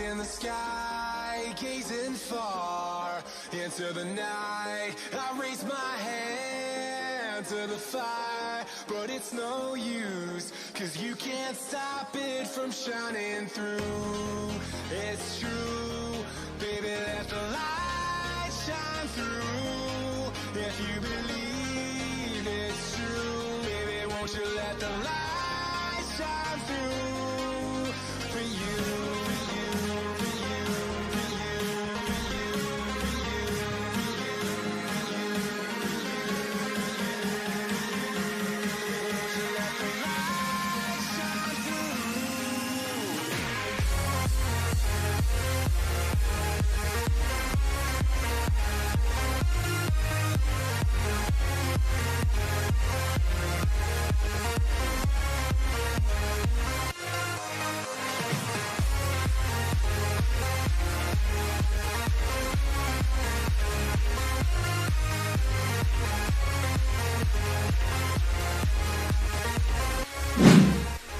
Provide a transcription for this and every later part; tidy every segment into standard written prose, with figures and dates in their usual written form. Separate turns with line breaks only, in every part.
in the sky, gazing far into the night. I raise my hand to the fire, but it's no use, 'cause you can't stop it from shining through. It's true, baby, let the light shine through. If you believe it's true, baby, won't you let the light shine through for you, for you, for you, for you, for you, for you, for you, won't you let the light shine through?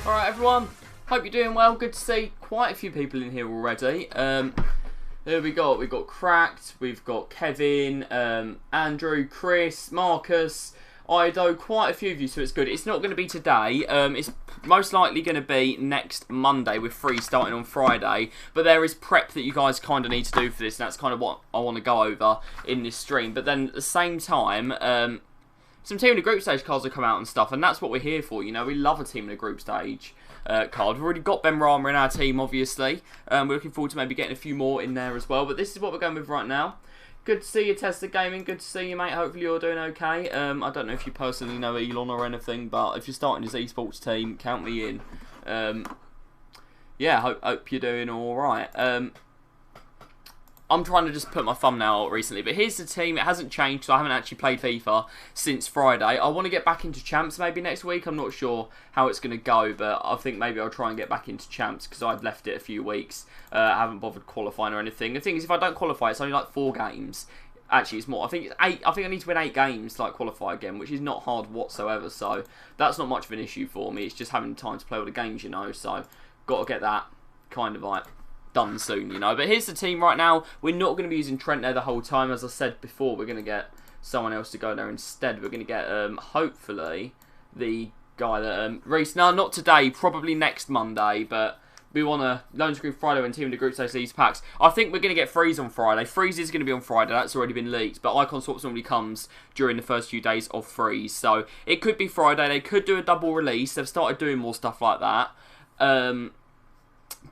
Alright everyone, hope you're doing well. Good to see quite a few people in here already. Here we got Cracked, we've got Kevin, Andrew, Chris, Marcus, Ido, quite a few of you, so it's good. It's not going to be today, it's most likely going to be next Monday with free starting on Friday, but there is prep that you guys kind of need to do for this, and that's kind of what I want to go over in this stream. But then at the same time, some team in the group stage cards will come out and stuff, and that's what we're here for. You know, we love a team in the group stage card. We've already got Ben Rama in our team, obviously. We're looking forward to maybe getting a few more in there as well, but this is what we're going with right now. Good to see you, Tester Gaming. Good to see you, mate. Hopefully you're doing okay. I don't know if you personally know Elon or anything, but if you're starting his esports team, count me in. Yeah, hope you're doing alright. I'm trying to just put my thumbnail out recently, but here's the team. It hasn't changed, so I haven't actually played FIFA since Friday. I want to get back into Champs maybe next week. I'm not sure how it's going to go, but I think maybe I'll try and get back into Champs because I've left it a few weeks. I haven't bothered qualifying or anything. The thing is, if I don't qualify, it's only like 4 games. Actually, it's more. I think it's 8. I think I need to win 8 games to like qualify again, which is not hard whatsoever. So that's not much of an issue for me. It's just having time to play all the games, you know. So got to get that kind of like done soon, you know. But here's the team right now. We're not going to be using Trent there the whole time. As I said before, we're going to get someone else to go there instead. We're going to get, hopefully, the guy that, Reese, no, not today, probably next Monday, but we want to Lone Screen Friday when team in the group stage these packs. I think we're going to get Freeze on Friday. Freeze is going to be on Friday. That's already been leaked, but Icon Swaps normally comes during the first few days of Freeze. So it could be Friday. They could do a double release. They've started doing more stuff like that.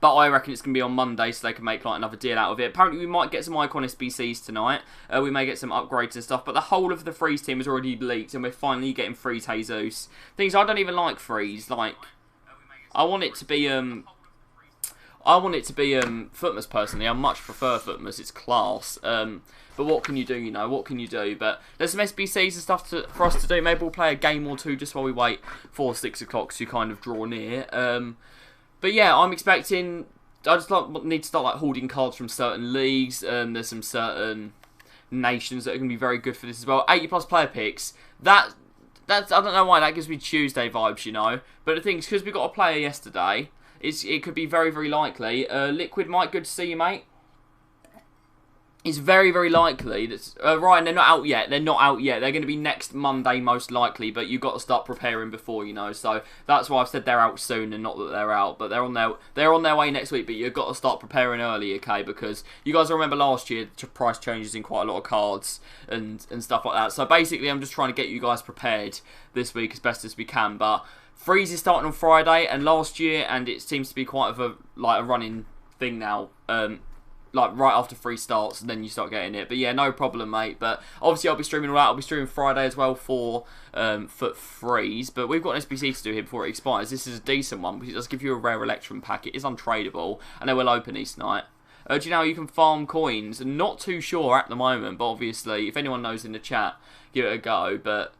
But I reckon it's going to be on Monday, so they can make like another deal out of it. Apparently, we might get some Icon SBCs tonight. We may get some upgrades and stuff. But the whole of the Freeze team is already leaked, and we're finally getting Freeze Jesus. Things I don't even like Freeze. Like, I want it to be Footmas personally. I much prefer Footmas. It's class. But what can you do? You know, what can you do? But there's some SBCs and stuff for us to do. Maybe we'll play a game or two just while we wait for 6 o'clock to kind of draw near. But yeah, I'm expecting. I just need to start like holding cards from certain leagues. There's some certain nations that are going to be very good for this as well. 80+ player picks. That's I don't know why that gives me Tuesday vibes, you know. But the thing is, because we got a player yesterday, it could be very, very likely. Liquid Mike, good to see you, mate. It's very, very likely that Ryan, they're not out yet. They're not out yet. They're going to be next Monday most likely, but you've got to start preparing before, you know. So that's why I've said they're out soon and not that they're out, but they're on their way next week. But you've got to start preparing early, okay? Because you guys remember last year price changes in quite a lot of cards and stuff like that. So basically, I'm just trying to get you guys prepared this week as best as we can. But Freeze is starting on Friday, and last year, and it seems to be quite of a running thing now. Like right after Freeze starts, and then you start getting it. But yeah, no problem, mate. But obviously, I'll be streaming all that. I'll be streaming Friday as well for Freeze. But we've got an SBC to do here before it expires. This is a decent one because it does give you a rare Electrum pack. It is untradeable, and they will open each night. Do you know how you can farm coins? Not too sure at the moment, but obviously, if anyone knows in the chat, give it a go. But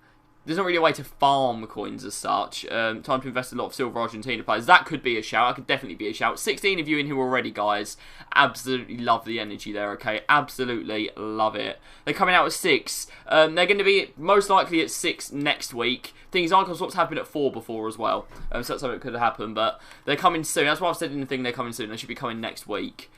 there's not really a way to farm coins as such. Time to invest a lot of Silver Argentina players. That could be a shout. That could definitely be a shout. 16 of you in here already, guys. Absolutely love the energy there, okay? Absolutely love it. They're coming out at 6. They're going to be most likely at 6 next week. Things Icon Swaps happened at 4 before as well. So that's something that could happen, but they're coming soon. That's why I've said in the thing they're coming soon. They should be coming next week.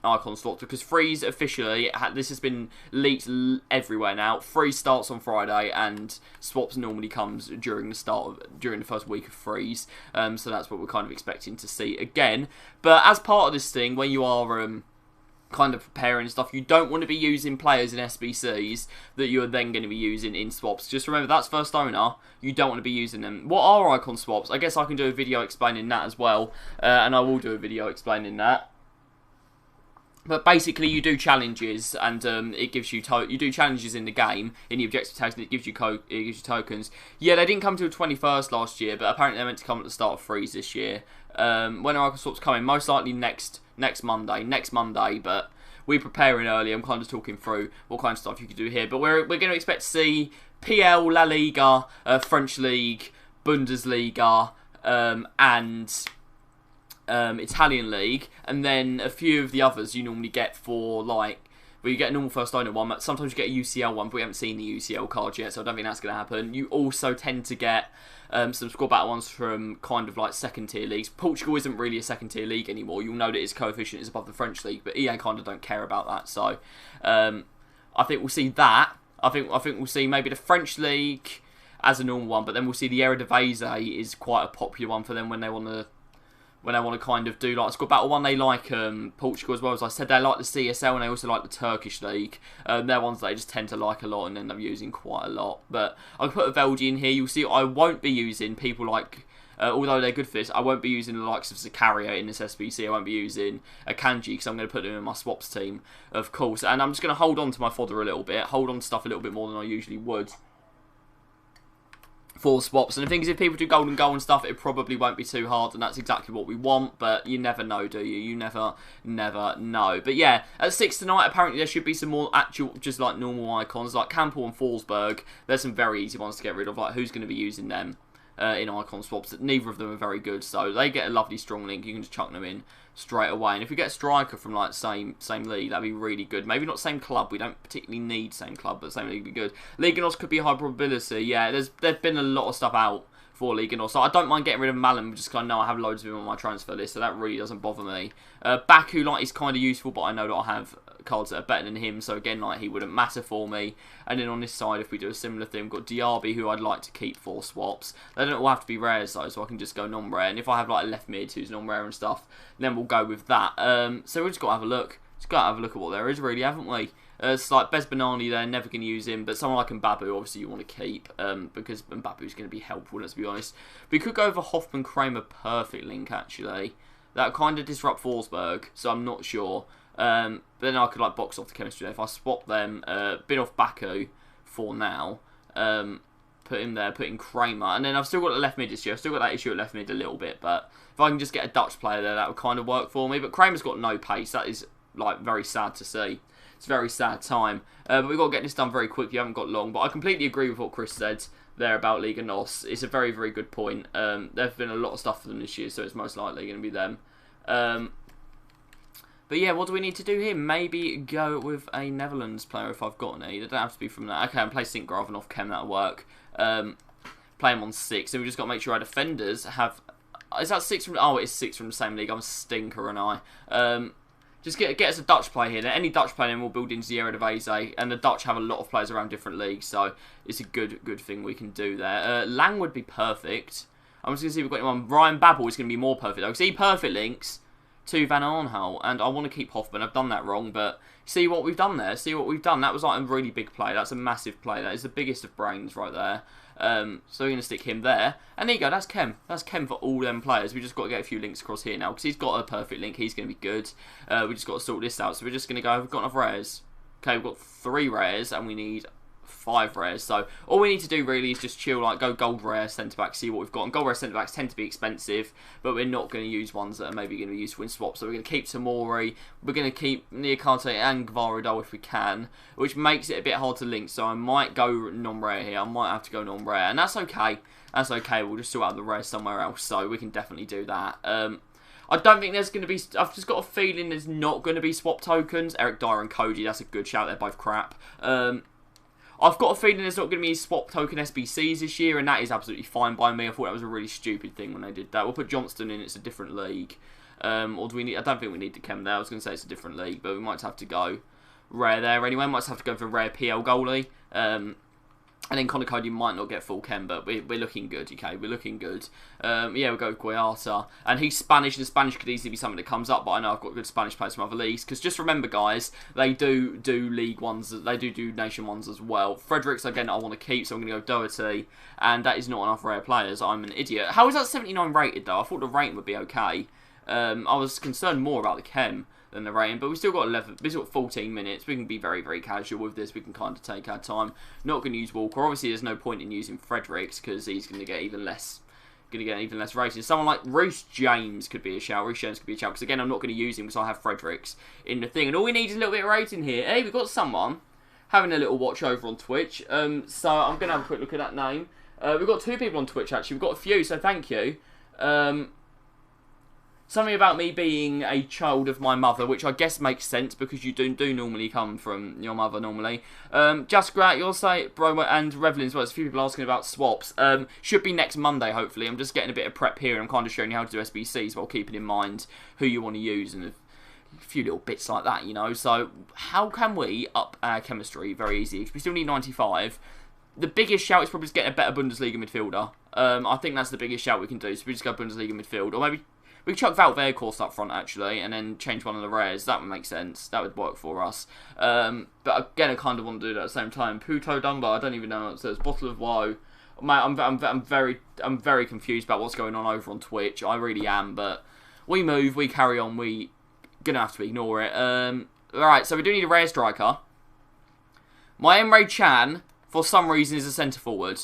icon swaps, because Freeze officially, this has been leaked everywhere now. Freeze starts on Friday, and swaps normally comes during the first week of Freeze. So that's what we're kind of expecting to see again. But as part of this thing, when you are kind of preparing stuff, you don't want to be using players in SBCs that you're then going to be using in swaps. Just remember, that's first owner. You don't want to be using them. What are icon swaps? I guess I can do a video explaining that as well, and I will do a video explaining that. But basically, you do challenges, and it gives you you do challenges in the game in the objective tags, and it gives you tokens. Yeah, they didn't come till the 21st last year, but apparently they're meant to come at the start of Freeze this year. When are icon swaps coming? Most likely next Monday. But we're preparing early. I'm kind of talking through what kind of stuff you could do here. But we're going to expect to see PL, La Liga, French League, Bundesliga, and Italian League, and then a few of the others you normally get for, like, well, you get a normal first owner one, but sometimes you get a UCL one, but we haven't seen the UCL card yet, so I don't think that's going to happen. You also tend to get some squad battle ones from kind of like second tier leagues. Portugal isn't really a second tier league anymore. You'll know that its coefficient is above the French league, but EA kind of don't care about that. So I think we'll see that. I think we'll see maybe the French league as a normal one, but then we'll see the Eredivisie is quite a popular one for them when they want to kind of do like a squad battle one. They like Portugal as well, as I said. They like the CSL, and they also like the Turkish league. They're ones that they just tend to like a lot and end up using quite a lot. But I'll put a Veldy in here. You'll see I won't be using people like, although they're good for this, I won't be using the likes of Zakaria in this SBC. I won't be using Akanji, because I'm going to put them in my swaps team, of course. And I'm just going to hold on to my fodder a little bit, hold on to stuff a little bit more than I usually would for swaps. And the thing is, if people do golden goal and stuff, it probably won't be too hard, and that's exactly what we want, but you never know, do you? You never know. But yeah, at 6 tonight, apparently there should be some more actual, just like normal icons, like Campbell and Forsberg. There's some very easy ones to get rid of, like who's going to be using them in icon swaps. Neither of them are very good, so they get a lovely strong link. You can just chuck them in straight away. And if we get a striker from like same league, that'd be really good. Maybe not same club. We don't particularly need same club, but same league would be good. Liga NOS could be a high probability. Yeah, there's been a lot of stuff out for Liga NOS, so I don't mind getting rid of Malin, just because I know I have loads of him on my transfer list, so that really doesn't bother me. Baku, like, is kind of useful, but I know that I have cards that are better than him, so again, like, he wouldn't matter for me. And then on this side, if we do a similar thing, we've got Diaby, who I'd like to keep for swaps. They don't all have to be rares though, so I can just go non-rare. And if I have like a left mid who's non-rare and stuff, then we'll go with that. So we've just got to have a look. Just got to have a look at what there is, really, haven't we? It's like Bez Banani there, never going to use him, but someone like Mbabu, obviously you want to keep, because Mbabu's going to be helpful, let's be honest. We could go for Hoffman Kramer, perfect link, actually. That kind of disrupt Forsberg, so I'm not sure. But then I could like box off the chemistry there. If I swap them, bin off Baku for now, put him there, put in Kramer, and then I've still got the left mid issue. I've still got that issue at left mid a little bit, but if I can just get a Dutch player there, that would kind of work for me. But Kramer's got no pace. That is like very sad to see. It's a very sad time. But we've got to get this done very quick. You haven't got long. But I completely agree with what Chris said there about Liga NOS. It's a very, very good point. There's been a lot of stuff for them this year, so it's most likely going to be them. But yeah, what do we need to do here? Maybe go with a Netherlands player if I've got any. They don't have to be from that. Okay, and play Sinkgraven off Chem, that'll work. Play him on 6. And we've just got to make sure our defenders have... Is that 6 from... Oh, it is 6 from the same league. I'm a stinker, and I... Just get us a Dutch player here. Then any Dutch player, then we'll build into the Eredivisie. And the Dutch have a lot of players around different leagues, so it's a good thing we can do there. Lang would be perfect. I'm just going to see if we've got anyone. Ryan Babel is going to be more perfect, though. See, perfect links to Van Arnholt, and I want to keep Hoffman. I've done that wrong, but see what we've done there. See what we've done. That was like a really big play. That's a massive play. That is the biggest of brains right there. So we're going to stick him there. And there you go. That's Chem. That's Chem for all them players. We just got to get a few links across here now, because he's got a perfect link. He's going to be good. We just got to sort this out. So we're just going to go, we've got enough rares. Okay, we've got 3 rares, and we need 5 rares. So all we need to do really is just chill, like go gold rare centre back, see what we've got. And gold rare centre backs tend to be expensive, but we're not going to use ones that are maybe going to be useful in swaps. So we're going to keep Tamori, we're going to keep Niakate and Gvaradol if we can, which makes it a bit hard to link. So I might go non-rare here. I might have to go non-rare, and that's okay. That's okay. We'll just sort out the rare somewhere else. So we can definitely do that. I don't think there's going to be... I've just got a feeling there's not going to be swap tokens. Eric Dyer and Cody, that's a good shout. They're both crap. I've got a feeling there's not going to be swap token SBCs this year, and that is absolutely fine by me. I thought that was a really stupid thing when they did that. We'll put Johnston in. It's a different league. Or do we need? I don't think we need the chem there. I was going to say it's a different league, but we might have to go rare there anyway. Might have to go for rare PL goalie. And then Connor Cody might not get full chem, but we're looking good, okay? We're looking good. Yeah, we'll go with Guayata. And he's Spanish, and Spanish could easily be something that comes up, but I know I've got good Spanish players from other leagues. Because just remember, guys, they do League Ones, they do Nation Ones as well. Fredericks, again, I want to keep, so I'm going to go Doherty. And that is not enough rare players. I'm an idiot. How is that 79 rated, though? I thought the rating would be okay. I was concerned more about the chem than the rating, but we've still got 11. We've got 14 minutes. We can be very, very casual with this. We can kind of take our time. Not going to use Walker. Obviously, there's no point in using Fredericks because he's going to get even less. Rating. Someone like Reece James could be a shout. Reece James could be a shout because again, I'm not going to use him because I have Fredericks in the thing, and all we need is a little bit of rating here. Hey, we've got someone having a little watch over on Twitch. So I'm going to have a quick look at that name. We've got 2 people on Twitch actually. We've got a few, so thank you. Something about me being a child of my mother, which I guess makes sense because you do normally come from your mother normally. Just Grat, you'll say, bro, and Revlin as well. There's a few people asking about swaps. Should be next Monday, hopefully. I'm just getting a bit of prep here and I'm kind of showing you how to do SBCs while keeping in mind who you want to use and a few little bits like that, you know. So how can we up our chemistry? Very easy. We still need 95. The biggest shout is probably just getting a better Bundesliga midfielder. I think that's the biggest shout we can do. So we just go Bundesliga midfield, or maybe we could chuck Valverde up front, actually, and then change one of the rares. That would make sense. That would work for us. But again, I kind of want to do that at the same time. Puto Dumbo, I don't even know what it says. Bottle of Woe. Mate, I'm very confused about what's going on over on Twitch. I really am, but we move, we carry on, we gonna have to ignore it. Alright, so we do need a rare striker. My Emre Can, for some reason, is a centre forward.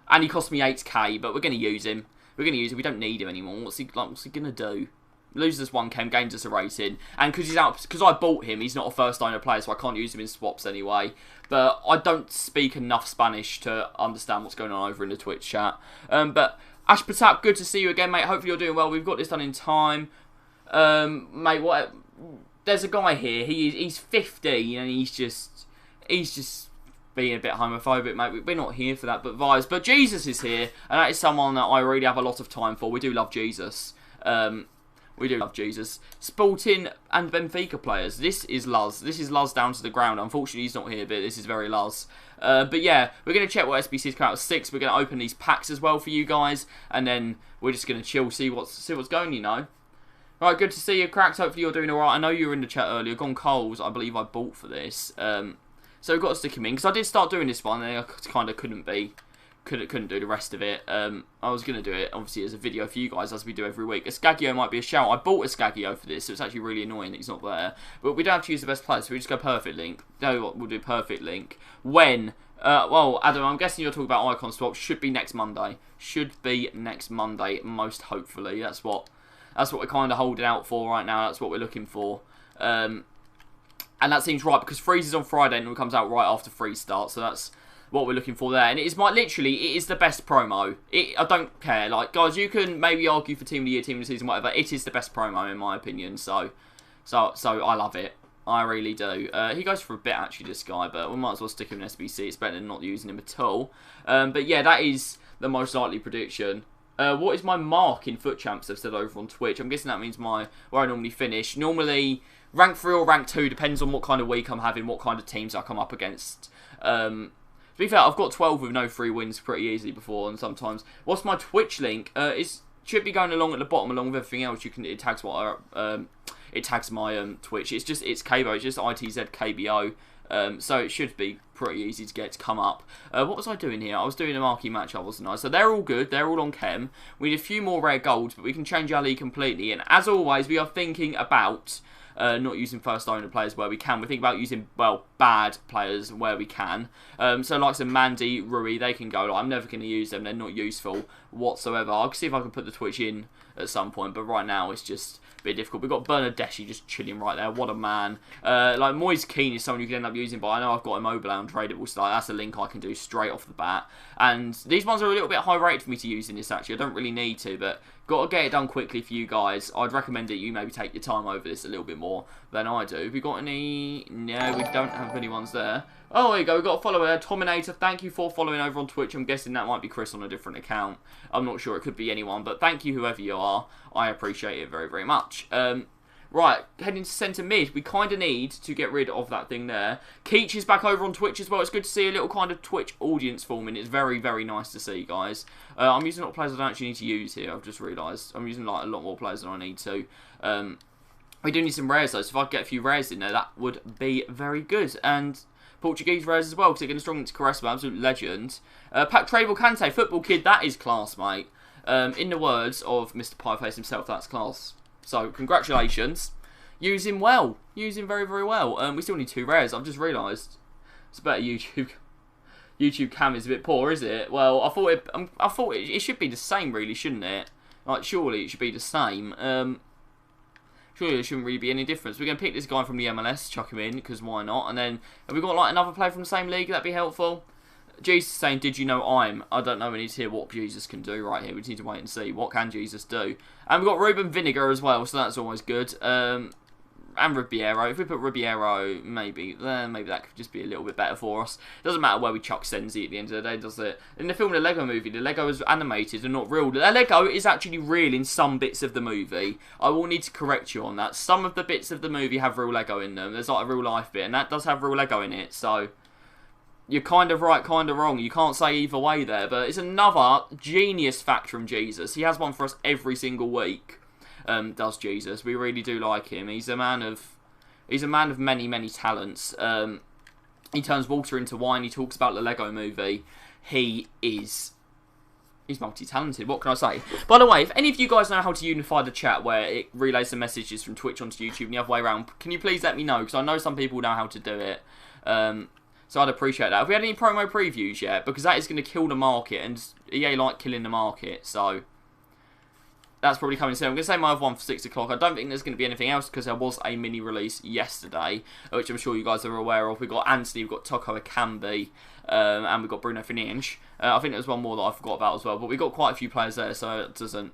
And he cost me 8k, but we're going to use him. We're going to use him. We don't need him anymore. What's he going to do? Loses us 1 chem, gains us a rating. And because he's out, because I bought him, he's not a first owner player, so I can't use him in swaps anyway. But I don't speak enough Spanish to understand what's going on over in the Twitch chat. But Ash Patap, good to see you again, mate. Hopefully you're doing well. We've got this done in time. Mate, what? There's a guy here. He's 15 and he's just being a bit homophobic, mate. We're not here for that, but vibes. But Jesus is here, and that is someone that I really have a lot of time for. We do love Jesus. We do love Jesus. Sporting and Benfica players. This is Luz. This is Luz down to the ground. Unfortunately, he's not here, but this is very Luz. But yeah, we're going to check what SBCs come out of 6. We're going to open these packs as well for you guys, and then we're just going to chill, see what's going, you know. Right, good to see you, Cracks. Hopefully you're doing alright. I know you were in the chat earlier. Gone Coles, I believe I bought for this. So we've got to stick him in, because I did start doing this one, and I kind of couldn't do the rest of it. I was going to do it, obviously, as a video for you guys, as we do every week. Escagio might be a shout. I bought Escagio for this, so it's actually really annoying that he's not there. But we don't have to use the best player, so we just go perfect link. No, what we'll do perfect link. When? Well, Adam, I'm guessing you're talking about icon swap. Should be next Monday. Should be next Monday, most hopefully. That's what we're kind of holding out for right now. That's what we're looking for. And that seems right, because Freeze is on Friday and it comes out right after Freeze starts. So that's what we're looking for there. And it is it is the best promo. I don't care. Like, guys, you can maybe argue for Team of the Year, Team of the Season, whatever. It is the best promo, in my opinion. So I love it. I really do. He goes for a bit, actually, this guy. But we might as well stick him in SBC. It's better than not using him at all. But yeah, that is the most likely prediction. What is my mark in Foot Champs, they've said over on Twitch. I'm guessing that means where I normally finish. Normally, rank 3 or rank 2, depends on what kind of week I'm having, what kind of teams I come up against. To be fair, I've got 12 with no 3 wins pretty easily before, and sometimes. What's my Twitch link? It should be going along at the bottom, along with everything else. It tags my Twitch. It's KBO, it's just ITZKBO. So it should be pretty easy to get to come up. What was I doing here? I was doing a marquee match, wasn't I? So they're all good. They're all on chem. We need a few more rare golds, but we can change our league completely. And as always, we are thinking about not using first owner players where we can. We think about using, well, bad players where we can. So like some Mandy, Rui, they can go. Like, I'm never going to use them. They're not useful whatsoever. I'll see if I can put the Twitch in at some point, but right now it's just a bit difficult. We've got Bernardeschi just chilling right there. What a man. Like, Moise Keane is someone you can end up using, but I know I've got Immobile on tradable, so that's a link I can do straight off the bat. And these ones are a little bit high rated for me to use in this, actually. I don't really need to, but Got to get it done quickly for you guys. I'd recommend that you maybe take your time over this a little bit more than I do. Have we got any? No, we don't have any ones there. Oh, there you go. We've got a follower there. Tominator, thank you for following over on Twitch. I'm guessing that might be Chris on a different account. I'm not sure. It could be anyone. But thank you, whoever you are. I appreciate it very, very much. Right, heading to centre mid. We kind of need to get rid of that thing there. Keach is back over on Twitch as well. It's good to see a little kind of Twitch audience forming. It's very, very nice to see, guys. I'm using a lot of players I don't actually need to use here. I've just realised. I'm using like a lot more players than I need to. We do need some rares, though. So if I get a few rares in there, that would be very good. And Portuguese rares as well, because they're going to strong into Caressa, absolute legend. Pac Travel Kante, football kid, that is class, mate. In the words of Mr. Pieface himself, that's class. So, congratulations. Use him well. Use him very, very well. We still need 2 rares. I've just realised. It's better YouTube. YouTube cam is a bit poor, is it? Well, I thought it should be the same, really, shouldn't it? Like, surely it should be the same. Surely there shouldn't really be any difference. We're going to pick this guy from the MLS, chuck him in, because why not? And then, have we got like another player from the same league? That'd be helpful. Jesus is saying, did you know I don't know, we need to hear what Jesus can do right here. We need to wait and see. What can Jesus do? And we've got Ruben Vinegar as well, so that's always good. And Ribeiro. If we put Ribeiro, maybe that could just be a little bit better for us. It doesn't matter where we chuck Senzi at the end of the day, does it? In the film The Lego Movie, the Lego is animated and not real. The Lego is actually real in some bits of the movie. I will need to correct you on that. Some of the bits of the movie have real Lego in them. There's like a real life bit, and that does have real Lego in it, so you're kind of right, kind of wrong. You can't say either way there, but it's another genius fact from Jesus. He has one for us every single week. Does Jesus? We really do like him. He's a man of many, many talents. He turns water into wine. He talks about the Lego Movie. He's multi-talented. What can I say? By the way, if any of you guys know how to unify the chat where it relays the messages from Twitch onto YouTube and the other way around, can you please let me know? Because I know some people know how to do it. So I'd appreciate that. Have we had any promo previews yet? Because that is going to kill the market, and EA like killing the market, so that's probably coming soon. I'm going to say my other one for 6 o'clock. I don't think there's going to be anything else because there was a mini release yesterday, which I'm sure you guys are aware of. We've got Anthony, we've got Toko Akambi, and we've got Bruno Fernandes. I think there's one more that I forgot about as well, but we've got quite a few players there, so it doesn't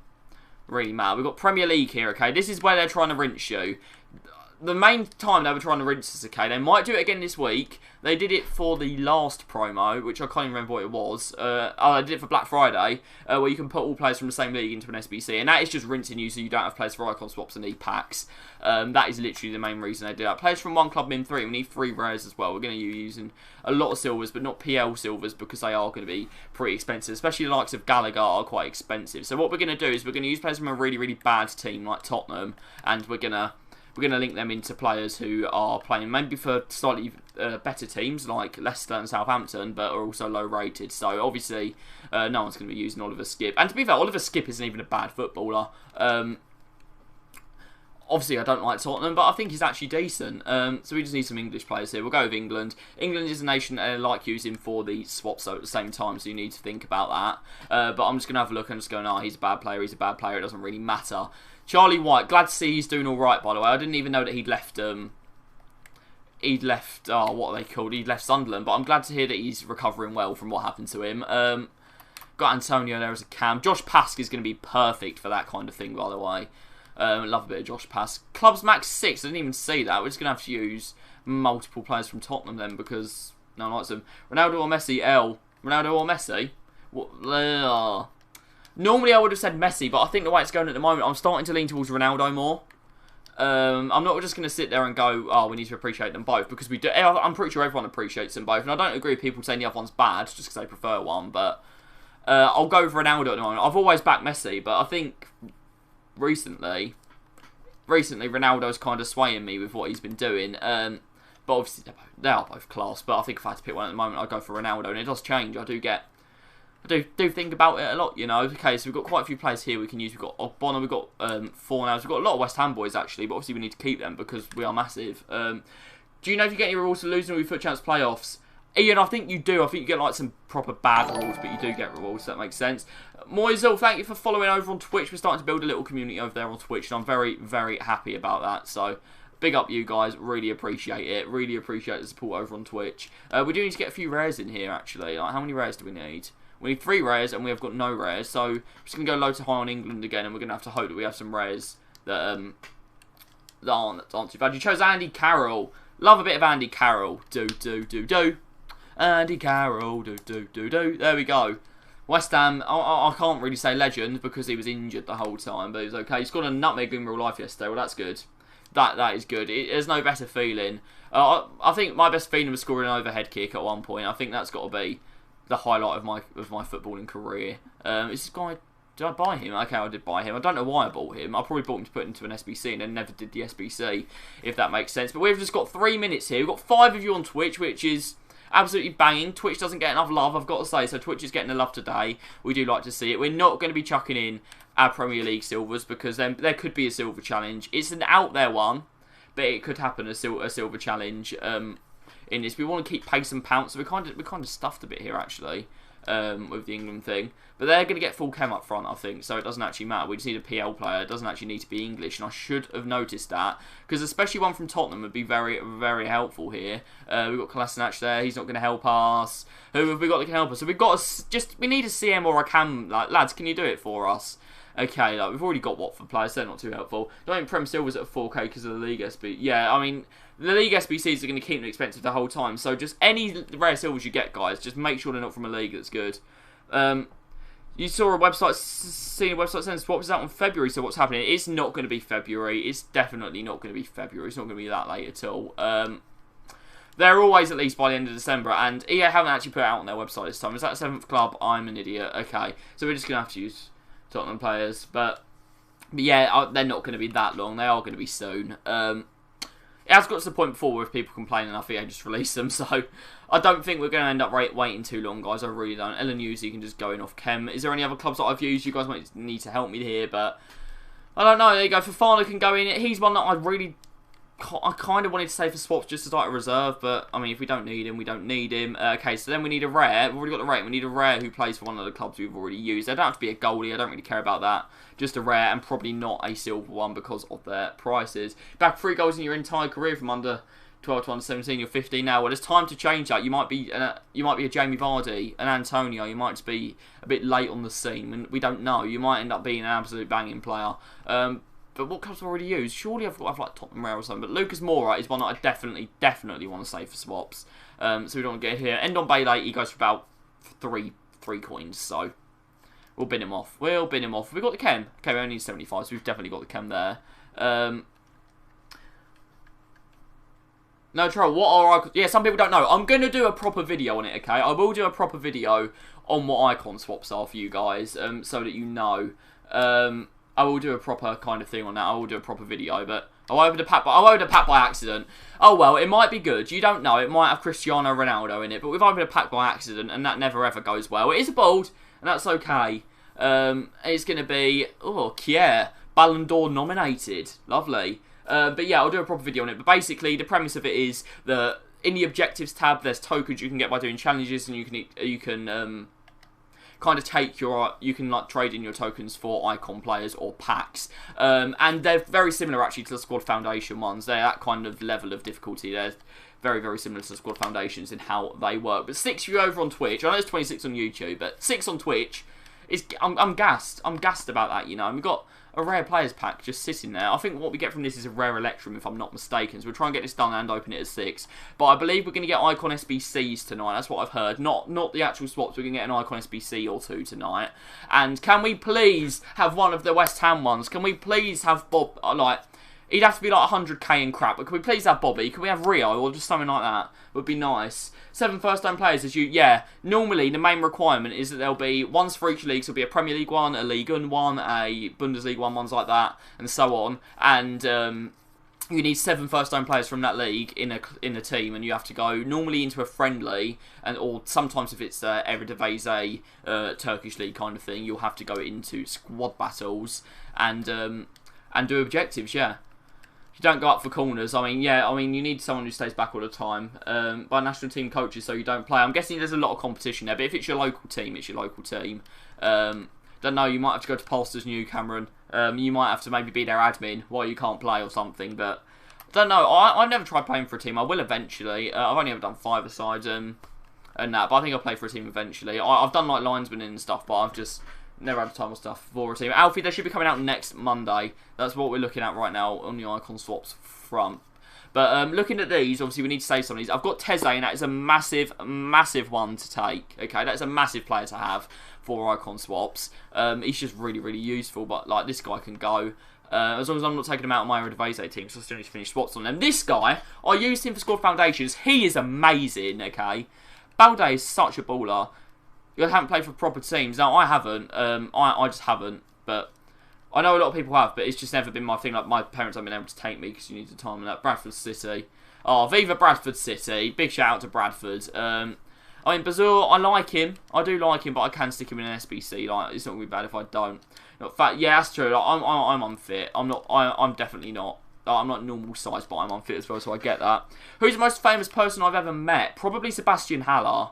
really matter. We've got Premier League here, okay? This is where they're trying to rinse you. The main time they were trying to rinse us, okay? They might do it again this week. They did it for the last promo, which I can't even remember what it was. They did it for Black Friday, where you can put all players from the same league into an SBC, and that is just rinsing you so you don't have players for icon swaps and need packs. That is literally the main reason they do that. Players from one club, min 3. We need 3 rares as well. We're going to be using a lot of silvers, but not PL silvers because they are going to be pretty expensive. Especially the likes of Gallagher are quite expensive. So what we're going to do is we're going to use players from a really, really bad team like Tottenham, and we're going to link them into players who are playing maybe for slightly better teams like Leicester and Southampton, but are also low rated. So obviously, no one's going to be using Oliver Skipp. And to be fair, Oliver Skipp isn't even a bad footballer. Obviously, I don't like Tottenham, but I think he's actually decent. So we just need some English players here. We'll go with England. England is a nation that I like using for the swaps at the same time, so you need to think about that. But I'm just going to have a look and just go, no, he's a bad player, he's a bad player, it doesn't really matter. Charlie White, glad to see he's doing all right, by the way. I didn't even know that he'd left, what are they called? He'd left Sunderland, but I'm glad to hear that he's recovering well from what happened to him. Got Antonio there as a cam. Josh Pask is going to be perfect for that kind of thing, by the way. Love a bit of Josh Pask. Clubs max 6, I didn't even see that. We're just going to have to use multiple players from Tottenham then, because no one likes them. Ronaldo or Messi? Ronaldo or Messi? What? Normally I would have said Messi, but I think the way it's going at the moment, I'm starting to lean towards Ronaldo more. I'm not just going to sit there and go, oh, we need to appreciate them both, because we do. I'm pretty sure everyone appreciates them both, and I don't agree with people saying the other one's bad just because they prefer one, but I'll go with Ronaldo at the moment. I've always backed Messi, but I think recently Ronaldo's kind of swaying me with what he's been doing. But obviously they are both class, but I think if I had to pick one at the moment, I'd go for Ronaldo, and it does change. I do think about it a lot, you know. Okay, so we've got quite a few players here we can use. We've got Ogbonna, we've got Fornals, we've got a lot of West Ham boys actually, but obviously we need to keep them because we are massive. Do you know if you get any rewards for losing or we foot chance playoffs? Ian, I think you do. I think you get like some proper bad rewards, but you do get rewards, so that makes sense. Moizel, thank you for following over on Twitch. We're starting to build a little community over there on Twitch, and I'm very, very happy about that. So, big up you guys. Really appreciate it. Really appreciate the support over on Twitch. We do need to get a few rares in here, actually. Like, how many rares do we need? We need 3 rares, and we have got no rares. So we're just going to go low to high on England again, and we're going to have to hope that we have some rares that aren't too bad. You chose Andy Carroll. Love a bit of Andy Carroll. Do. Andy Carroll. Do. There we go. West Ham, I can't really say legend because he was injured the whole time, but he was okay. He scored a nutmeg in real life yesterday. Well, that's good. That is good. There's no better feeling. I think my best feeling was scoring an overhead kick at one point. I think that's got to be the highlight of my footballing career. Is this guy? Did I buy him? Okay, I did buy him. I don't know why I bought him. I probably bought him to put into an SBC and then never did the SBC, if that makes sense. But we've just got 3 minutes here. We've got 5 of you on Twitch, which is absolutely banging. Twitch doesn't get enough love, I've got to say, so Twitch is getting the love today. We do like to see it. We're not going to be chucking in our Premier League silvers because then there could be a silver challenge. It's an out there one, but it could happen a silver challenge in this. We want to keep pace and pounce, so we kind of stuffed a bit here actually with the England thing. But they're going to get full chem up front, I think, so it doesn't actually matter. We just need a PL player. It doesn't actually need to be English, and I should have noticed that, because especially one from Tottenham would be very, very helpful here. We've got Kolasinac there. He's not going to help us. Who have we got that can help us? So we've got we need a CM or a CAM. Like, lads, can you do it for us? Okay, like, we've already got Watford players. They're not too helpful. I think Prem Silver's at 4K because of the League SB. Yeah, I mean, the League SBCs are going to keep them expensive the whole time. So just any rare silvers you get, guys, just make sure they're not from a league that's good. You saw a website, seeing a website saying swaps out in February, so what's happening? It's not going to be February. It's definitely not going to be February. It's not going to be that late at all. They're always at least by the end of December, and EA haven't actually put it out on their website this time. Is that 7th club? I'm an idiot. Okay, so we're just going to have to use Tottenham players, but yeah, they're not going to be that long. They are going to be soon. It has got to the point before where if people complain enough, EA just release them, so I don't think we're going to end up waiting too long, guys. I really don't. Ellen Hughes, you can just go in off chem. Is there any other clubs that I've used? You guys might need to help me here, but I don't know. There you go. Fofana can go in. He's one that I kind of wanted to say for swaps just as like a reserve, but I mean, if we don't need him, we don't need him. Okay, so then we need a rare. We've already got the rare. We need a rare who plays for one of the clubs we've already used. They don't have to be a goalie. I don't really care about that. Just a rare, and probably not a silver one because of their prices. Back 3 goals in your entire career from under 12 to under 17. You're 15 now. Well, it's time to change that. You might be a Jamie Vardy, an Antonio. You might just be a bit late on the scene, and we don't know. You might end up being an absolute banging player. But what clubs have already used? Surely I've got to have like Tottenham Rare or something. But Lucas Moura is one that I definitely want to save for swaps. So we don't want to get here. End on Bailey, he goes for about three coins. So we'll bin him off. We've got the chem. Okay, we only need 75, so we've definitely got the chem there. No, Troll, what are icons? Yeah, some people don't know. I'm going to do a proper video on it, okay? I will do a proper video on what icon swaps are for you guys, so that you know. I will do a proper kind of thing on that. I will do a proper video, but I opened a pack by accident. Oh well, it might be good. You don't know. It might have Cristiano Ronaldo in it, but we've opened a pack by accident, and that never ever goes well. It is a bold, and that's okay. It's going to be Kier, Ballon d'Or nominated. Lovely. But yeah, I'll do a proper video on it. But basically, the premise of it is that in the objectives tab, there's tokens you can get by doing challenges, and you can kind of you can like trade in your tokens for icon players or packs, and they're very similar actually to the Squad Foundation ones. They're that kind of level of difficulty. They're very, very similar to the Squad Foundations in how they work. But 6 of you over on Twitch. I know it's 26 on YouTube, but 6 on Twitch is I'm gassed. I'm gassed about that, you know. And we've got a rare players pack just sitting there. I think what we get from this is a rare Electrum, if I'm not mistaken. So we'll try and get this done and open it at 6. But I believe we're going to get Icon SBCs tonight. That's what I've heard. Not the actual swaps. We're going to get an Icon SBC or 2 tonight. And can we please have one of the West Ham ones? Can we please have Bob, like, he'd have to be like 100k and crap. But can we please have Bobby? Can we have Rio or just something like that? Would be nice. 7 first-time players, normally the main requirement is that there'll be ones for each league. So it'll be a Premier League one, a Ligue 1 one, a Bundesliga one, ones like that, and so on. And you need 7 first-time players from that league in a team, and you have to go normally into a friendly, or sometimes if it's Eredivisie, Turkish league kind of thing, you'll have to go into squad battles and do objectives. Yeah. You don't go up for corners. I mean, you need someone who stays back all the time. By national team coaches, so you don't play. I'm guessing there's a lot of competition there, but if it's your local team, it's your local team. Don't know, you might have to go to Polster's New, Cameron. You might have to maybe be their admin while you can't play or something, but I don't know. I've never tried playing for a team. I will eventually. I've only ever done 5-a-side. and that. But I think I'll play for a team eventually. I've done like linesman and stuff, but I've just never had the time or stuff for a team. Alfie, they should be coming out next Monday. That's what we're looking at right now on the icon swaps front. But looking at these, obviously we need to save some of these. I've got Teze, and that is a massive, massive one to take. Okay, that's a massive player to have for icon swaps. He's just really, really useful. But like this guy can go. As long as I'm not taking him out of my Eredivisie team, so I still need to finish swaps on them. This guy, I used him for Squad Foundations. He is amazing, okay? Balde is such a baller. You haven't played for proper teams. No, I haven't. I just haven't. But I know a lot of people have, but it's just never been my thing. Like, my parents haven't been able to take me because you need the time and that. Bradford City. Oh, Viva Bradford City. Big shout out to Bradford. I mean, Bazour, I like him. I do like him, but I can stick him in an SBC. Like, it's not going to be bad if I don't. Not fat. Yeah, that's true. Like, I'm unfit. I'm definitely not. Like, I'm not normal size, but I'm unfit as well, so I get that. Who's the most famous person I've ever met? Probably Sebastian Haller.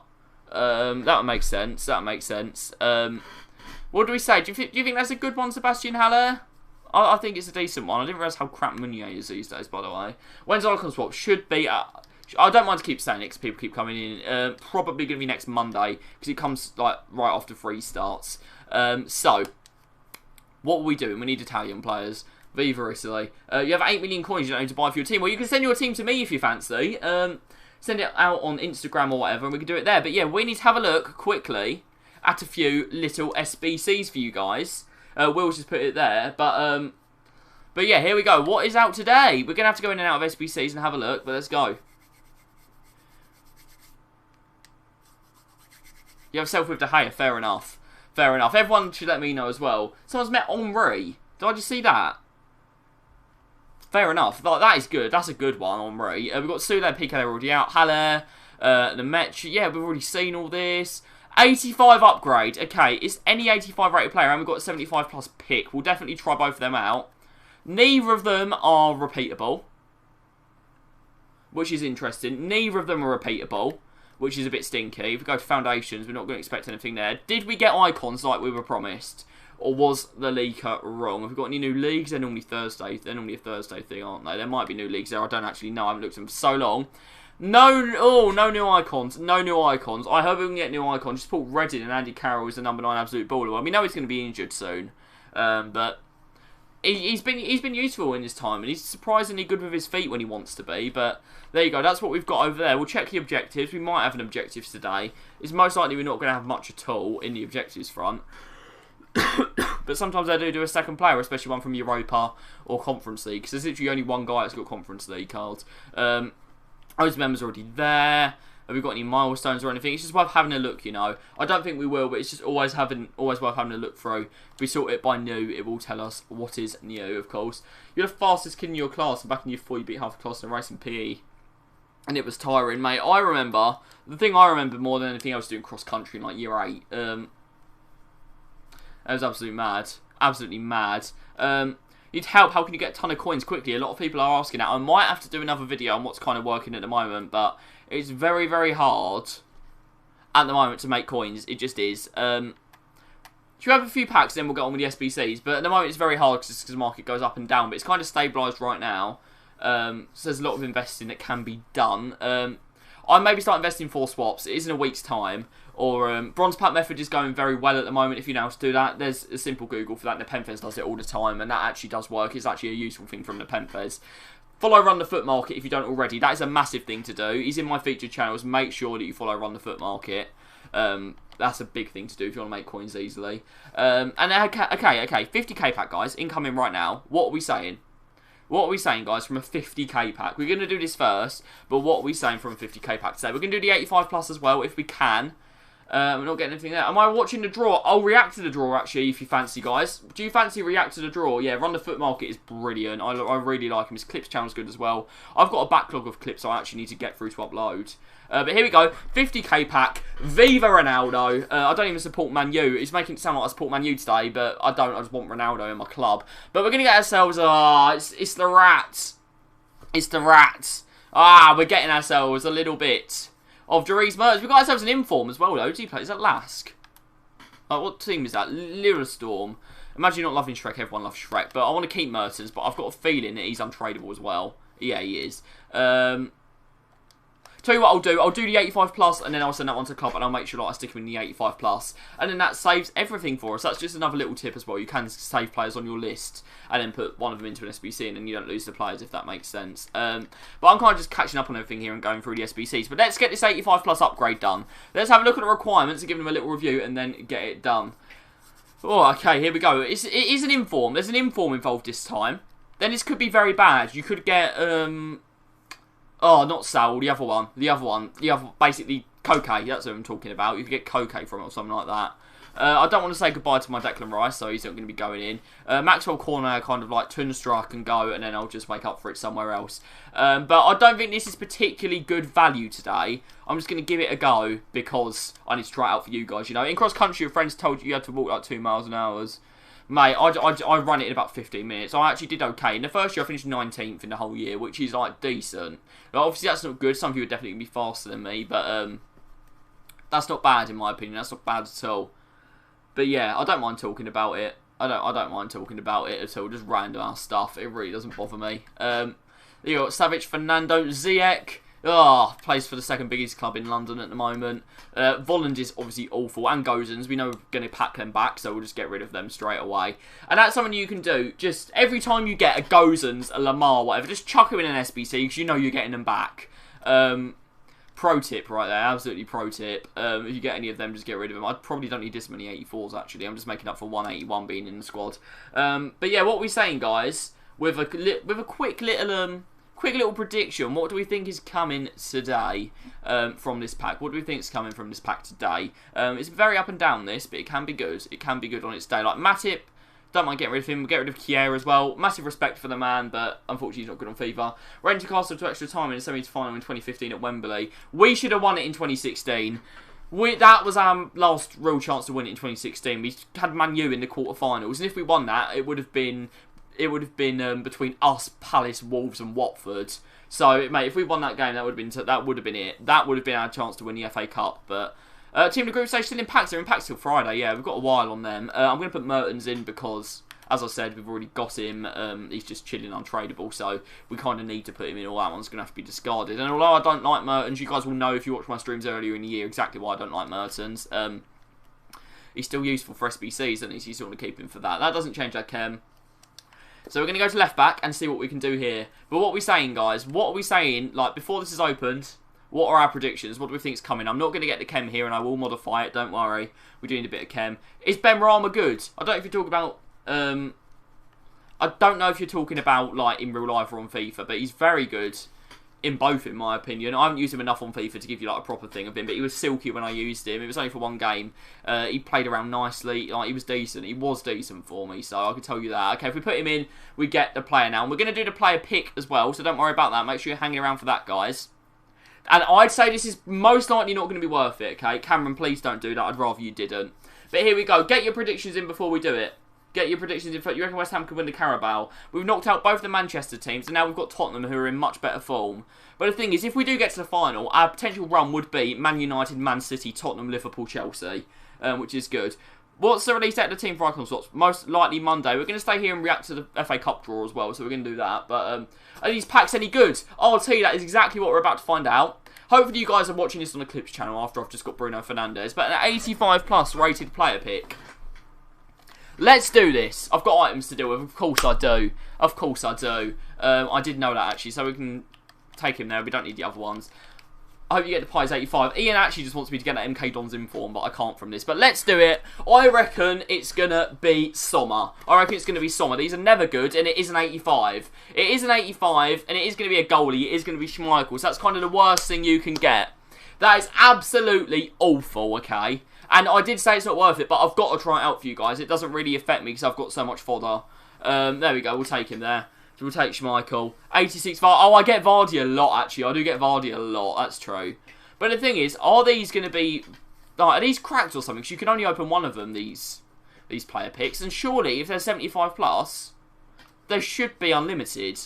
That would make sense. That makes sense. What do we say? Do you think that's a good one, Sebastian Haller? I think it's a decent one. I didn't realise how crap Meunier is these days, by the way. When's icon swap? Should be... I don't mind to keep saying it because people keep coming in. Probably going to be next Monday because it comes like right after free starts. So, what are we doing? We need Italian players. Viva Italy. You have 8 million coins you don't need to buy for your team. Well, you can send your team to me if you fancy. Send it out on Instagram or whatever and we can do it there. But yeah, we need to have a look quickly at a few little SBCs for you guys. Will's just put it there. But yeah, here we go. What is out today? We're going to have to go in and out of SBCs and have a look. But let's go. You have self with De Gea, fair enough. Fair enough. Everyone should let me know as well. Someone's met Henri. Did I just see that? Fair enough. That is good. That's a good one, Henri. We've got Sule, PK already out. Haller, the Metch. Yeah, we've already seen all this. 85 upgrade. Okay, it's any 85 rated player, and we've got a 75 plus pick. We'll definitely try both of them out. Neither of them are repeatable, which is interesting. Neither of them are repeatable, which is a bit stinky. If we go to Foundations, we're not going to expect anything there. Did we get icons like we were promised? Or was the leaker wrong? Have we got any new leagues? They're normally Thursday. They're normally a Thursday thing, aren't they? There might be new leagues there. I don't actually know. I haven't looked at them for so long. No new icons. No new icons. I hope we can get new icons. Just put Reddin and Andy Carroll as the number 9 absolute baller. Well, we know he's going to be injured soon. But he's been useful in his time. And he's surprisingly good with his feet when he wants to be. But there you go. That's what we've got over there. We'll check the objectives. We might have an objectives today. It's most likely we're not going to have much at all in the objectives front. But sometimes I do a second player, especially one from Europa or Conference League, because there's literally only one guy that's got Conference League cards. Those members are already there. Have we got any milestones or anything? It's just worth having a look, you know. I don't think we will, but it's just always worth having a look through. If we sort it by new, it will tell us what is new, of course. You're the fastest kid in your class, and back in year 4 you beat half the class in a race in PE. And it was tiring, mate. The thing I remember more than anything else doing cross country in like year 8. That was absolutely mad. Absolutely mad. Need help. How can you get a ton of coins quickly? A lot of people are asking that. I might have to do another video on what's kind of working at the moment, but it's very, very hard at the moment to make coins. It just is. Should we have a few packs, then we'll get on with the SBCs. But at the moment, it's very hard because the market goes up and down. But it's kind of stabilised right now. So there's a lot of investing that can be done. I maybe start investing for swaps. It is in a week's time. Or bronze pack method is going very well at the moment. If you know how to do that, there's a simple Google for that. Nepenthes does it all the time, and that actually does work. It's actually a useful thing from Nepenthes. Follow Run the Foot Market if you don't already. That is a massive thing to do. He's in my featured channels. Make sure that you follow Run the Foot Market. That's a big thing to do if you want to make coins easily. And okay, 50k pack, guys, incoming right now. What are we saying? What are we saying, guys, from a 50k pack? We're going to do this first, but what are we saying from a 50k pack today? We're going to do the 85 plus as well, if we can. We're not getting anything there. Am I watching the draw? I'll react to the draw, actually, if you fancy, guys. Do you fancy react to the draw? Yeah, Run the Foot Market is brilliant. I really like him. His clips channel's good as well. I've got a backlog of clips I actually need to get through to upload. But here we go. 50k pack. Viva Ronaldo. I don't even support Man U. It's making it sound like I support Man U today, but I don't. I just want Ronaldo in my club. But we're going to get ourselves... it's the Rats. It's the Rats. We're getting ourselves a little bit of Dries Mertens. We've got ourselves an inform as well, though. Does he play? Is that Lask? What team is that? Lillestrøm. Imagine not loving Shrek. Everyone loves Shrek. But I want to keep Mertens, but I've got a feeling that he's untradeable as well. Yeah, he is. Tell you what I'll do the 85 plus, and then I'll send that one to the club, and I'll make sure that I stick him in the 85 plus. And then that saves everything for us. That's just another little tip as well. You can save players on your list, and then put one of them into an SBC, and then you don't lose the players, if that makes sense. But I'm kind of just catching up on everything here and going through the SBCs. But let's get this 85 plus upgrade done. Let's have a look at the requirements and give them a little review, and then get it done. Oh, okay, here we go. It is an inform. There's an inform involved this time. Then this could be very bad. You could get, oh, not Sal, the other one. Basically, Koke, that's what I'm talking about. You could get Koke from it or something like that. I don't want to say goodbye to my Declan Rice, so he's not going to be going in. Maxwell Corner kind of like Tunstruck and go, and then I'll just make up for it somewhere else. But I don't think this is particularly good value today. I'm just going to give it a go because I need to try it out for you guys. You know, in cross country, your friends told you had to walk like 2 miles an hour. Mate, I run it in about 15 minutes. I actually did okay. In the first year, I finished 19th in the whole year, which is, like, decent. But obviously, that's not good. Some of you are definitely going to be faster than me, but that's not bad, in my opinion. That's not bad at all. But, yeah, I don't mind talking about it. I don't mind talking about it at all. Just random ass stuff. It really doesn't bother me. You got Savic, Fernando, Ziyech. Oh, plays for the second biggest club in London at the moment. Volland is obviously awful, and Gozens. We know we're going to pack them back, so we'll just get rid of them straight away. And that's something you can do. Just every time you get a Gozens, a Lamar, whatever, just chuck them in an SBC because you know you're getting them back. Pro tip right there, absolutely pro tip. If you get any of them, just get rid of them. I probably don't need this many 84s, actually. I'm just making up for 181 being in the squad. But yeah, what we're saying, guys, with a quick little prediction. What do we think is coming today from this pack? What do we think is coming from this pack today? It's very up and down, this, but it can be good. It can be good on its day. Like Matip, don't mind getting rid of him. We'll get rid of Kier as well. Massive respect for the man, but unfortunately he's not good on FIFA. Rangers Castle to extra time in the semi-final in 2015 at Wembley. We should have won it in 2016. That was our last real chance to win it in 2016. We had Man U in the quarterfinals, and if we won that, it would have been between us, Palace, Wolves, and Watford. So, mate, if we won that game, that would have been it. That would have been our chance to win the FA Cup. But team of the group stage still in packs. They're in packs till Friday. Yeah, we've got a while on them. I'm going to put Mertens in because, as I said, we've already got him. He's just chilling, untradeable. So we kind of need to put him in. All that one's going to have to be discarded. And although I don't like Mertens, you guys will know if you watch my streams earlier in the year exactly why I don't like Mertens. He's still useful for SBCs, and you still want to keep him for that. That doesn't change our chem. So we're going to go to left back and see what we can do here. But what are we saying, guys? What are we saying, like, before this is opened, what are our predictions? What do we think is coming? I'm not going to get the chem here, and I will modify it, don't worry. We're doing a bit of chem. Is Ben Rama good? I don't know if you're talking about, I don't know if you're talking about, like, in real life or on FIFA, but he's very good in both, in my opinion. I haven't used him enough on FIFA to give you, like, a proper thing of him, but he was silky when I used him. It was only for one game. He played around nicely. Like, he was decent. He was decent for me, so I can tell you that. Okay, if we put him in, we get the player now. And we're going to do the player pick as well, so don't worry about that. Make sure you're hanging around for that, guys. And I'd say this is most likely not going to be worth it, okay? Cameron, please don't do that. I'd rather you didn't. But here we go. Get your predictions in before we do it. Get your predictions in. You reckon West Ham could win the Carabao? We've knocked out both the Manchester teams, and now we've got Tottenham, who are in much better form. But the thing is, if we do get to the final, our potential run would be Man United, Man City, Tottenham, Liverpool, Chelsea, which is good. What's the release date of the team for icon slots? Most likely Monday. We're going to stay here and react to the FA Cup draw as well, so we're going to do that. But are these packs any good? I'll tell you that is exactly what we're about to find out. Hopefully you guys are watching this on the Clips channel after I've just got Bruno Fernandes. But an 85 plus rated player pick. Let's do this. I've got items to deal with. Of course I do. Of course I do. I did know that, actually, so we can take him there. We don't need the other ones. I hope you get the Pies 85. Ian actually just wants me to get that MK Dons inform, but I can't from this. But let's do it. I reckon it's going to be Sommer. I reckon it's going to be Sommer. These are never good, and it is an 85. It is an 85, and it is going to be a goalie. It is going to be Schmeichel. So that's kind of the worst thing you can get. That is absolutely awful, okay? And I did say it's not worth it, but I've got to try it out for you guys. It doesn't really affect me because I've got so much fodder. There we go. We'll take him there. So we'll take Schmeichel. 86 Vardy. Oh, I get Vardy a lot, actually. I do get Vardy a lot. That's true. But the thing is, are these going to be... Like, are these cracked or something? Because you can only open one of them, these player picks. And surely, if they're 75 plus, they should be unlimited.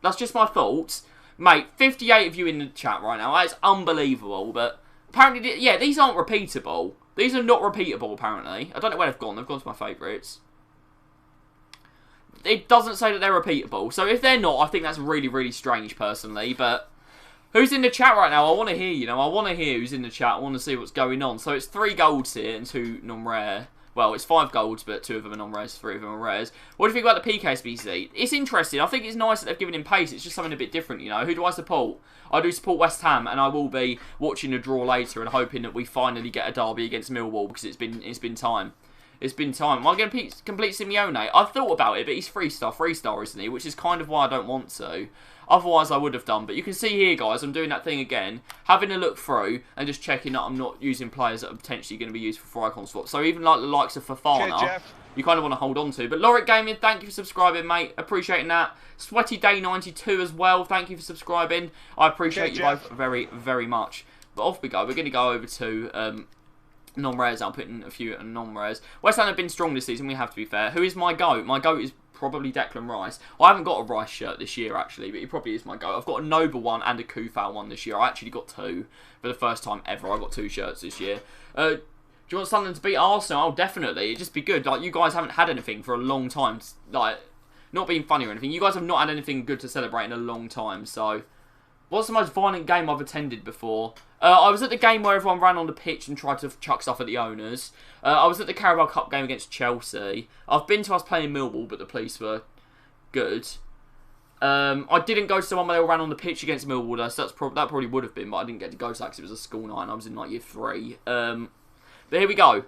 That's just my thoughts. Mate, 58 of you in the chat right now. That's unbelievable. But apparently, yeah, these aren't repeatable. These are not repeatable, apparently. I don't know where they've gone. They've gone to my favourites. It doesn't say that they're repeatable. So if they're not, I think that's really, really strange, personally. But Who's in the chat right now? I want to hear, you know. I want to hear who's in the chat. I want to see what's going on. So it's 3 golds here and 2 non-rare. Well, it's 5 golds, but 2 of them are non-rares, 3 of them are rares. What do you think about the PK Sbcs? It's interesting. I think it's nice that they've given him pace. It's just something a bit different, you know. Who do I support? I do support West Ham, and I will be watching the draw later and hoping that we finally get a derby against Millwall because it's been time. It's been time. Am I going to complete Simeone? I've thought about it, but he's 3-star, isn't he? Which is kind of why I don't want to. Otherwise, I would have done. But you can see here, guys, I'm doing that thing again. Having a look through and just checking that I'm not using players that are potentially going to be used for icon slots. So even like the likes of Fofana, you kind of want to hold on to. But Loric Gaming, thank you for subscribing, mate. Appreciating that. Sweaty Day 92 as well. Thank you for subscribing. I appreciate you both very, very much. But off we go. We're going to go over to non-rares. I'll put in a few non-rares. West Ham have been strong this season, we have to be fair. Who is my GOAT? My GOAT is probably Declan Rice. I haven't got a Rice shirt this year, actually, but he probably is my GOAT. I've got a Noble one and a Kufal one this year. I actually got 2 for the first time ever. I got 2 shirts this year. Do you want Sunderland to beat Arsenal? Oh, definitely. It'd just be good. Like, you guys haven't had anything for a long time. Like, not being funny or anything. You guys have not had anything good to celebrate in a long time, so... What's the most violent game I've attended before? I was at the game where everyone ran on the pitch and tried to chuck stuff at the owners. I was at the Carabao Cup game against Chelsea. I've been to us playing Millwall, but the police were good. I didn't go to the one where they ran on the pitch against Millwall, though, so that probably would have been, but I didn't get to go to that because it was a school night and I was in like year 3. But here we go.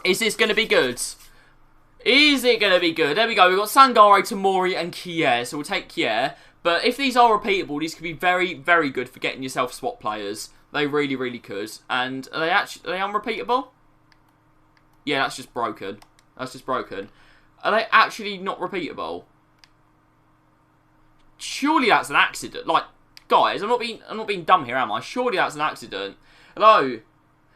Is this going to be good? Is it going to be good? There we go. We've got Sangare, Tamori and Kier, so we'll take Kier. But if these are repeatable, these could be very, very good for getting yourself swap players. They really, really could. And are they unrepeatable? Yeah, that's just broken. That's just broken. Are they actually not repeatable? Surely that's an accident. Like, guys, I'm not being dumb here, am I? Surely that's an accident. Hello,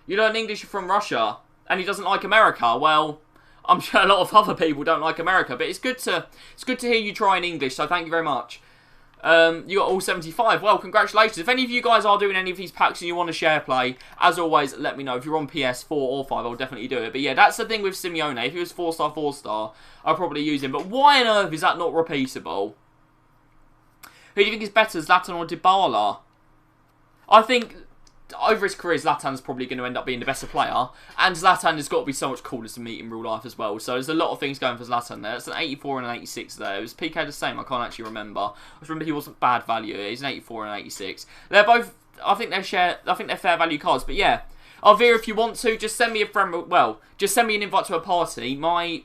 you learn English from Russia, and he doesn't like America. Well, I'm sure a lot of other people don't like America, but it's good to hear you trying English. So thank you very much. You got all 75. Well, congratulations. If any of you guys are doing any of these packs and you want to share play, as always, let me know. If you're on PS4 or 5, I'll definitely do it. But yeah, that's the thing with Simeone. If he was 4-star, I'll probably use him. But why on earth is that not repeatable? Who do you think is better, Zlatan or Dybala? I think over his career, Zlatan's probably going to end up being the better player. And Zlatan has got to be so much cooler to meet in real life as well. So there's a lot of things going for Zlatan there. It's an 84 and an 86 there. It was PK the same. I can't actually remember. I just remember he wasn't bad value. He's an 84 and an 86. They're both, I think they're fair value cards. But yeah, Alvira, if you want to, just send me a friend. Well, just send me an invite to a party. My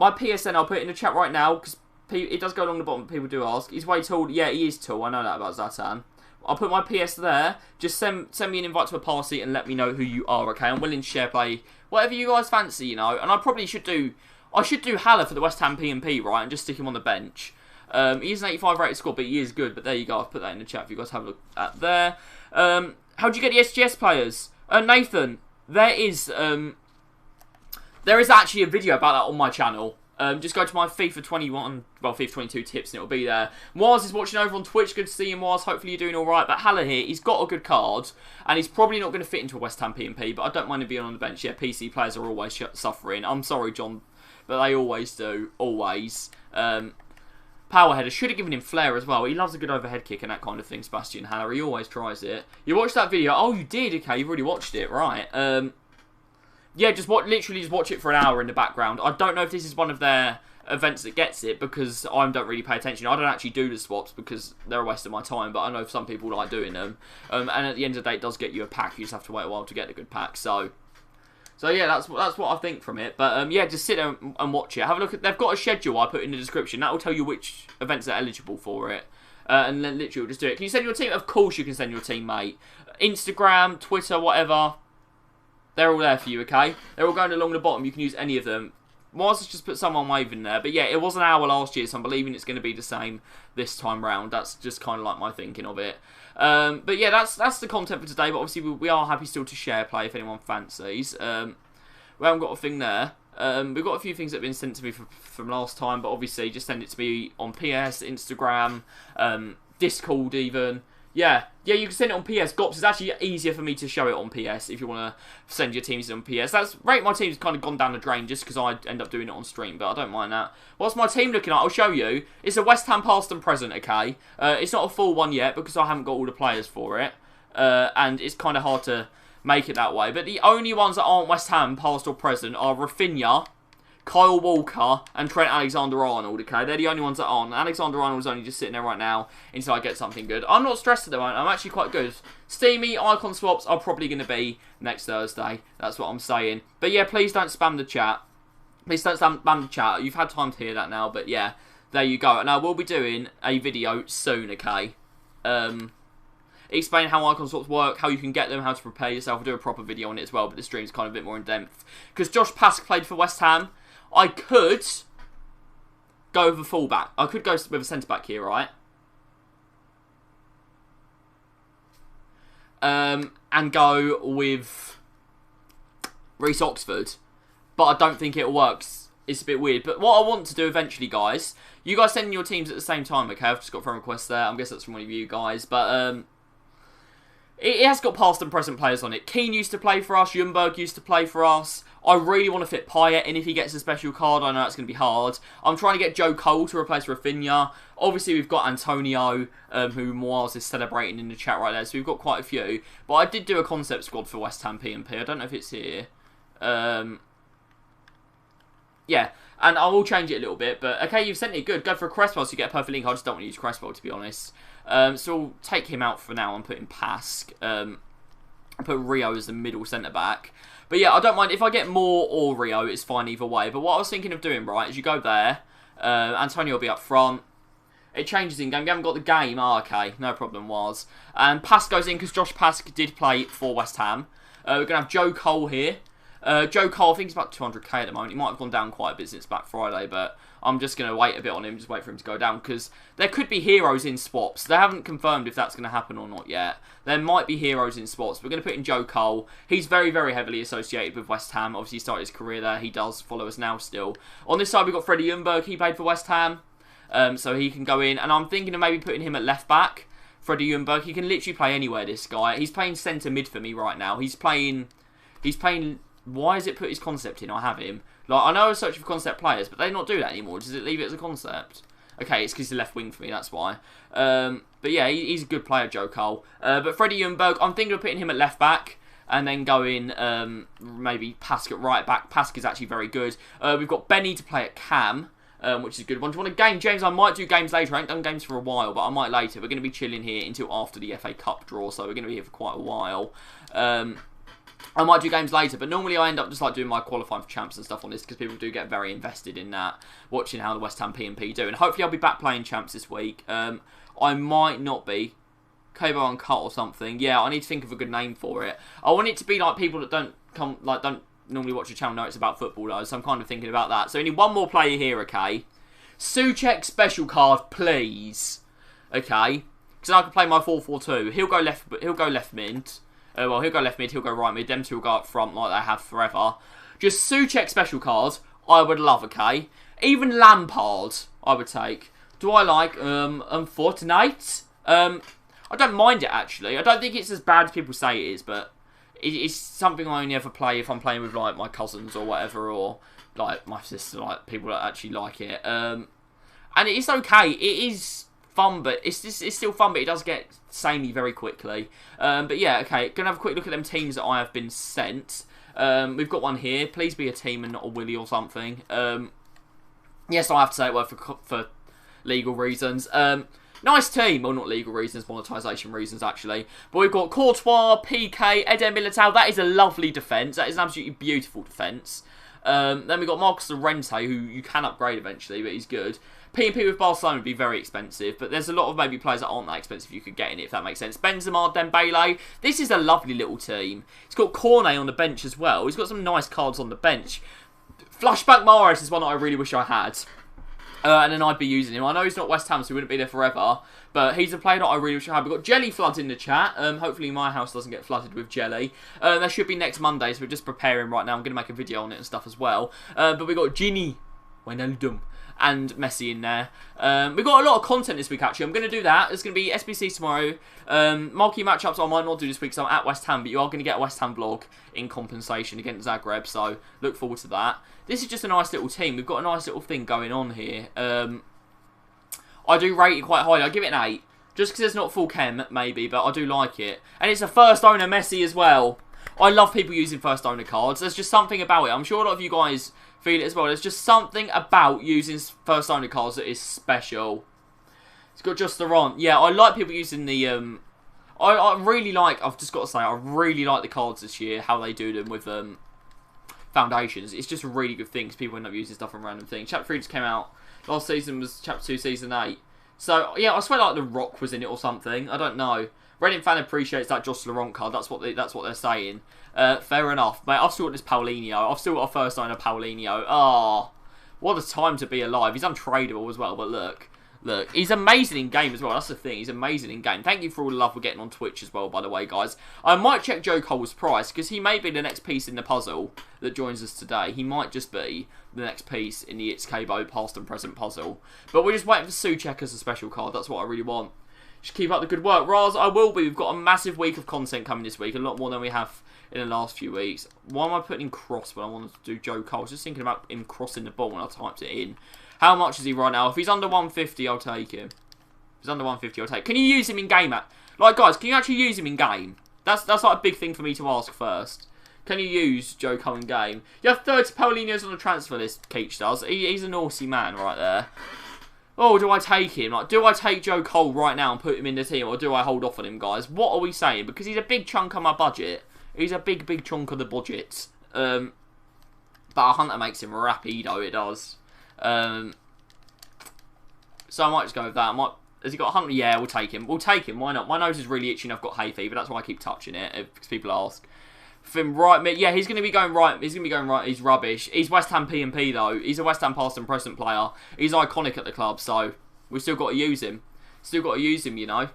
PSN, I'll put it in the chat right now because it does go along the bottom. People do ask. He's way tall. Yeah, he is tall. I know that about Zlatan. I'll put my PS there. Just send me an invite to a party and let me know who you are, okay? I'm willing to share play whatever you guys fancy, you know. And I probably should do... I should do Haller for the West Ham P&P, right? And just stick him on the bench. He is an 85 rated squad, but he is good. But there you go. I've put that in the chat if you guys have a look at there. How do you get the SGS players? Nathan, there is actually a video about that on my channel. Just go to my FIFA 21, well, FIFA 22 tips and it'll be there. Moaz is watching over on Twitch. Good to see you, Moaz. Hopefully you're doing alright. But Haller here, he's got a good card. And he's probably not going to fit into a West Ham P&P, but I don't mind him being on the bench. Yeah, PC players are always suffering. I'm sorry, John, but they always do. Always. Power header. Should have given him flair as well. He loves a good overhead kick and that kind of thing, Sebastian Haller. He always tries it. You watched that video? Oh, you did? Okay, you've already watched it. Right. Yeah, literally just watch it for an hour in the background. I don't know if this is one of their events that gets it because I don't really pay attention. I don't actually do the swaps because they're a waste of my time, but I know some people like doing them. And at the end of the day, it does get you a pack. You just have to wait a while to get a good pack. So yeah, that's what I think from it. But yeah, just sit there and watch it. Have a look at. They've got a schedule I put in the description. That will tell you which events are eligible for it. And then literally just do it. Can you send your team? Of course you can send your team, mate. Instagram, Twitter, whatever. They're all there for you, okay? They're all going along the bottom. You can use any of them. Mars has just put someone waving there. But yeah, it was an hour last year, so I'm believing it's going to be the same this time round. That's just kind of like my thinking of it. But yeah, that's the content for today. But obviously, we are happy still to share play if anyone fancies. We haven't got a thing there. We've got a few things that have been sent to me from last time. But obviously, just send it to me on PS, Instagram, Discord even. Yeah, you can send it on PS. Gops, it's actually easier for me to show it on PS if you want to send your teams on PS. That's Rate My Team's kind of gone down the drain just because I end up doing it on stream, but I don't mind that. What's my team looking like? I'll show you. It's a West Ham past and present, okay? It's not a full one yet because I haven't got all the players for it, and it's kind of hard to make it that way. But the only ones that aren't West Ham past or present are Rafinha, Kyle Walker and Trent Alexander-Arnold, okay? They're the only ones that aren't. Alexander-Arnold's only just sitting there right now until I get something good. I'm not stressed at the moment. I'm actually quite good. Steamy icon swaps are probably going to be next Thursday. That's what I'm saying. But yeah, please don't spam the chat. Please don't spam the chat. You've had time to hear that now, but yeah, there you go. And I will be doing a video soon, okay? Explain how icon swaps work, how you can get them, how to prepare yourself. I'll do a proper video on it as well, but the stream's kind of a bit more in depth. Because Josh Pask played for West Ham. I could go with a fullback. I could go with a centre-back here, right? And go with Reece Oxford. But I don't think it works. It's a bit weird. But what I want to do eventually, guys, you guys send in your teams at the same time, okay? I've just got a friend request there. I guess that's from one of you guys. But it has got past and present players on it. Keane used to play for us. Ljungberg used to play for us. I really want to fit Payet in if he gets a special card. I know it's going to be hard. I'm trying to get Joe Cole to replace Rafinha. Obviously, we've got Antonio, who Moaz is celebrating in the chat right there. So we've got quite a few. But I did do a concept squad for West Ham P&P. I don't know if it's here. Yeah, and I will change it a little bit. But, okay, you've sent it good. Go for a Cresswell so you get a perfect link. I just don't want to use Cresswell, to be honest. So we'll take him out for now and put in Pask. Put Rio as the middle centre-back. But yeah, I don't mind. If I get Moore or Rio, it's fine either way. But what I was thinking of doing, right, is you go there. Antonio will be up front. It changes in game. We haven't got the game. Oh, okay. No problem, was. And Pask goes in because Josh Pask did play for West Ham. We're going to have Joe Cole here. Joe Cole, I think he's about 200k at the moment. He might have gone down quite a bit since Black Friday, but I'm just going to wait a bit on him, just wait for him to go down, because there could be heroes in swaps. They haven't confirmed if that's going to happen or not yet. There might be heroes in swaps. We're going to put in Joe Cole. He's very, very heavily associated with West Ham. Obviously, he started his career there. He does follow us now still. On this side, we've got Freddie Ljungberg. He played for West Ham, so he can go in. And I'm thinking of maybe putting him at left back. Freddie Ljungberg. He can literally play anywhere, this guy. He's playing centre mid for me right now. He's playing... Why has it put his concept in? I have him. Like, I know I was searching for concept players, but they not do that anymore. Does it leave it as a concept? Okay, it's because he's the left wing for me, that's why. But yeah, he's a good player, Joe Cole. But Freddie Ljungberg, I'm thinking of putting him at left back and then going maybe Pask at right back. Pask is actually very good. We've got Benny to play at Cam, which is a good one. Do you want a game, James? I might do games later. I ain't done games for a while, but I might later. We're going to be chilling here until after the FA Cup draw, so we're going to be here for quite a while. I might do games later, but normally I end up just like doing my qualifying for champs and stuff on this because people do get very invested in that, watching how the West Ham P&P do. And hopefully I'll be back playing champs this week. I might not be. Cabo Uncut or something. Yeah, I need to think of a good name for it. I want it to be like people that don't normally watch the channel know it's about football though, so I'm kind of thinking about that. So we need one more player here, okay? Souček special card, please. Okay, because I can play my 4-4-2. He'll go left mid. Well, he'll go left mid, he'll go right mid, them two will go up front like they have forever. Just Souček special cards, I would love, okay? Even Lampard, I would take. Do I like Fortnite? I don't mind it, actually. I don't think it's as bad as people say it is, but it's something I only ever play if I'm playing with, like, my cousins or whatever, or, like, my sister, like, people that actually like it. And it's okay. It is fun, but it's still fun, but it does get samey very quickly. But yeah, okay, gonna have a quick look at them teams that I have been sent. We've got one here. Please be a team and not a Willy or something. Yes, I have to say it word for legal reasons. Nice team. Well, not legal reasons, monetisation reasons, actually. But we've got Courtois, PK, Eder Militao. That is a lovely defence. That is an absolutely beautiful defence. Then we've got Marcus Llorente, who you can upgrade eventually, but he's good. P&P with Barcelona would be very expensive, but there's a lot of maybe players that aren't that expensive you could get in it, if that makes sense. Benzema, Dembele. This is a lovely little team. It's got Cornet on the bench as well. He's got some nice cards on the bench. Flashback Mahrez is one that I really wish I had. And then I'd be using him. I know he's not West Ham, so he wouldn't be there forever. But he's a player that I really wish I had. We've got Jelly Floods in the chat. Hopefully my house doesn't get flooded with jelly. That should be next Monday, so we're just preparing right now. I'm going to make a video on it and stuff as well. But we've got Ginny. Wijnaldum, and Messi in there. We've got a lot of content this week, actually. I'm going to do that. There's going to be SBC tomorrow. Marquee matchups I might not do this week because I'm at West Ham, but you are going to get a West Ham vlog in compensation against Zagreb, so look forward to that. This is just a nice little team. We've got a nice little thing going on here. I do rate it quite highly. I give it an 8. Just because it's not full chem, maybe, but I do like it. And it's a first owner Messi as well. I love people using first owner cards. There's just something about it. I'm sure a lot of you guys feel it as well. There's just something about using first owner cards that is special. It's got just the run. Yeah, I like people using the... I really like... I've just got to say, I really like the cards this year. How they do them with foundations. It's just a really good thing because people end up using stuff on random things. Chapter 3 just came out. Last season was Chapter 2, Season 8. So, yeah, I swear like The Rock was in it or something. I don't know. Reddit fan appreciates that Josh Laurent card. That's what they're saying. Fair enough. Mate, I've still got this Paulinho. I've still got a first owner Paulinho. Oh, what a time to be alive. He's untradeable as well, but look. Look, he's amazing in game as well. That's the thing. He's amazing in game. Thank you for all the love we're getting on Twitch as well, by the way, guys. I might check Joe Cole's price, because he may be the next piece in the puzzle that joins us today. He might just be the next piece in the It's Kabo past and present puzzle. But we're just waiting for Souček as a special card. That's what I really want. Just keep up the good work. Raz, I will be. We've got a massive week of content coming this week. A lot more than we have in the last few weeks. Why am I putting in cross when I wanted to do Joe Cole? I was just thinking about him crossing the ball when I typed it in. How much is he right now? If he's under 150, I'll take him. If he's under 150, I'll take him. Can you use him in game? Like, guys, can you actually use him in game? That's like a big thing for me to ask first. Can you use Joe Cole in game? You have 30 Paulinhos on the transfer list, Keach does. He's a naughty man right there. Oh, do I take him? Like, do I take Joe Cole right now and put him in the team, or do I hold off on him, guys? What are we saying? Because he's a big chunk of my budget. He's a big chunk of the budget. But a Hunter makes him rapido, it does. So I might just go with that. Has he got a Hunter? Yeah, we'll take him. We'll take him. Why not? My nose is really itching. I've got hay fever. That's why I keep touching it, because people ask. From right mid, yeah, he's going to be going right. He's going to be going right. He's rubbish. He's West Ham P&P though. He's a West Ham past and present player. He's iconic at the club, so we've still got to use him. Still got to use him, you know.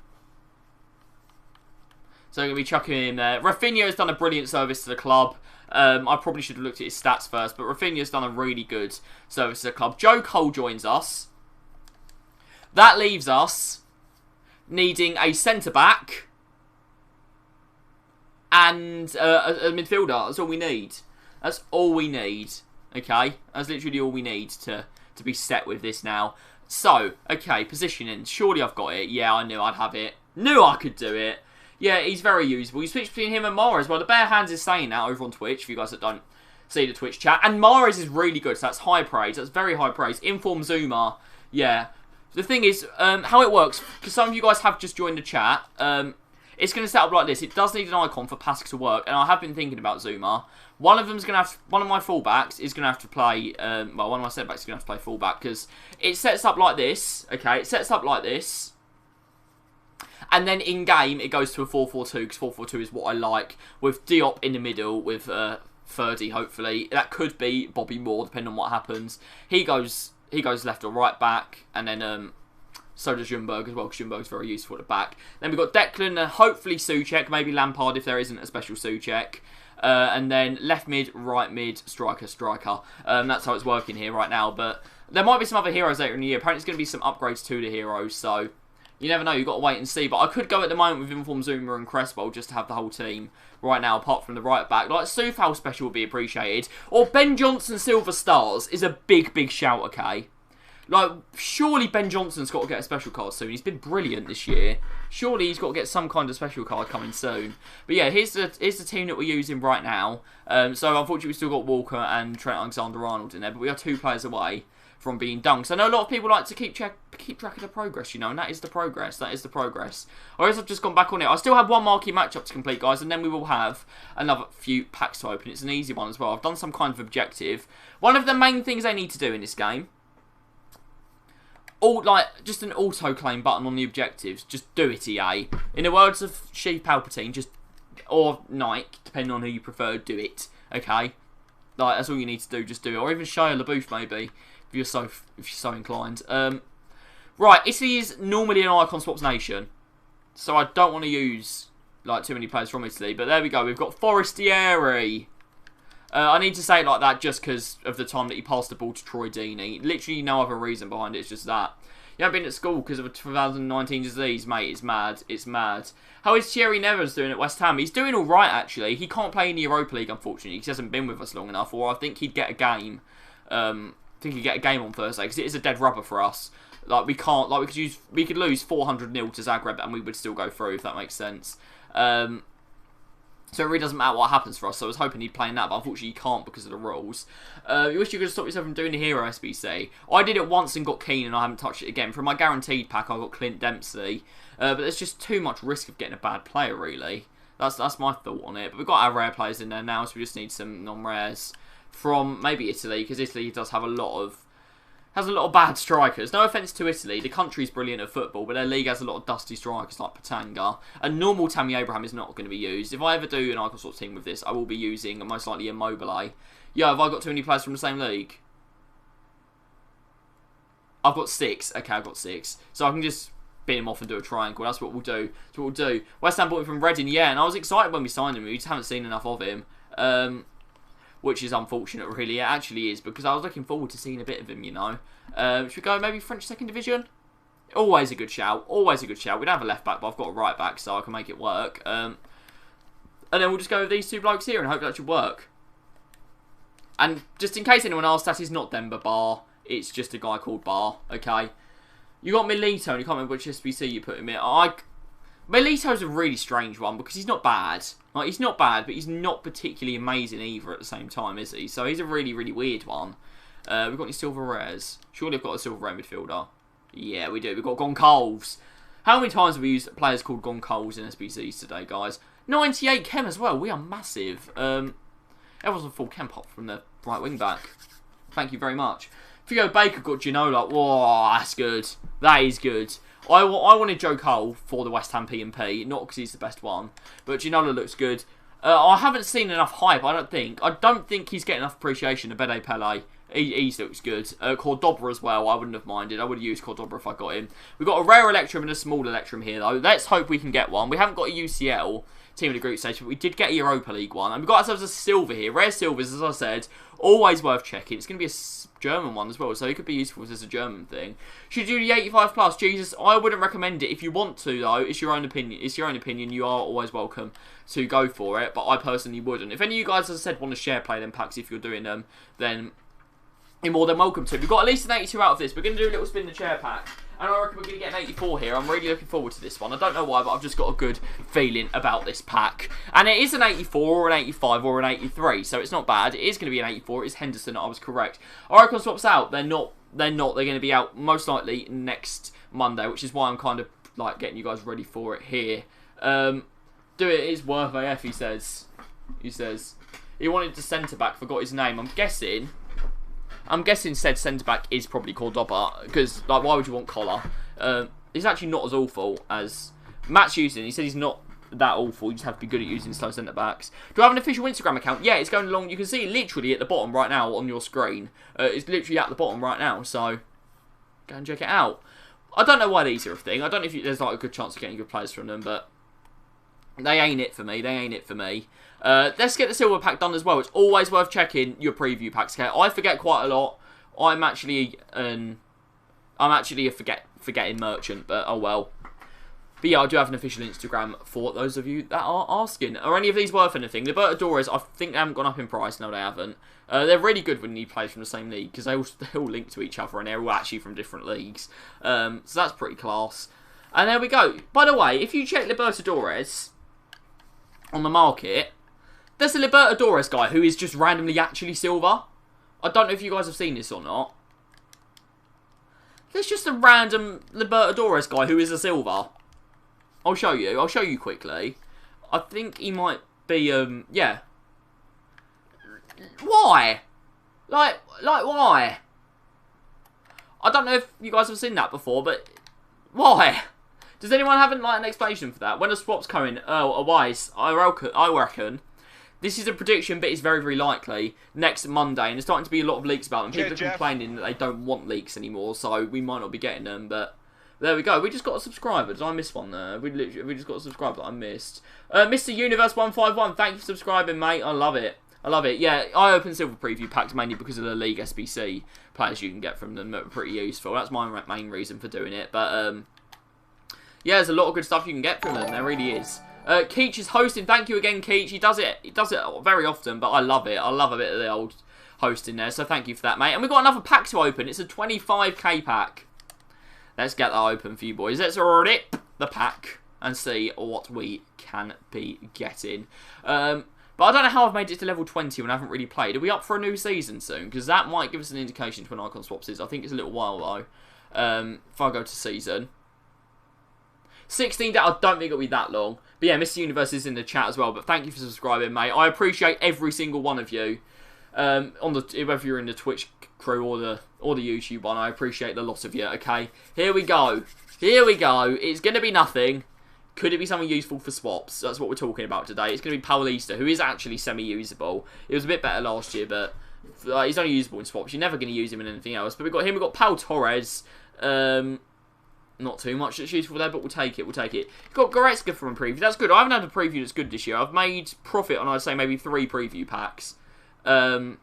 So I'm going to be chucking him in there. Rafinha has done a brilliant service to the club. I probably should have looked at his stats first, but Rafinha's done a really good service to the club. Joe Cole joins us. That leaves us needing a centre-back and a midfielder. That's all we need. That's all we need. Okay? That's literally all we need to be set with this now. So, okay, positioning. Surely I've got it. Yeah, I knew I'd have it. Knew I could do it. Yeah, he's very usable. You switch between him and Mahrez. Well, the bare hands is saying that over on Twitch, for you guys that don't see the Twitch chat. And Mahrez is really good, so that's high praise. That's very high praise. Inform Zuma. Yeah. The thing is, how it works, because some of you guys have just joined the chat, it's going to set up like this. It does need an icon for Pask to work, and I have been thinking about Zuma. One of my fullbacks is going to have to play, well, one of my setbacks is going to have to play fullback, because it sets up like this, okay? It sets up like this. And then in-game, it goes to a 4-4-2, because 4-4-2 is what I like, with Diop in the middle, with Ferdy, hopefully. That could be Bobby Moore, depending on what happens. He goes left or right back, and then so does Ljungberg as well, because Ljungberg's very useful at the back. Then we've got Declan, hopefully Souček, maybe Lampard if there isn't a special Souček. And then left mid, right mid, striker. That's how it's working here right now, but there might be some other heroes later in the year. Apparently there's going to be some upgrades to the heroes, so you never know, you've got to wait and see. But I could go at the moment with Inform Zuma and Crespo just to have the whole team right now, apart from the right back. Like, Soufal special would be appreciated. Or Ben Johnson Silver Stars is a big shout, okay? Like, surely Ben Johnson's got to get a special card soon. He's been brilliant this year. Surely he's got to get some kind of special card coming soon. But yeah, here's the team that we're using right now. So unfortunately we've still got Walker and Trent Alexander-Arnold in there, but we are 2 players away from being done. So I know a lot of people like to keep track of the progress, you know, and that is the progress. That is the progress. Or else I've just gone back on it. I still have one marquee matchup to complete, guys, and then we will have another few packs to open. It's an easy one as well. I've done some kind of objective. One of the main things I need to do in this game, just an auto-claim button on the objectives. Just do it, EA. In the words of Chief Palpatine, or Nike, depending on who you prefer, do it. Okay? Like, that's all you need to do, just do it. Or even Shia LaBeouf, maybe, if you're so inclined. Right, Italy is normally an icon swaps nation, so I don't want to use, like, too many players from Italy. But there we go, we've got Forestieri. I need to say it like that just because of the time that he passed the ball to Troy Deeney. Literally no other reason behind it, it's just that. You haven't been at school because of a 2019 disease, mate. It's mad. It's mad. How is Thierry Nevers doing at West Ham? He's doing alright, actually. He can't play in the Europa League, unfortunately. He hasn't been with us long enough, or I think he'd get a game. I think he'd get a game on Thursday, because it is a dead rubber for us. Like, we could lose 400-0 to Zagreb, and we would still go through, if that makes sense. So it really doesn't matter what happens for us. So I was hoping he'd play in that, but unfortunately he can't because of the rules. You wish you could stop yourself from doing the hero SBC. I did it once and got keen and I haven't touched it again. From my guaranteed pack I got Clint Dempsey. But there's just too much risk of getting a bad player really. That's my thought on it. But we've got our rare players in there now, so we just need some non-rares from maybe Italy, because Italy does have a lot of bad strikers. No offence to Italy, the country's brilliant at football, but their league has a lot of dusty strikers like Patanga. A normal Tammy Abraham is not going to be used. If I ever do an Icon Sort team with this, I will be using most likely Immobile. Yeah, have I got too many players from the same league? I've got 6. Okay, I've got 6. So I can just bin him off and do a triangle. That's what we'll do. That's what we'll do. West Ham bought him from Reading, yeah, and I was excited when we signed him. We just haven't seen enough of him. Which is unfortunate, really. It actually is, because I was looking forward to seeing a bit of him, you know. Should we go maybe French second division? Always a good shout. Always a good shout. We don't have a left back, but I've got a right back, so I can make it work. And then we'll just go with these 2 blokes here and hope that should work. And just in case anyone asks, that is not Denver Bar. It's just a guy called Bar, okay? You got Milito, and you can't remember which SBC you put him in. Milito's a really strange one, because he's not bad. Like, he's not bad, but he's not particularly amazing either at the same time, is he? So he's a really, really weird one. We've got any silver rares? Surely I've got a silver rare midfielder. Yeah, we do. We've got Goncalves. How many times have we used players called Goncalves in SBCs today, guys? 98 chem as well. We are massive. Everyone's on full chem pop from the right wing back. Thank you very much. Theo Baker got Ginola. Whoa, that's good. That is good. I wanted Joe Cole for the West Ham P&P, not because he's the best one, but Ginola looks good. I haven't seen enough hype, I don't think. I don't think he's getting enough appreciation. Abede Pele, he looks good. Cordoba as well, I wouldn't have minded. I would have used Cordoba if I got him. We've got a rare Electrum and a small Electrum here, though. Let's hope we can get one. We haven't got a UCL team in the group stage, but we did get a Europa League one. And we've got ourselves a silver here. Rare silvers, as I said, always worth checking. It's going to be a German one as well, so it could be useful as a German thing. Should you do the 85 plus? Jesus, I wouldn't recommend it. If you want to, though, it's your own opinion. It's your own opinion. You are always welcome to go for it, but I personally wouldn't. If any of you guys, as I said, want to share play them packs if you're doing them, then you're more than welcome to. We've got at least an 82 out of this. We're going to do a little spin the chair pack. And I reckon we're going to get an 84 here. I'm really looking forward to this one. I don't know why, but I've just got a good feeling about this pack. And it is an 84 or an 85 or an 83, so it's not bad. It is going to be an 84. It's Henderson. I was correct. Icon swaps out. They're not. They're going to be out most likely next Monday, which is why I'm kind of like getting you guys ready for it here. Do it is worth AF, he says. He says he wanted to centre back. Forgot his name. I'm guessing said centre-back is probably Cordoba, because, like, why would you want Collar? He's actually not as awful as Matt's using. He said he's not that awful. You just have to be good at using slow centre-backs. Do I have an official Instagram account? Yeah, it's going along. You can see it literally at the bottom right now on your screen. It's literally at the bottom right now, so go and check it out. I don't know why these are a thing. I don't know if there's, like, a good chance of getting good players from them, but they ain't it for me. They ain't it for me. Let's get the silver pack done as well. It's always worth checking your preview packs. Okay, I forget quite a lot. I'm actually a forgetting merchant, but oh well. But yeah, I do have an official Instagram for those of you that are asking. Are any of these worth anything? The Libertadores, I think they haven't gone up in price. No, they haven't. They're really good when you play from the same league, because they all link to each other and they're all actually from different leagues. So that's pretty class. And there we go. By the way, if you check Libertadores on the market, there's a Libertadores guy who is just randomly actually silver. I don't know if you guys have seen this or not. There's just a random Libertadores guy who is a silver. I'll show you. I'll show you quickly. I think he might be, yeah. Why? Like why? I don't know if you guys have seen that before, but why? Does anyone have an explanation for that? When a swap's coming, Wise, I reckon. This is a prediction, but it's very, very likely next Monday, and there's starting to be a lot of leaks about them. People are complaining that they don't want leaks anymore, so we might not be getting them, but there we go. We just got a subscriber. Did I miss one there? We just got a subscriber that I missed. Mr. Universe 151, thank you for subscribing, mate. I love it. I love it. Yeah, I open silver preview packs mainly because of the League SBC players you can get from them that are pretty useful. That's my main reason for doing it. But, yeah, there's a lot of good stuff you can get from them. There really is. Keach is hosting. Thank you again, Keach. He does it very often, but I love it. I love a bit of the old hosting there. So thank you for that, mate. And we've got another pack to open. It's a 25k pack. Let's get that open for you boys. Let's rip the pack and see what we can be getting. But I don't know how I've made it to level 20 when I haven't really played. Are we up for a new season soon? Because that might give us an indication to when Icon Swaps is. I think it's a little while, though. If I go to season. 16 days, I don't think it'll be that long. But yeah, Mr. Universe is in the chat as well. But thank you for subscribing, mate. I appreciate every single one of you. Whether you're in the Twitch crew or the YouTube one, I appreciate the lot of you, okay? Here we go. Here we go. It's going to be nothing. Could it be something useful for swaps? That's what we're talking about today. It's going to be Paulista, who is actually semi-usable. It was a bit better last year, but he's only usable in swaps. You're never going to use him in anything else. But we've got him. We've got Paul Torres. Not too much that's useful there, but we'll take it. We'll take it. We've got Goretzka from a preview. That's good. I haven't had a preview that's good this year. I've made profit on, I'd say, maybe 3 preview packs. And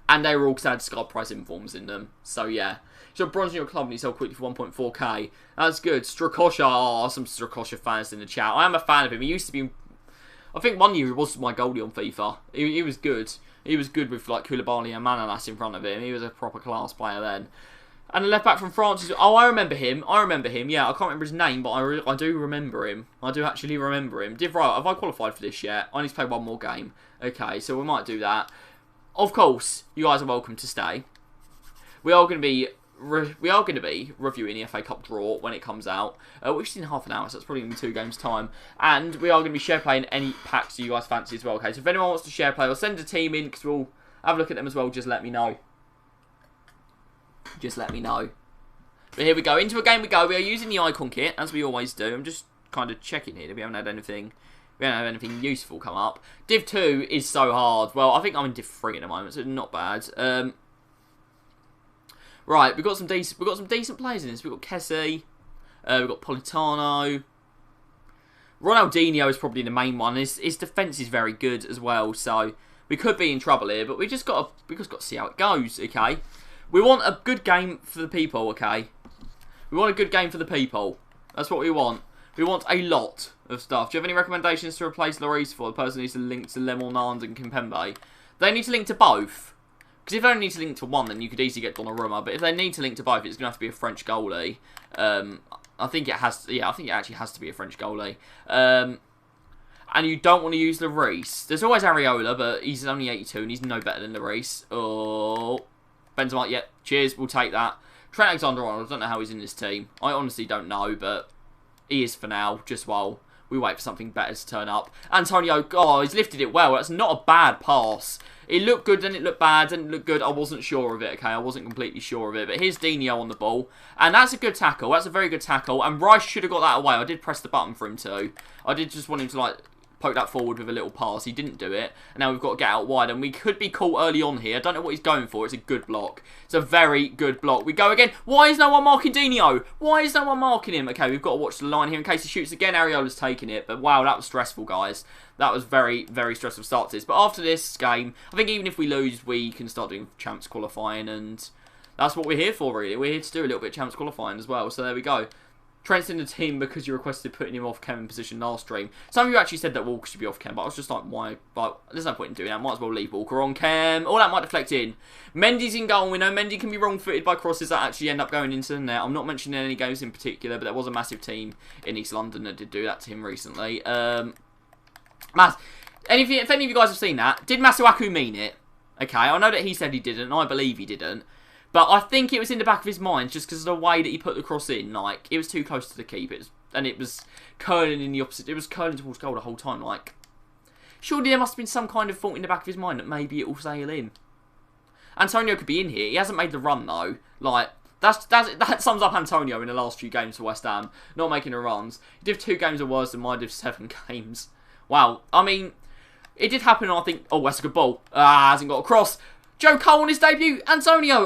they were all sad Scar price informs in them. So, yeah. So, bronze in your club and you sell quickly for 1.4k. That's good. Strakosha. Oh, some Strakosha fans in the chat. I am a fan of him. He used to be... I think one year he was my goalie on FIFA. He was good. He was good with, like, Koulibaly and Manolas in front of him. He was a proper class player then. And the left back from France is... Oh, I remember him. Yeah, I can't remember his name, but I do remember him. I do actually remember him. Right, have I qualified for this yet? I need to play one more game. Okay, so we might do that. Of course, you guys are welcome to stay. We are going to be reviewing the FA Cup draw when it comes out, which is in half an hour, so that's probably going to be 2 games' time. And we are going to be share playing any packs you guys fancy as well. Okay, so if anyone wants to share play or send a team in, because we'll have a look at them as well, just let me know. Just let me know. But here we go. Into a game we go. We are using the icon kit, as we always do. I'm just kind of checking here. We haven't had anything useful come up. Div 2 is so hard. Well, I think I'm in Div 3 at the moment, so not bad. Right, we've got some decent players in this. We've got Kessie. We've got Politano. Ronaldinho is probably the main one. His defence is very good as well, so we could be in trouble here, but we just got to see how it goes, okay? We want a good game for the people, okay? We want a good game for the people. That's what we want. We want a lot of stuff. Do you have any recommendations to replace Lloris for? The person needs to link to Lemonand and Kimpembe. They need to link to both. Because if they only need to link to one, then you could easily get Donnarumma. But if they need to link to both, it's going to have to be a French goalie. I think it has. Yeah, I think it actually has to be a French goalie. And you don't want to use Lloris. There's always Areola, but he's only 82 and he's no better than Lloris. Oh, Benzema. Yeah, cheers. We'll take that. Trent Alexander-Arnold. I don't know how he's in this team. I honestly don't know, but he is for now. Just while we wait for something better to turn up. Antonio. Oh, he's lifted it well. That's not a bad pass. It looked good, then it looked bad, then it looked good. I wasn't sure of it, okay? I wasn't completely sure of it. But here's Dino on the ball. And that's a good tackle. That's a very good tackle. And Rice should have got that away. I did press the button for him too. I did just want him to, like, poke that forward with a little pass. He didn't do it. And now we've got to get out wide. And we could be caught early on here. I don't know what he's going for. It's a good block. It's a very good block. We go again. Why is no one marking Dino? Why is no one marking him? Okay, we've got to watch the line here in case he shoots again. Areola's taking it. But wow, that was stressful, guys. That was very, very stressful start to this. But after this game, I think even if we lose, we can start doing champs qualifying. And that's what we're here for, really. We're here to do a little bit of champs qualifying as well. So there we go. Trent's in the team because you requested putting him off Kem in position last stream. Some of you actually said that Walker should be off Kem, but I was just like, why? But there's no point in doing that. Might as well leave Walker on Kem. All that might deflect in. Mendy's in goal. We know Mendy can be wrong-footed by crosses that actually end up going into the net. I'm not mentioning any games in particular, but there was a massive team in East London that did do that to him recently. If any of you guys have seen that, did Masuaku mean it? Okay, I know that he said he didn't, and I believe he didn't. But I think it was in the back of his mind just because of the way that he put the cross in. Like, it was too close to the keeper. And it was curling in the opposite. It was curling towards goal the whole time. Like, surely there must have been some kind of thought in the back of his mind that maybe it will sail in. Antonio could be in here. He hasn't made the run, though. Like, that sums up Antonio in the last few games for West Ham. Not making the runs. Div 2 games are worse than my Div 7 games. Wow. I mean, it did happen, I think. Oh, that's a good ball. Hasn't got a cross. Joe Cole on his debut. Antonio.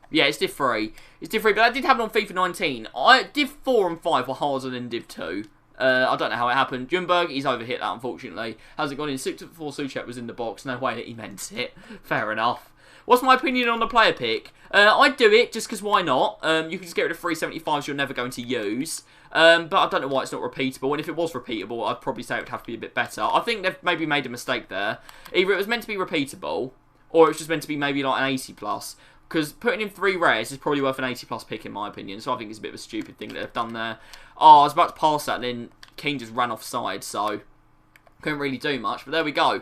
Yeah, it's Div 3. It's Div 3, but that did happen on FIFA 19. Div 4 and 5 were harder than Div 2. I don't know how it happened. Junberg, he's overhit that, unfortunately. Hasn't gone in. 6'4" Suchek was in the box. No way that he meant it. Fair enough. What's my opinion on the player pick? I'd do it just because why not? You can just get rid of 375s you're never going to use. But I don't know why it's not repeatable. And if it was repeatable, I'd probably say it would have to be a bit better. I think they've maybe made a mistake there. Either it was meant to be repeatable, or it's just meant to be maybe like an 80 plus. Because putting in 3 rares is probably worth an 80 plus pick in my opinion. So I think it's a bit of a stupid thing that they've done there. Oh, I was about to pass that and then Keane just ran offside. So couldn't really do much. But there we go.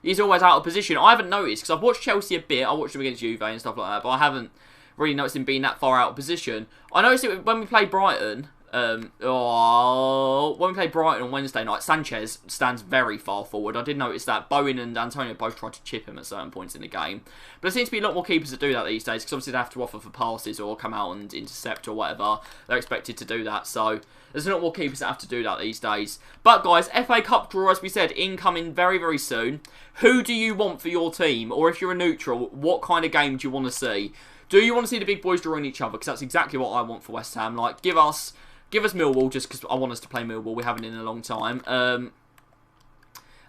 He's always out of position. I haven't noticed because I've watched Chelsea a bit. I watched him against Juve and stuff like that. But I haven't really noticed him being that far out of position. I noticed it when we played Brighton. When we played Brighton on Wednesday night, Sanchez stands very far forward. I did notice that. Bowen and Antonio both tried to chip him at certain points in the game. But there seems to be a lot more keepers that do that these days, because obviously they have to offer for passes or come out and intercept or whatever. They're expected to do that, so there's a lot more keepers that have to do that these days. But guys, FA Cup draw, as we said, incoming very, very soon. Who do you want for your team? Or if you're a neutral, what kind of game do you want to see? Do you want to see the big boys drawing each other? Because that's exactly what I want for West Ham. Like, give us Millwall, just because I want us to play Millwall. We haven't in a long time.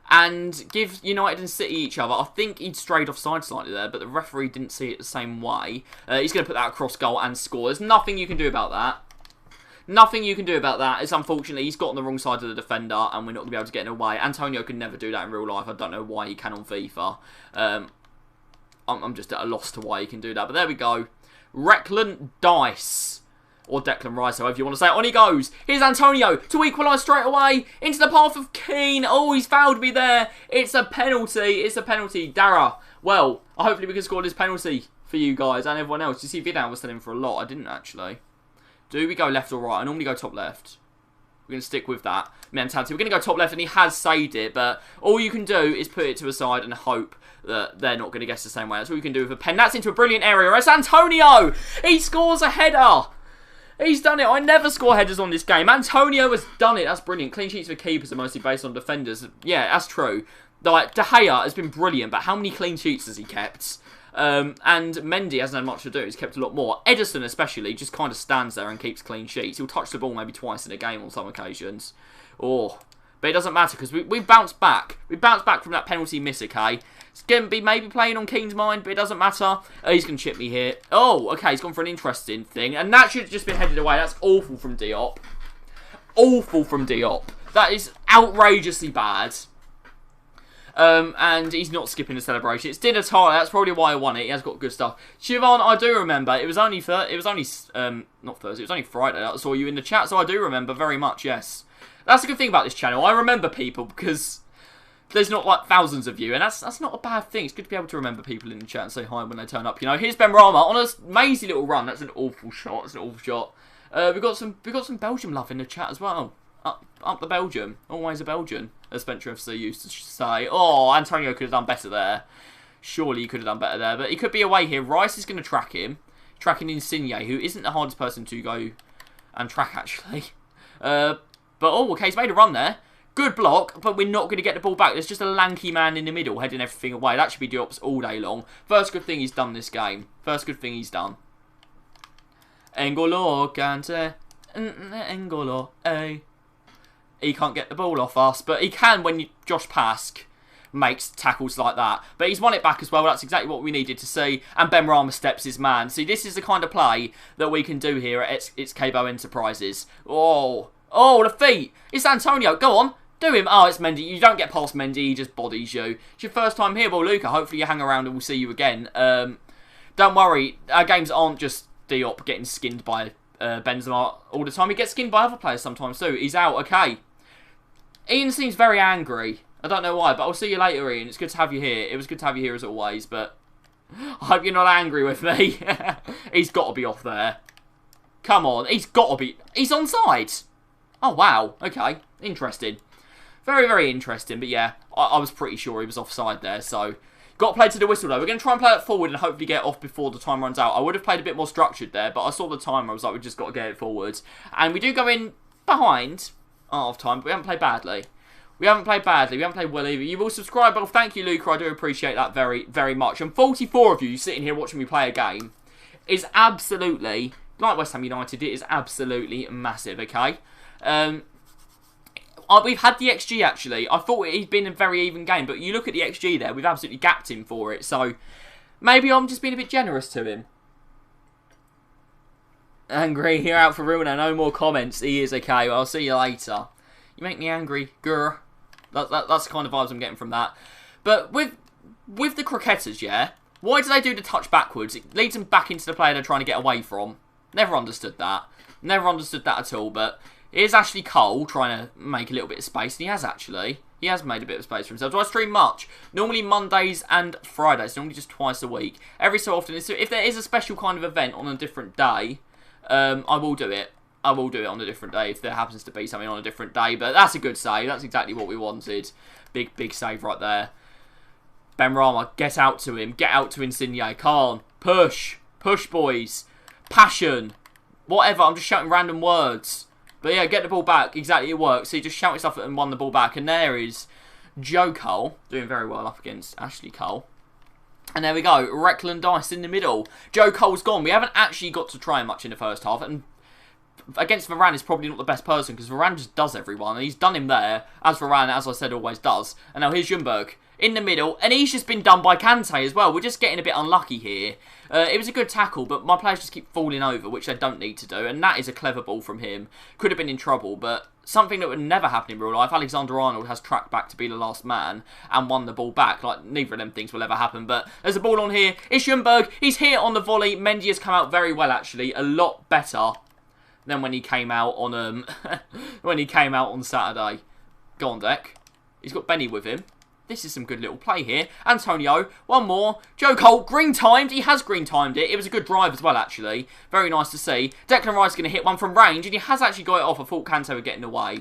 And give United and City each other. I think he'd strayed offside slightly there, but the referee didn't see it the same way. He's going to put that across goal and score. There's nothing you can do about that. Nothing you can do about that. It's unfortunately, he's got on the wrong side of the defender, and we're not going to be able to get in away. Antonio could never do that in real life. I don't know why he can on FIFA. I'm just at a loss to why he can do that. But there we go. Reckland Dice. Or Declan Rice, however you want to say it. On he goes. Here's Antonio to equalise straight away. Into the path of Keane. Oh, he's fouled me there. It's a penalty. It's a penalty. Dara. Well, hopefully we can score this penalty for you guys and everyone else. You see, Vidal was selling for a lot. I didn't actually. Do we go left or right? I normally go top left. We're going to stick with that mentality. We're going to go top left, and he has saved it. But all you can do is put it to a side and hope that they're not going to guess the same way. That's all you can do with a pen. That's into a brilliant area. It's Antonio. He scores a header. He's done it. I never score headers on this game. Antonio has done it. That's brilliant. Clean sheets for keepers are mostly based on defenders. Yeah, that's true. Like, De Gea has been brilliant, but how many clean sheets has he kept? And Mendy hasn't had much to do. He's kept a lot more. Ederson especially just kind of stands there and keeps clean sheets. He'll touch the ball maybe twice in a game on some occasions. Oh, but it doesn't matter because we've bounced back. We bounced back from that penalty miss, okay? It's going to be maybe playing on Keane's mind, but it doesn't matter. He's going to chip me here. Oh, okay, he's gone for an interesting thing. And that should have just been headed away. That's awful from Diop. Awful from Diop. That is outrageously bad. And he's not skipping the celebration. It's dinner time. That's probably why I won it. He has got good stuff. Siobhan, I do remember. It was only not Thursday. It was only Friday. I saw you in the chat, so I do remember very much. Yes, that's a good thing about this channel. I remember people because there's not like thousands of you, and that's not a bad thing. It's good to be able to remember people in the chat and say hi when they turn up. You know, here's Ben Rama on a mazy little run. That's an awful shot. That's an awful shot. We got some Belgium love in the chat as well. Up the Belgium. Always a Belgian, as Spencer FC used to say. Oh, Antonio could have done better there. Surely he could have done better there. But he could be away here. Rice is going to track him. Tracking Insigne, who isn't the hardest person to go and track, actually. But, oh, okay, he's made a run there. Good block, but we're not going to get the ball back. There's just a lanky man in the middle heading everything away. That should be Diop's all day long. First good thing he's done this game. First good thing he's done. N'Golo Kante. N'Golo, eh. He can't get the ball off us, but he can when Josh Pask makes tackles like that. But he's won it back as well. That's exactly what we needed to see. And Ben Rama steps his man. See, this is the kind of play that we can do here at It's Cabo Enterprises. Oh, the feet. It's Antonio. Go on. Do him. Oh, it's Mendy. You don't get past Mendy. He just bodies you. It's your first time here. Well, Luca, hopefully you hang around and we'll see you again. Don't worry. Our games aren't just Diop getting skinned by Benzema all the time. He gets skinned by other players sometimes too. He's out. Okay. Ian seems very angry. I don't know why, but I'll see you later, Ian. It's good to have you here. It was good to have you here as always, but I hope you're not angry with me. He's got to be off there. Come on. He's got to be. He's onside. Oh, wow. Okay. Interesting. Very, very interesting. But yeah, I was pretty sure he was offside there, so got to play to the whistle though. We're going to try and play it forward and hopefully get off before the time runs out. I would have played a bit more structured there, but I saw the timer. I was like, we've just got to get it forward. And we do go in behind half time, but we haven't played badly. We haven't played badly. We haven't played well either. You will subscribe, but thank you, Luca. I do appreciate that very, very much. And 44 of you sitting here watching me play a game is absolutely, like West Ham United, it is absolutely massive, okay? we've had the XG, actually. I thought he'd been a very even game, but you look at the XG there, we've absolutely gapped him for it. So, maybe I'm just being a bit generous to him. Angry, you're out for Runa. No more comments. He is okay. Well, I'll see you later. You make me angry. Grr. That's the kind of vibes I'm getting from that. But with the croquetters, yeah, why do they do the touch backwards? It leads them back into the player they're trying to get away from. Never understood that. Never understood that at all. But here's Ashley Cole trying to make a little bit of space. And he has actually. He has made a bit of space for himself. Do I stream much? Normally Mondays and Fridays. Normally just twice a week. Every so often. If there is a special kind of event on a different day, I will do it. I will do it on a different day if there happens to be something on a different day. But that's a good save. That's exactly what we wanted. Big save right there. Benrahma, get out to him. Get out to Insigne. Come on. Push. Push, boys. Passion. Whatever. I'm just shouting random words. But yeah, get the ball back. Exactly, it works. So he just shouted stuff at and won the ball back. And there is Joe Cole. Doing very well up against Ashley Cole. And there we go. Reckland Dice in the middle. Joe Cole's gone. We haven't actually got to try much in the first half. And against Varane is probably not the best person because Varane just does everyone. And he's done him there, as Varane, as I said, always does. And now here's Ljungberg in the middle. And he's just been done by Kante as well. We're just getting a bit unlucky here. It was a good tackle, but my players just keep falling over, which they don't need to do. And that is a clever ball from him. Could have been in trouble, but something that would never happen in real life. Alexander-Arnold has tracked back to be the last man and won the ball back. Like, neither of them things will ever happen. But there's a ball on here. It's Ljungberg. He's here on the volley. Mendy has come out very well, actually. A lot better than when he came out on Saturday. Go on, Deck. He's got Benny with him. This is some good little play here. Antonio, one more. Joe Cole, green-timed. He has green-timed it. It was a good drive as well, actually. Very nice to see. Declan Rice going to hit one from range, and he has actually got it off. I thought Kante would get in the way.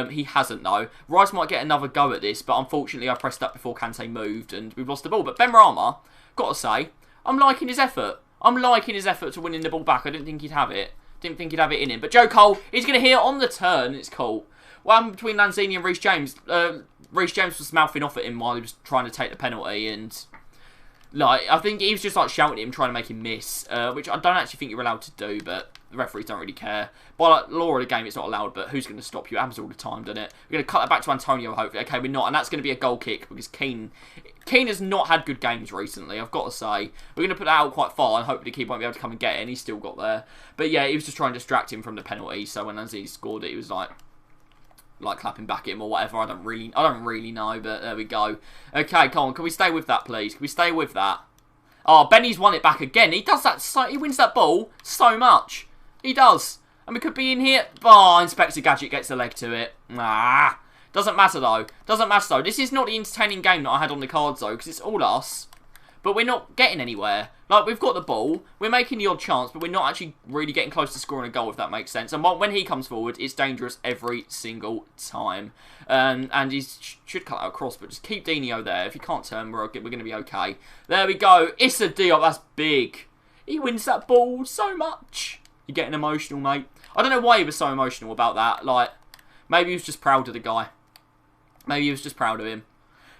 He hasn't, though. Rice might get another go at this, but unfortunately I pressed up before Kante moved, and we've lost the ball. But Benrahma, got to say, I'm liking his effort. I'm liking his effort to winning the ball back. I didn't think he'd have it. Didn't think he'd have it in him. But Joe Cole, he's going to hit on the turn. It's cool. One between Lanzini and Reece James. Reece James was mouthing off at him while he was trying to take the penalty, and like I think he was just like shouting at him, trying to make him miss, which I don't actually think you're allowed to do, but the referees don't really care. By like, law of the game, it's not allowed, but who's going to stop you? It happens all the time, doesn't it? We're going to cut that back to Antonio, hopefully. Okay, we're not, and that's going to be a goal kick because Keane has not had good games recently, I've got to say. We're going to put that out quite far, and hopefully Keane won't be able to come and get it, and he's still got there. But yeah, he was just trying to distract him from the penalty, so when Lanzini scored it, he was like clapping back at him or whatever. I don't really know, but there we go. Okay, come on, can we stay with that, please? Can we stay with that? Oh, Benny's won it back again. He does that he wins that ball so much. He does. And we could be in here. Oh, Inspector Gadget gets the leg to it. Ah. Doesn't matter though. Doesn't matter though. This is not the entertaining game that I had on the cards though, because it's all us. But we're not getting anywhere. Like, we've got the ball, we're making the odd chance, but we're not actually really getting close to scoring a goal, if that makes sense. And when he comes forward, it's dangerous every single time. And he should cut that across, but just keep Dino there. If he can't turn, we're going to be okay. There we go. Issa Diop, that's big. He wins that ball so much. You're getting emotional, mate. I don't know why he was so emotional about that. Like, maybe he was just proud of the guy. Maybe he was just proud of him.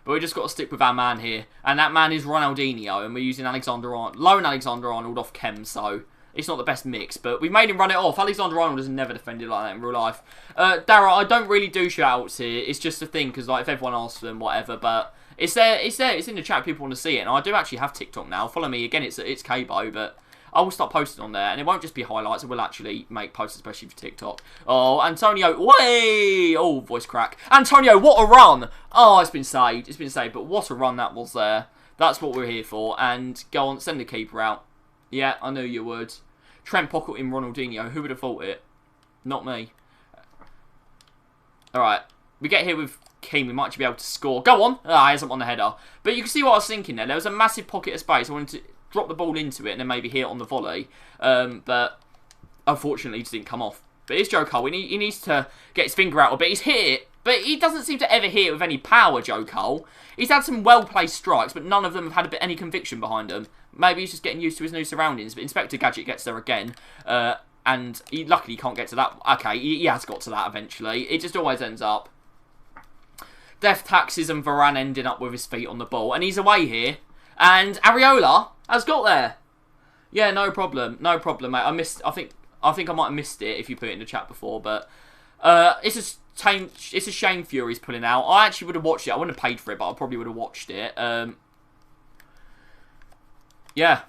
But we just got to stick with our man here. And that man is Ronaldinho. And we're using lone Alexander-Arnold off Chem. So it's not the best mix. But we've made him run it off. Alexander-Arnold has never defended like that in real life. Dara, I don't really do shout-outs here. It's just a thing. Because like, if everyone asks for them, whatever. But it's there. It's in the chat. People want to see it. And I do actually have TikTok now. Follow me. Again, it's Kabo. But I will start posting on there. And it won't just be highlights. It will actually make posts, especially for TikTok. Oh, Antonio. Way! Oh, voice crack. Antonio, what a run! Oh, it's been saved. It's been saved. But what a run that was there. That's what we're here for. And go on, send the keeper out. Yeah, I knew you would. Trent Pocket in Ronaldinho. Who would have thought it? Not me. Alright. We get here with Keane. We might actually be able to score. Go on. Ah, he hasn't won the header. But you can see what I was thinking there. There was a massive pocket of space. I wanted to drop the ball into it and then maybe hit it on the volley. But unfortunately, it just didn't come off. But it's Joe Cole. He needs to get his finger out a bit. He's hit it, but he doesn't seem to ever hit it with any power, Joe Cole. He's had some well-placed strikes, but none of them have had any conviction behind them. Maybe he's just getting used to his new surroundings. But Inspector Gadget gets there again. And he luckily can't get to that. Okay, he has got to that eventually. It just always ends up. Death Taxes and Varane ending up with his feet on the ball. And he's away here. And Areola has got there. Yeah, no problem. No problem, mate. I think I might have missed it if you put it in the chat before, but It's a shame Fury's pulling out. I actually would have watched it. I wouldn't have paid for it, but I probably would have watched it. Yeah.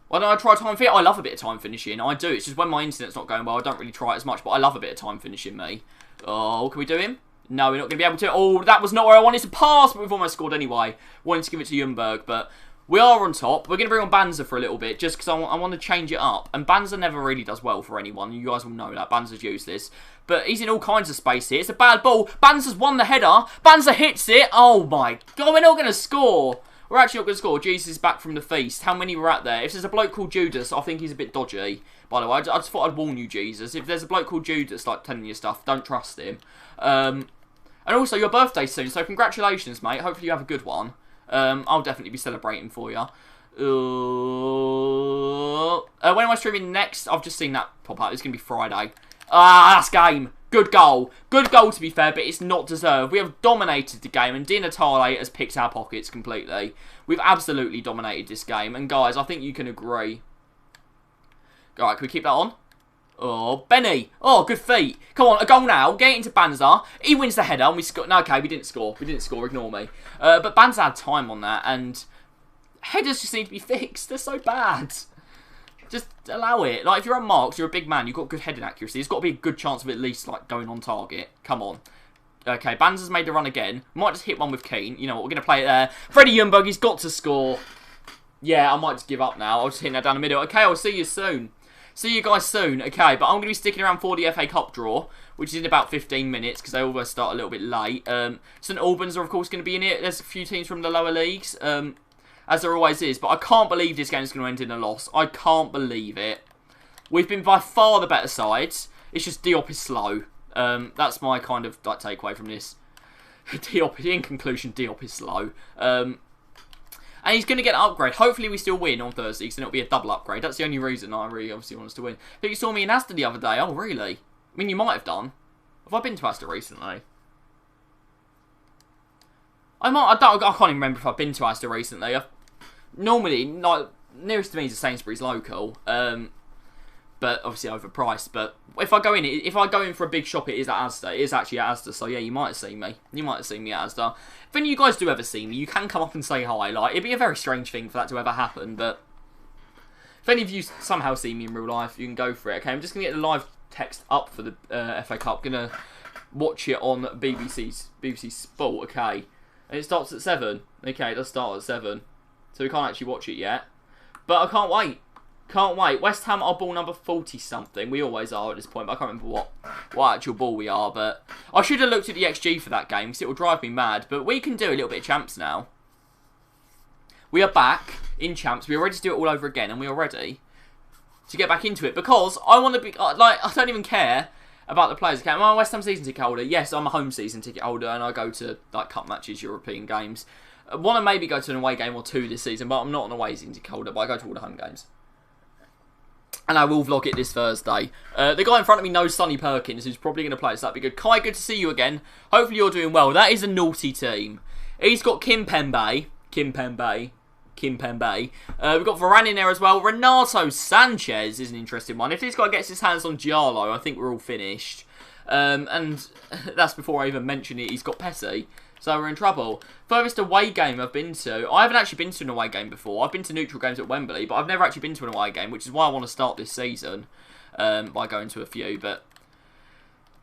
Why don't I try time finishing? I love a bit of time finishing. I do. It's just when my internet's not going well, I don't really try it as much. But I love a bit of time finishing, me. Oh, can we do him? No, we're not going to be able to. Oh, that was not where I wanted to pass, but we've almost scored anyway. Wanted to give it to Ljungberg, but we are on top. We're going to bring on Banza for a little bit, just because I want to change it up. And Banza never really does well for anyone. You guys will know that. Banza's useless. But he's in all kinds of space here. It's a bad ball. Banza's won the header. Banza hits it. Oh, my God. We're not going to score. We're actually not going to score. Jesus is back from the feast. How many were at there? If there's a bloke called Judas, I think he's a bit dodgy. By the way, I just thought I'd warn you, Jesus. If there's a bloke called Judas, like, telling you stuff, don't trust him. And also, your birthday's soon, so congratulations, mate. Hopefully you have a good one. I'll definitely be celebrating for you. When am I streaming next? I've just seen that pop up. It's going to be Friday. Ah, that's game. Good goal. Good goal, to be fair, but it's not deserved. We have dominated the game, and Di Natale has picked our pockets completely. We've absolutely dominated this game. And, guys, I think you can agree. Alright, can we keep that on? Oh, Benny. Oh, good feet. Come on, a goal now. Get it into Banza. He wins the header, and we score. No, okay, we didn't score. We didn't score. Ignore me. But Banza had time on that, and headers just need to be fixed. They're so bad. Just allow it. Like, if you're on marks, you're a big man. You've got good heading accuracy. There's got to be a good chance of at least, like, going on target. Come on. Okay, Banza's made a run again. Might just hit one with Keane. You know what, we're going to play it there. Freddie Ljungberg, he's got to score. Yeah, I might just give up now. I'll just hit that down the middle. Okay, I'll see you soon. See you guys soon. Okay, but I'm going to be sticking around for the FA Cup draw, which is in about 15 minutes, because they always start a little bit late. St Albans are, of course, going to be in it. There's a few teams from the lower leagues, as there always is. But I can't believe this game is going to end in a loss. I can't believe it. We've been by far the better sides. It's just Diop is slow. That's my kind of like takeaway from this. Diop, in conclusion, Diop is slow. And he's going to get an upgrade. Hopefully we still win on Thursday, because then it'll be a double upgrade. That's the only reason I really obviously want us to win. But you saw me in Asda the other day. Oh, really? I mean, you might have done. Have I been to Asda recently? I can't even remember if I've been to Asda recently. Normally, like, nearest to me is a Sainsbury's local. But obviously overpriced. But if I go in for a big shop, it is at Asda. It is actually at Asda. So yeah, you might have seen me. You might have seen me at Asda. If any of you guys do ever see me, you can come up and say hi. Like, it'd be a very strange thing for that to ever happen. But if any of you somehow see me in real life, you can go for it. Okay, I'm just gonna get the live text up for the FA Cup. Gonna watch it on BBC Sport. Okay, and it starts at 7. Okay, it does start at 7. So we can't actually watch it yet. But I can't wait. Can't wait. West Ham are ball number 40-something. We always are at this point, but I can't remember what actual ball we are. But I should have looked at the XG for that game, because it will drive me mad. But we can do a little bit of champs now. We are back in champs. We are ready to do it all over again, and we are ready to get back into it. Because I want to be, like, I don't even care about the players. Okay, am I a West Ham season ticket holder? Yes, I'm a home season ticket holder, and I go to, like, cup matches, European games. I want to maybe go to an away game or two this season, but I'm not an away season ticket holder, but I go to all the home games. And I will vlog it this Thursday. The guy in front of me knows Sonny Perkins, who's probably going to play, so that'd be good. Kai, good to see you again. Hopefully you're doing well. That is a naughty team. He's got Kim Pembe. We've got Varane in there as well. Renato Sanchez is an interesting one. If this guy gets his hands on Giallo, I think we're all finished. And that's before I even mention it. He's got Pessi. So we're in trouble. Furthest away game I've been to. I haven't actually been to an away game before. I've been to neutral games at Wembley, but I've never actually been to an away game, which is why I want to start this season by going to a few. But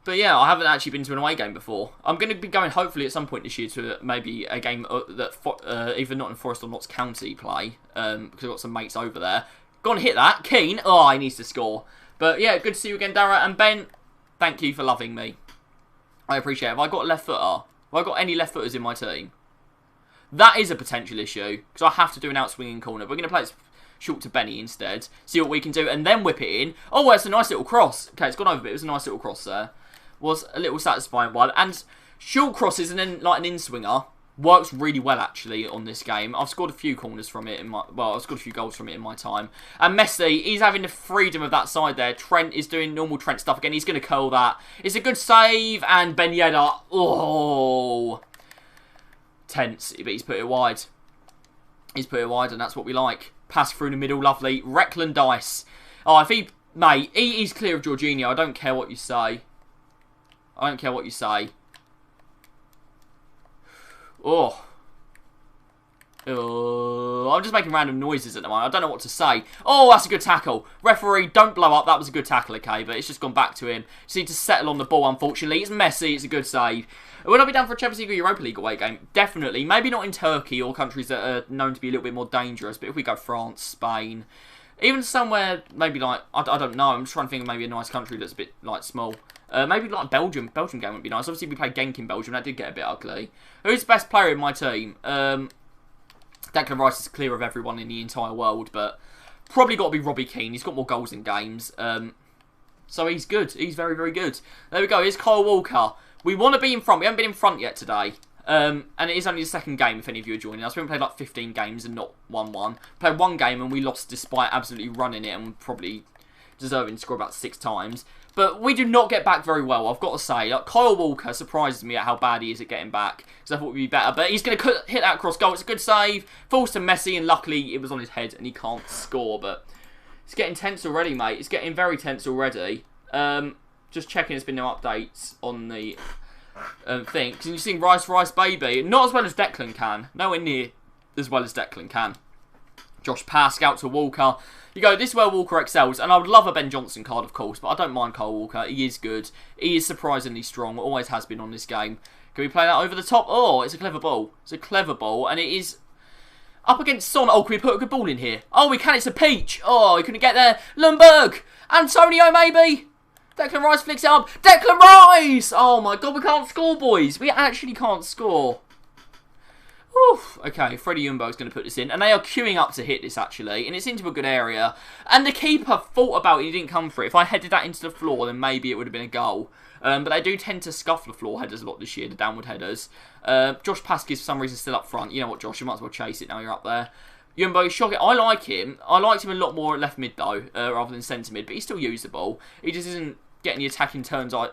yeah, I haven't actually been to an away game before. I'm going to be going, hopefully, at some point this year to maybe a game that either Nottingham Forest or Notts County play, because I've got some mates over there. Go on, hit that. Keane. Oh, he needs to score. But yeah, good to see you again, Dara. And Ben, thank you for loving me. I appreciate it. Have I got a left footer? Have I got any left footers in my team? That is a potential issue, because I have to do an outswinging corner. We're going to play it short to Benny instead, see what we can do, and then whip it in. Oh, it's a nice little cross. Okay, it's gone over a bit. It was a nice little cross there. Was a little satisfying one. And short crosses and then like an in-swinger works really well, actually, on this game. I've scored a few corners from it I've scored a few goals from it in my time. And Messi, he's having the freedom of that side there. Trent is doing normal Trent stuff again. He's going to curl that. It's a good save. And Ben Yedder, oh, tense. But he's put it wide. He's put it wide, and that's what we like. Pass through the middle, lovely. Reckland Dice. Oh, if he Mate, he's clear of Jorginho. I don't care what you say. I don't care what you say. Oh. I'm just making random noises at the moment. I don't know what to say. Oh, that's a good tackle. Referee, don't blow up. That was a good tackle, okay? But it's just gone back to him. Just need to settle on the ball, unfortunately. It's messy. It's a good save. Will I be down for a Champions League or Europa League away game? Definitely. Maybe not in Turkey or countries that are known to be a little bit more dangerous. But if we go France, Spain, even somewhere maybe like, I don't know. I'm just trying to think of maybe a nice country that's a bit like small. Maybe like Belgium. Belgium game would be nice. Obviously, we played Genk in Belgium. That did get a bit ugly. Who's the best player in my team? Declan Rice is clear of everyone in the entire world, but probably got to be Robbie Keane. He's got more goals in games. So he's good. He's very, very good. There we go. Here's Kyle Walker. We want to be in front. We haven't been in front yet today. And it is only the second game, if any of you are joining us. We haven't played like 15 games and not won one. Played one game and we lost despite absolutely running it and probably deserving to score about 6 times. But we do not get back very well, I've got to say. Like, Kyle Walker surprises me at how bad he is at getting back, because I thought we'd be better. But he's going to hit that cross goal. It's a good save. Falls to Messi, and luckily it was on his head and he can't score. But it's getting tense already, mate. It's getting very tense already. Just checking there's been no updates on the thing. Can you sing Rice, Rice, Baby? Not as well as Declan can. Nowhere near as well as Declan can. Josh Pask out to Walker. You go, this is where Walker excels. And I would love a Ben Johnson card, of course, but I don't mind Kyle Walker. He is good. He is surprisingly strong. Always has been on this game. Can we play that over the top? Oh, it's a clever ball. It's a clever ball. And it is up against Son. Oh, can we put a good ball in here? Oh, we can. It's a peach. Oh, he couldn't get there. Lundberg. Antonio, maybe. Declan Rice flicks it up. Declan Rice! Oh, my God. We can't score, boys. We actually can't score. Oof. Okay, Freddie Ljungberg's going to put this in. And they are queuing up to hit this, actually. And it's into a good area. And the keeper thought about it. He didn't come for it. If I headed that into the floor, then maybe it would have been a goal. But they do tend to scuff the floor headers a lot this year, the downward headers. Josh Pask is, for some reason, still up front. You know what, Josh? You might as well chase it now you're up there. Ljungberg is shocking. I like him. I liked him a lot more at left mid, though, rather than centre mid. But he's still usable. He just isn't getting the attacking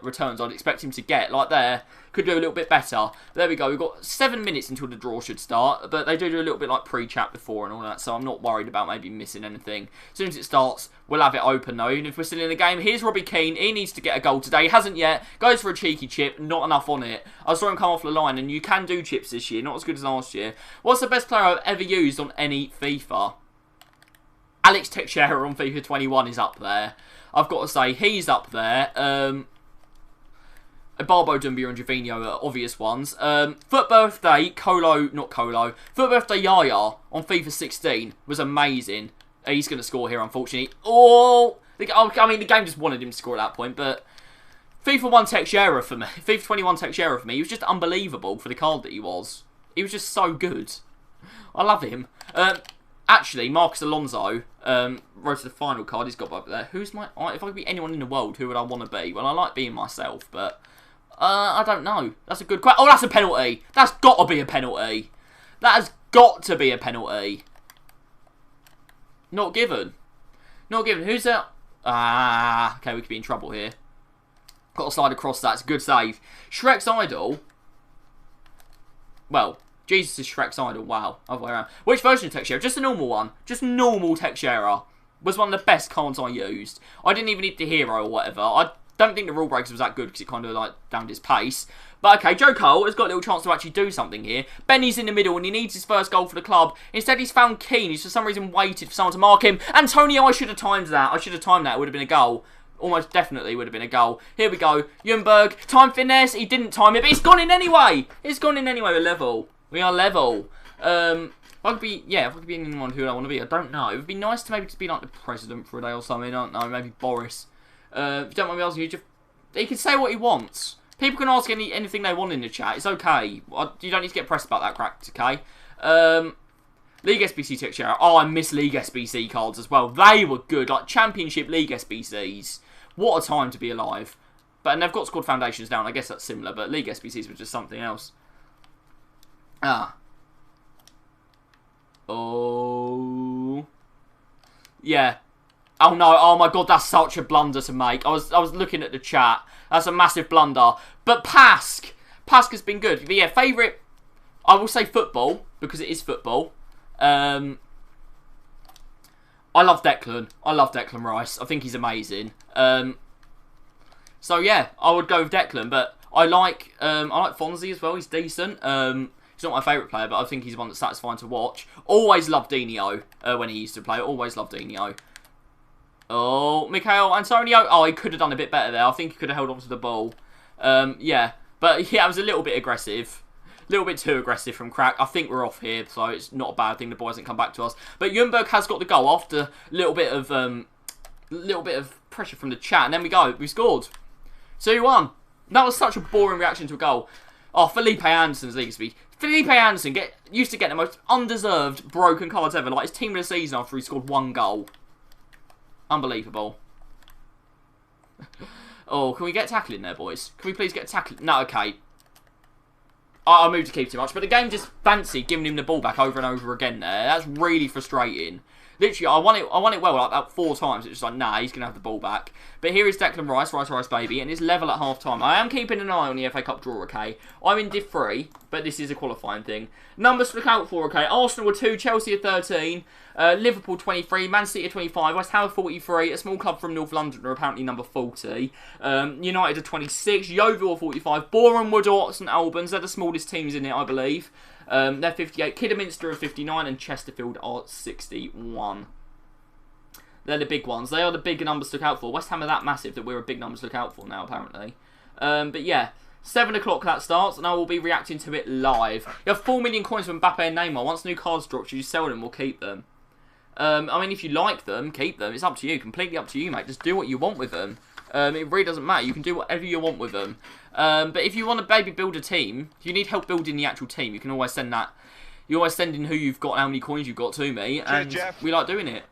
returns I'd expect him to get. Like there, could do a little bit better. There we go. We've got 7 minutes until the draw should start, but they do a little bit like pre-chat before and all that, so I'm not worried about maybe missing anything. As soon as it starts, we'll have it open though, even if we're still in the game. Here's Robbie Keane. He needs to get a goal today. He hasn't yet. Goes for a cheeky chip. Not enough on it. I saw him come off the line, and you can do chips this year. Not as good as last year. What's the best player I've ever used on any FIFA? Alex Teixeira on FIFA 21 is up there. I've got to say, he's up there. Barbo, Dumbia and Jovino are obvious ones. Foot Birthday, Foot Birthday Yaya on FIFA 16 was amazing. He's going to score here, unfortunately. Oh! I mean, the game just wanted him to score at that point, but FIFA 1 Teixeira for me. FIFA 21 Teixeira for me. He was just unbelievable for the card that he was. He was just so good. I love him. Actually, Marcus Alonso wrote to the final card. He's got up there. Who's my... If I could be anyone in the world, who would I want to be? Well, I like being myself, but... I don't know. That's a good question. Oh, that's a penalty. That's got to be a penalty. That has got to be a penalty. Not given. Not given. Who's that? Ah, okay, we could be in trouble here. Got to slide across that. It's a good save. Shrek's Idol. Well... Jesus is Shrek's Idol. Wow. Other way around. Which version of Teixeira? Just a normal one. Just normal Teixeira. Was one of the best cards I used. I didn't even need the hero or whatever. I don't think the rule breakers was that good because it kind of like downed his pace. But okay, Joe Cole has got a little chance to actually do something here. Benny's in the middle and he needs his first goal for the club. Instead he's found Keane. He's for some reason waited for someone to mark him. Antonio, I should have timed that. I should have timed that. It would have been a goal. Almost definitely would have been a goal. Here we go. Ljungberg. Time finesse. He didn't time it, but it's gone in anyway. It's gone in anyway. We're level. We are level. If I could be anyone who I want to be, I don't know. It would be nice to maybe just be like the president for a day or something. I don't know. Maybe Boris. If you don't mind me asking, he can say what he wants. People can ask anything they want in the chat. It's okay. You don't need to get pressed about that, cracked. Okay. League SBC Teixeira. Oh, I miss League SBC cards as well. They were good. Like Championship League SBCs. What a time to be alive. And they've got squad foundations down. I guess that's similar. But League SBCs were just something else. Ah. Oh. Yeah. Oh no. Oh my God. That's such a blunder to make. I was looking at the chat. That's a massive blunder. But Pask has been good. But yeah, favourite. I will say football because it is football. I love Declan. I love Declan Rice. I think he's amazing. So yeah, I would go with Declan, but I like Fonzie as well. He's decent. He's not my favourite player, but I think he's one that's satisfying to watch. Always loved Dino when he used to play. Always loved Dino. Oh, Michael Antonio. Oh, he could have done a bit better there. I think he could have held on to the ball. Yeah, but yeah, it was a little bit aggressive. A little bit too aggressive from Crack. I think we're off here, so it's not a bad thing. The ball hasn't come back to us. But Ljungberg has got the goal after a little bit of pressure from the chat. And then we scored. 2-1. That was such a boring reaction to a goal. Oh, Felipe Anderson's league speed. Felipe Anderson used to get the most undeserved broken cards ever. Like his team of the season after he scored 1 goal. Unbelievable. Oh, can we get tackling there, boys? Can we please get tackling? No, okay. I moved to keep too much, but the game just fancied giving him the ball back over and over again there. That's really frustrating. Literally, I won it well, like about 4 times. It's just like, nah, he's going to have the ball back. But here is Declan Rice, Rice baby, and it's level at half-time. I am keeping an eye on the FA Cup draw, okay? I'm in Div 3, but this is a qualifying thing. Numbers to look out for, okay? Arsenal are 2, Chelsea are 13, Liverpool 23, Man City are 25, West Ham are 43, a small club from North London are apparently number 40, United are 26, Yeovil are 45, Boreham Wood or St Albans, they're the smallest teams in it, I believe. They're 58, Kidderminster are 59, and Chesterfield are 61. They're the big ones. They are the bigger numbers to look out for. West Ham are that massive that we're a big number to look out for now, apparently. But yeah, 7 o'clock that starts, and I will be reacting to it live. You have 4 million coins from Mbappe and Neymar. Once new cards drop, you sell them or keep them. I mean, if you like them, keep them. It's up to you. Completely up to you, mate. Just do what you want with them. It really doesn't matter. You can do whatever you want with them. But if you want to maybe build a team, if you need help building the actual team, you can always send that. You always send in who you've got and how many coins you've got to me, and we like doing it.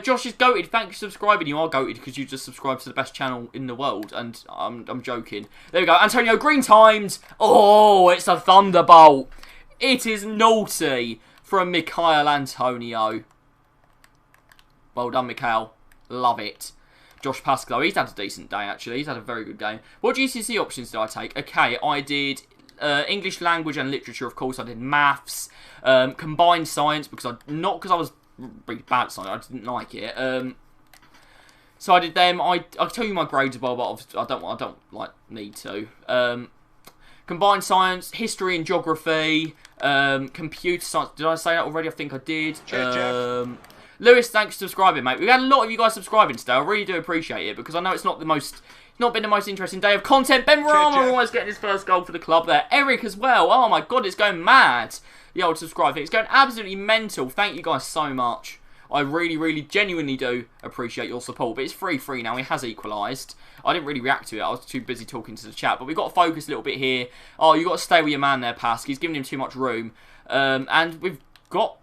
Josh is goated. Thank you for subscribing. You are goated because you just subscribed to the best channel in the world, and I'm joking. There we go. Antonio, green timed. Oh, it's a thunderbolt. It is naughty from Mikhail Antonio. Well done, Mikhail. Love it. Josh Pascal, he's had a decent day, actually. He's had a very good game. What GCSE options did I take? Okay, I did English language and literature, of course. I did maths, combined science, because not because I was really bad at science. I didn't like it. So I did them. I'll tell you my grades as well, but I don't like need to. Combined science, history and geography, computer science. Did I say that already? I think I did. Lewis, thanks for subscribing, mate. We've had a lot of you guys subscribing today. I really do appreciate it, because I know it's not been the most interesting day of content. Ben Rama almost getting his first goal for the club there. Eric as well. Oh my god, it's going mad. The old subscribe thing. It's going absolutely mental. Thank you guys so much. I really, really, genuinely do appreciate your support. But it's 3-3 now. It has equalised. I didn't really react to it. I was too busy talking to the chat. But we've got to focus a little bit here. Oh, you've got to stay with your man there, Pask. He's giving him too much room. And we've got...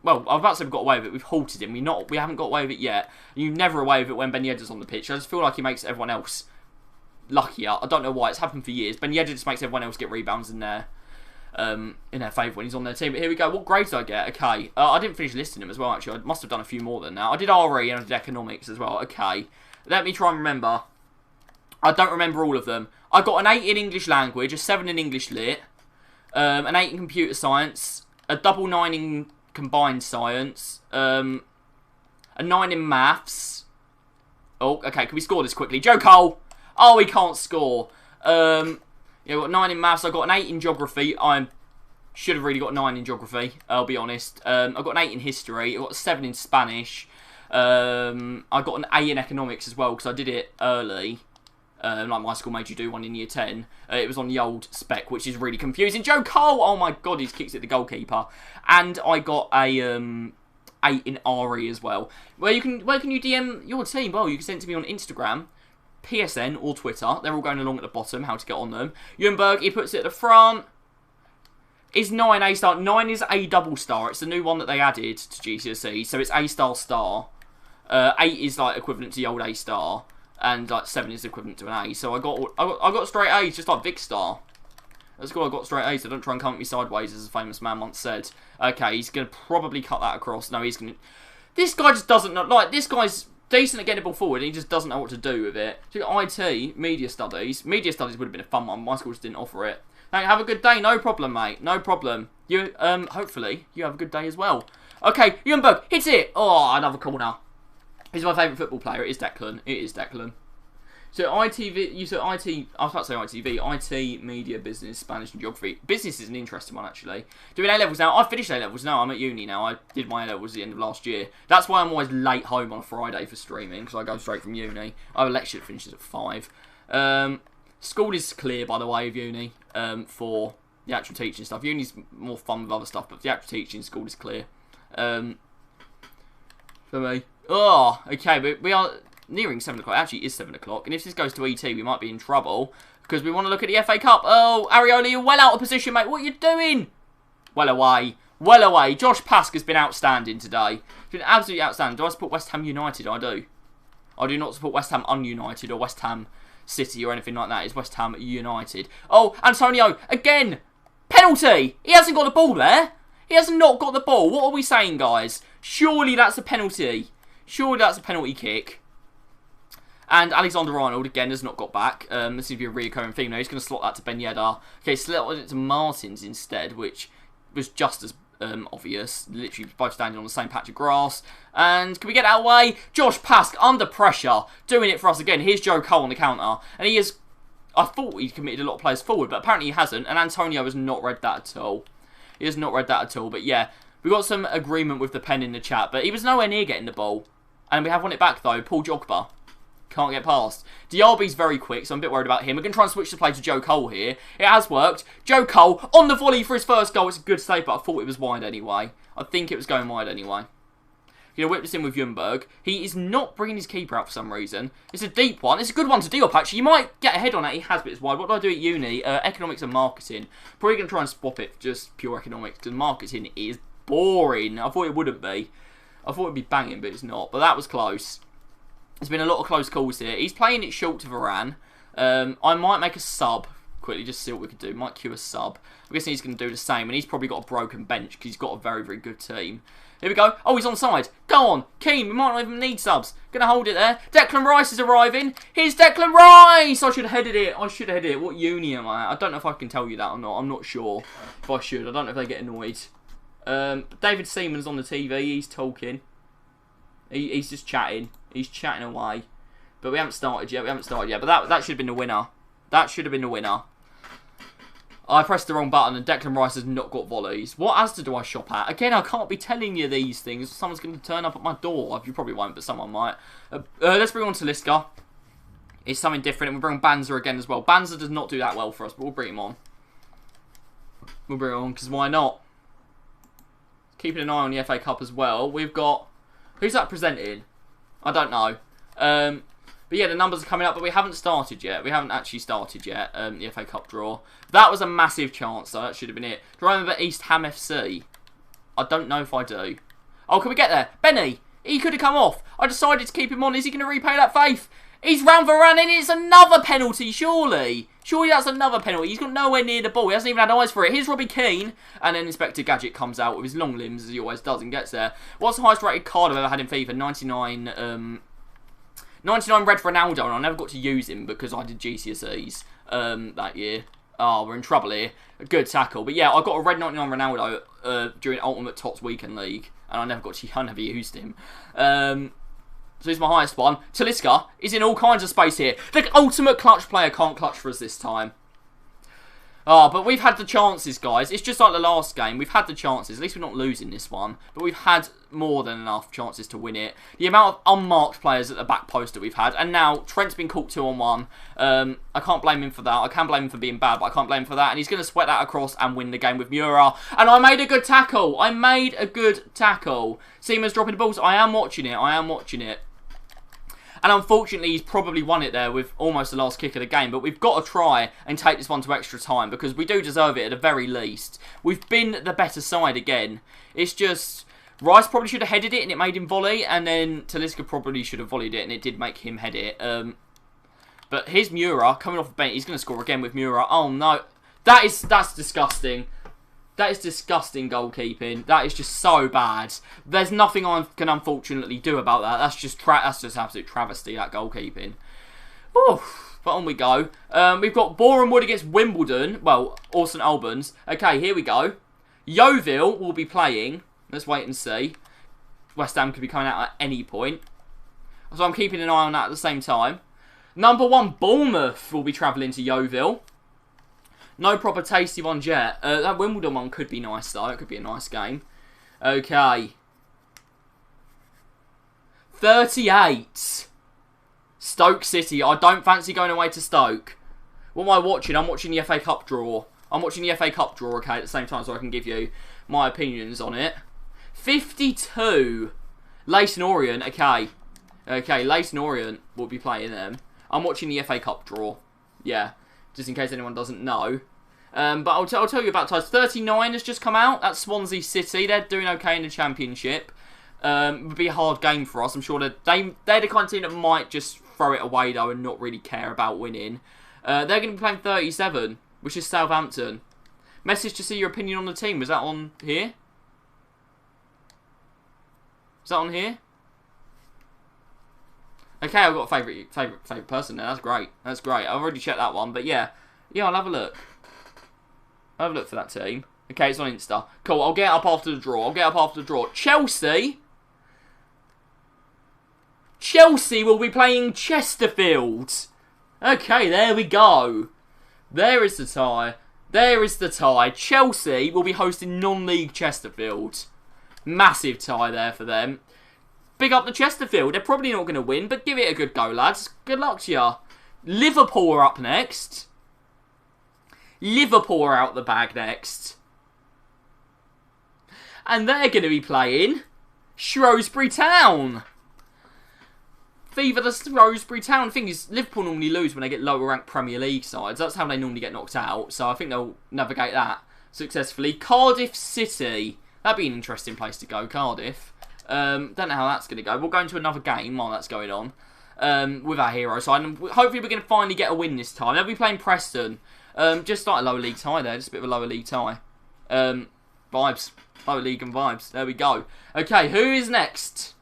Well, I was about to say we've got away with it. We've halted him. We haven't got away with it yet. You're never away with it when Ben Yedder's on the pitch. I just feel like he makes everyone else luckier. I don't know why. It's happened for years. Ben Yedder just makes everyone else get rebounds in their favour when he's on their team. But here we go. What grades did I get? Okay. I didn't finish listing them as well, actually. I must have done a few more than that. I did RE and I did economics as well. Okay. Let me try and remember. I don't remember all of them. I got an 8 in English language, a 7 in English lit, an 8 in computer science, a double 9 in combined science, a 9 in maths. Oh, okay, can we score this quickly? Joe Cole! Oh, he can't score. Yeah, I got 9 in maths, I got an 8 in geography. I should have really got 9 in geography, I'll be honest. I got an 8 in history, I got a 7 in Spanish. I got an A in economics as well, because I did it early. Like my school made you do one in year 10. It was on the old spec, which is really confusing. Joe Cole! Oh my god, he's kicked at the goalkeeper. And I got a 8 in RE as well. Where can you DM your team? Well, you can send it to me on Instagram, PSN, or Twitter. They're all going along at the bottom, how to get on them. Ljungberg, he puts it at the front. Is 9 A star? 9 is A double star. It's the new one that they added to GCSE, so it's A star star. 8 is like equivalent to the old A star. And like 7 is equivalent to an A. So I got straight A's, just like Vic Star. That's cool, I got straight A's, so don't try and come at me sideways, as a famous man once said. Okay, he's going to probably cut that across. No, he's going to... This guy just doesn't know... Like, this guy's decent at getting the ball forward, and he just doesn't know what to do with it. So you got IT, Media Studies. Media Studies would have been a fun one. My school just didn't offer it. Hey, have a good day. No problem, mate. No problem. You, hopefully, you have a good day as well. Okay, Ljungberg hits it. Oh, another corner. He's my favourite football player. It is Declan. It is Declan. So ITV, you said IT, I was about to say ITV, IT, Media, Business, Spanish and Geography. Business is an interesting one actually. Doing A-levels now, I've finished A-levels now, I'm at uni now, I did my A-levels at the end of last year. That's why I'm always late home on a Friday for streaming, because I go straight from uni. I have a lecture that finishes at 5. School is clear, by the way, of uni, for the actual teaching stuff. Uni's more fun with other stuff, but the actual teaching, school is clear. For me. Oh, okay, but we are nearing 7 o'clock. Actually, it is 7 o'clock. And if this goes to ET, we might be in trouble. Because we want to look at the FA Cup. Oh, Arioli, you're well out of position, mate. What are you doing? Well away. Well away. Josh Pask has been outstanding today. He's been absolutely outstanding. Do I support West Ham United? I do. I do not support West Ham United or West Ham City or anything like that. It's West Ham United. Oh, Antonio, again. Penalty. He hasn't got the ball there. He has not got the ball. What are we saying, guys? Surely that's a penalty. Surely that's a penalty kick. And Alexander-Arnold, again, has not got back. This seems to be a recurring theme now. He's going to slot that to Ben Yedder. Okay, slotted it to Martins instead, which was just as obvious. Literally both standing on the same patch of grass. And can we get out of the way? Josh Pask, under pressure, doing it for us again. Here's Joe Cole on the counter. And he is... I thought he'd committed a lot of players forward, but apparently he hasn't. And Antonio has not read that at all. He has not read that at all. But yeah, we got some agreement with the pen in the chat. But he was nowhere near getting the ball. And we have won it back, though. Paul Jogba. Can't get past. Diaby's very quick, so I'm a bit worried about him. We're going to try and switch the play to Joe Cole here. It has worked. Joe Cole on the volley for his first goal. It's a good save, but I thought it was wide anyway. I think it was going wide anyway. You're going to whip this in with Ljungberg. He is not bringing his keeper out for some reason. It's a deep one. It's a good one to Diop, actually. You might get ahead on that. He has, but it's wide. What do I do at uni? Economics and marketing. Probably going to try and swap it for just pure economics, because marketing is boring. I thought it wouldn't be. I thought it would be banging, but it's not. But that was close. There's been a lot of close calls here. He's playing it short to Varane. I might make a sub. Quickly, just see what we could do. Might queue a sub. I'm guessing he's going to do the same. And he's probably got a broken bench because he's got a very, very good team. Here we go. Oh, he's onside. Go on. Keane, we might not even need subs. Going to hold it there. Declan Rice is arriving. Here's Declan Rice. I should have headed it. I should have headed it. What uni am I at? I don't know if I can tell you that or not. I'm not sure if I should. I don't know if they get annoyed. David Seaman's on the TV. He's talking. He's just chatting. He's chatting away. But we haven't started yet. But that should have been the winner. That should have been the winner. I pressed the wrong button and Declan Rice has not got volleys. What Asda do I shop at? Again, I can't be telling you these things. Someone's going to turn up at my door. You probably won't, but someone might. Let's bring on Talisca. It's something different. And we'll bring Banzer again as well. Banzer does not do that well for us, but we'll bring him on. We'll bring him on, because why not? Keeping an eye on the FA Cup as well. We've got... Who's that presenting? I don't know. But yeah, the numbers are coming up, but we haven't started yet. We haven't actually started yet, the FA Cup draw. That was a massive chance, so that should have been it. Do I remember East Ham FC? I don't know if I do. Oh, can we get there? Benny! He could have come off. I decided to keep him on. Is he going to repay that faith? He's round Varane and it's another penalty, surely. Surely that's another penalty. He's got nowhere near the ball. He hasn't even had eyes for it. Here's Robbie Keane. And then Inspector Gadget comes out with his long limbs, as he always does, and gets there. What's the highest rated card I've ever had in FIFA? 99... 99 red for Ronaldo, and I never got to use him because I did GCSEs that year. Oh, we're in trouble here. A good tackle. But yeah, I got a red 99 Ronaldo during Ultimate Tots Weekend League, and I never used him. So he's my highest one. Talisca is in all kinds of space here. The ultimate clutch player can't clutch for us this time. Oh, but we've had the chances, guys. It's just like the last game. We've had the chances. At least we're not losing this one. But we've had more than enough chances to win it. The amount of unmarked players at the back post that we've had. And now, Trent's been caught 2-on-1. I can't blame him for that. I can blame him for being bad, but I can't blame him for that. And he's going to sweat that across and win the game with Mura. And I made a good tackle. Seaman's dropping the balls. I am watching it. And unfortunately, he's probably won it there with almost the last kick of the game. But we've got to try and take this one to extra time because we do deserve it at the very least. We've been the better side again. It's just... Rice probably should have headed it and it made him volley. And then Talisca probably should have volleyed it and it did make him head it. But here's Mura coming off the bench. He's going to score again with Mura. Oh, no. That's disgusting. That is disgusting goalkeeping. That is just so bad. There's nothing I can unfortunately do about that. That's just absolute travesty, that goalkeeping. Oof. But on we go. We've got Boreham Wood against Wimbledon. Well, or St Albans. Okay, here we go. Yeovil will be playing Let's wait and see. West Ham could be coming out at any point. So I'm keeping an eye on that at the same time. Number 1, Bournemouth will be travelling to Yeovil. No proper tasty ones yet. That Wimbledon one could be nice though. It could be a nice game. Okay. 38. Stoke City. I don't fancy going away to Stoke. What am I watching? I'm watching the FA Cup draw. Okay, at the same time, so I can give you my opinions on it. 52. Leyton Orient. Okay, Leyton Orient will be playing them. I'm watching the FA Cup draw. Yeah, just in case anyone doesn't know. But I'll tell you about ties. 39 has just come out. That's Swansea City. They're doing okay in the Championship. It would be a hard game for us. I'm sure they're the kind of team that might just throw it away, though, and not really care about winning. They're going to be playing 37, which is Southampton. Message to see your opinion on the team. Was that on here? Is that on here? Okay, I've got a favourite person there. That's great. I've already checked that one, but yeah, I'll have a look. I'll have a look for that team. Okay, it's on Insta. Cool. I'll get it up after the draw. Chelsea will be playing Chesterfield. Okay, there we go. There is the tie. Chelsea will be hosting non-league Chesterfield. Massive tie there for them. Big up the Chesterfield. They're probably not going to win, but give it a good go, lads. Good luck to you. Liverpool are up next. Liverpool are out the bag next. And they're going to be playing Shrewsbury Town. Fever the Shrewsbury Town. The thing is, Liverpool normally lose when they get lower ranked Premier League sides. That's how they normally get knocked out. So I think they'll navigate that successfully. Cardiff City. That'd be an interesting place to go, Cardiff. Don't know how that's going to go. We'll go into another game while that's going on with our hero side. And hopefully we're going to finally get a win this time. They'll be playing Preston. Just like a lower league tie there. Just a bit of a lower league tie. Vibes. Lower league and vibes. There we go. Okay, who is next?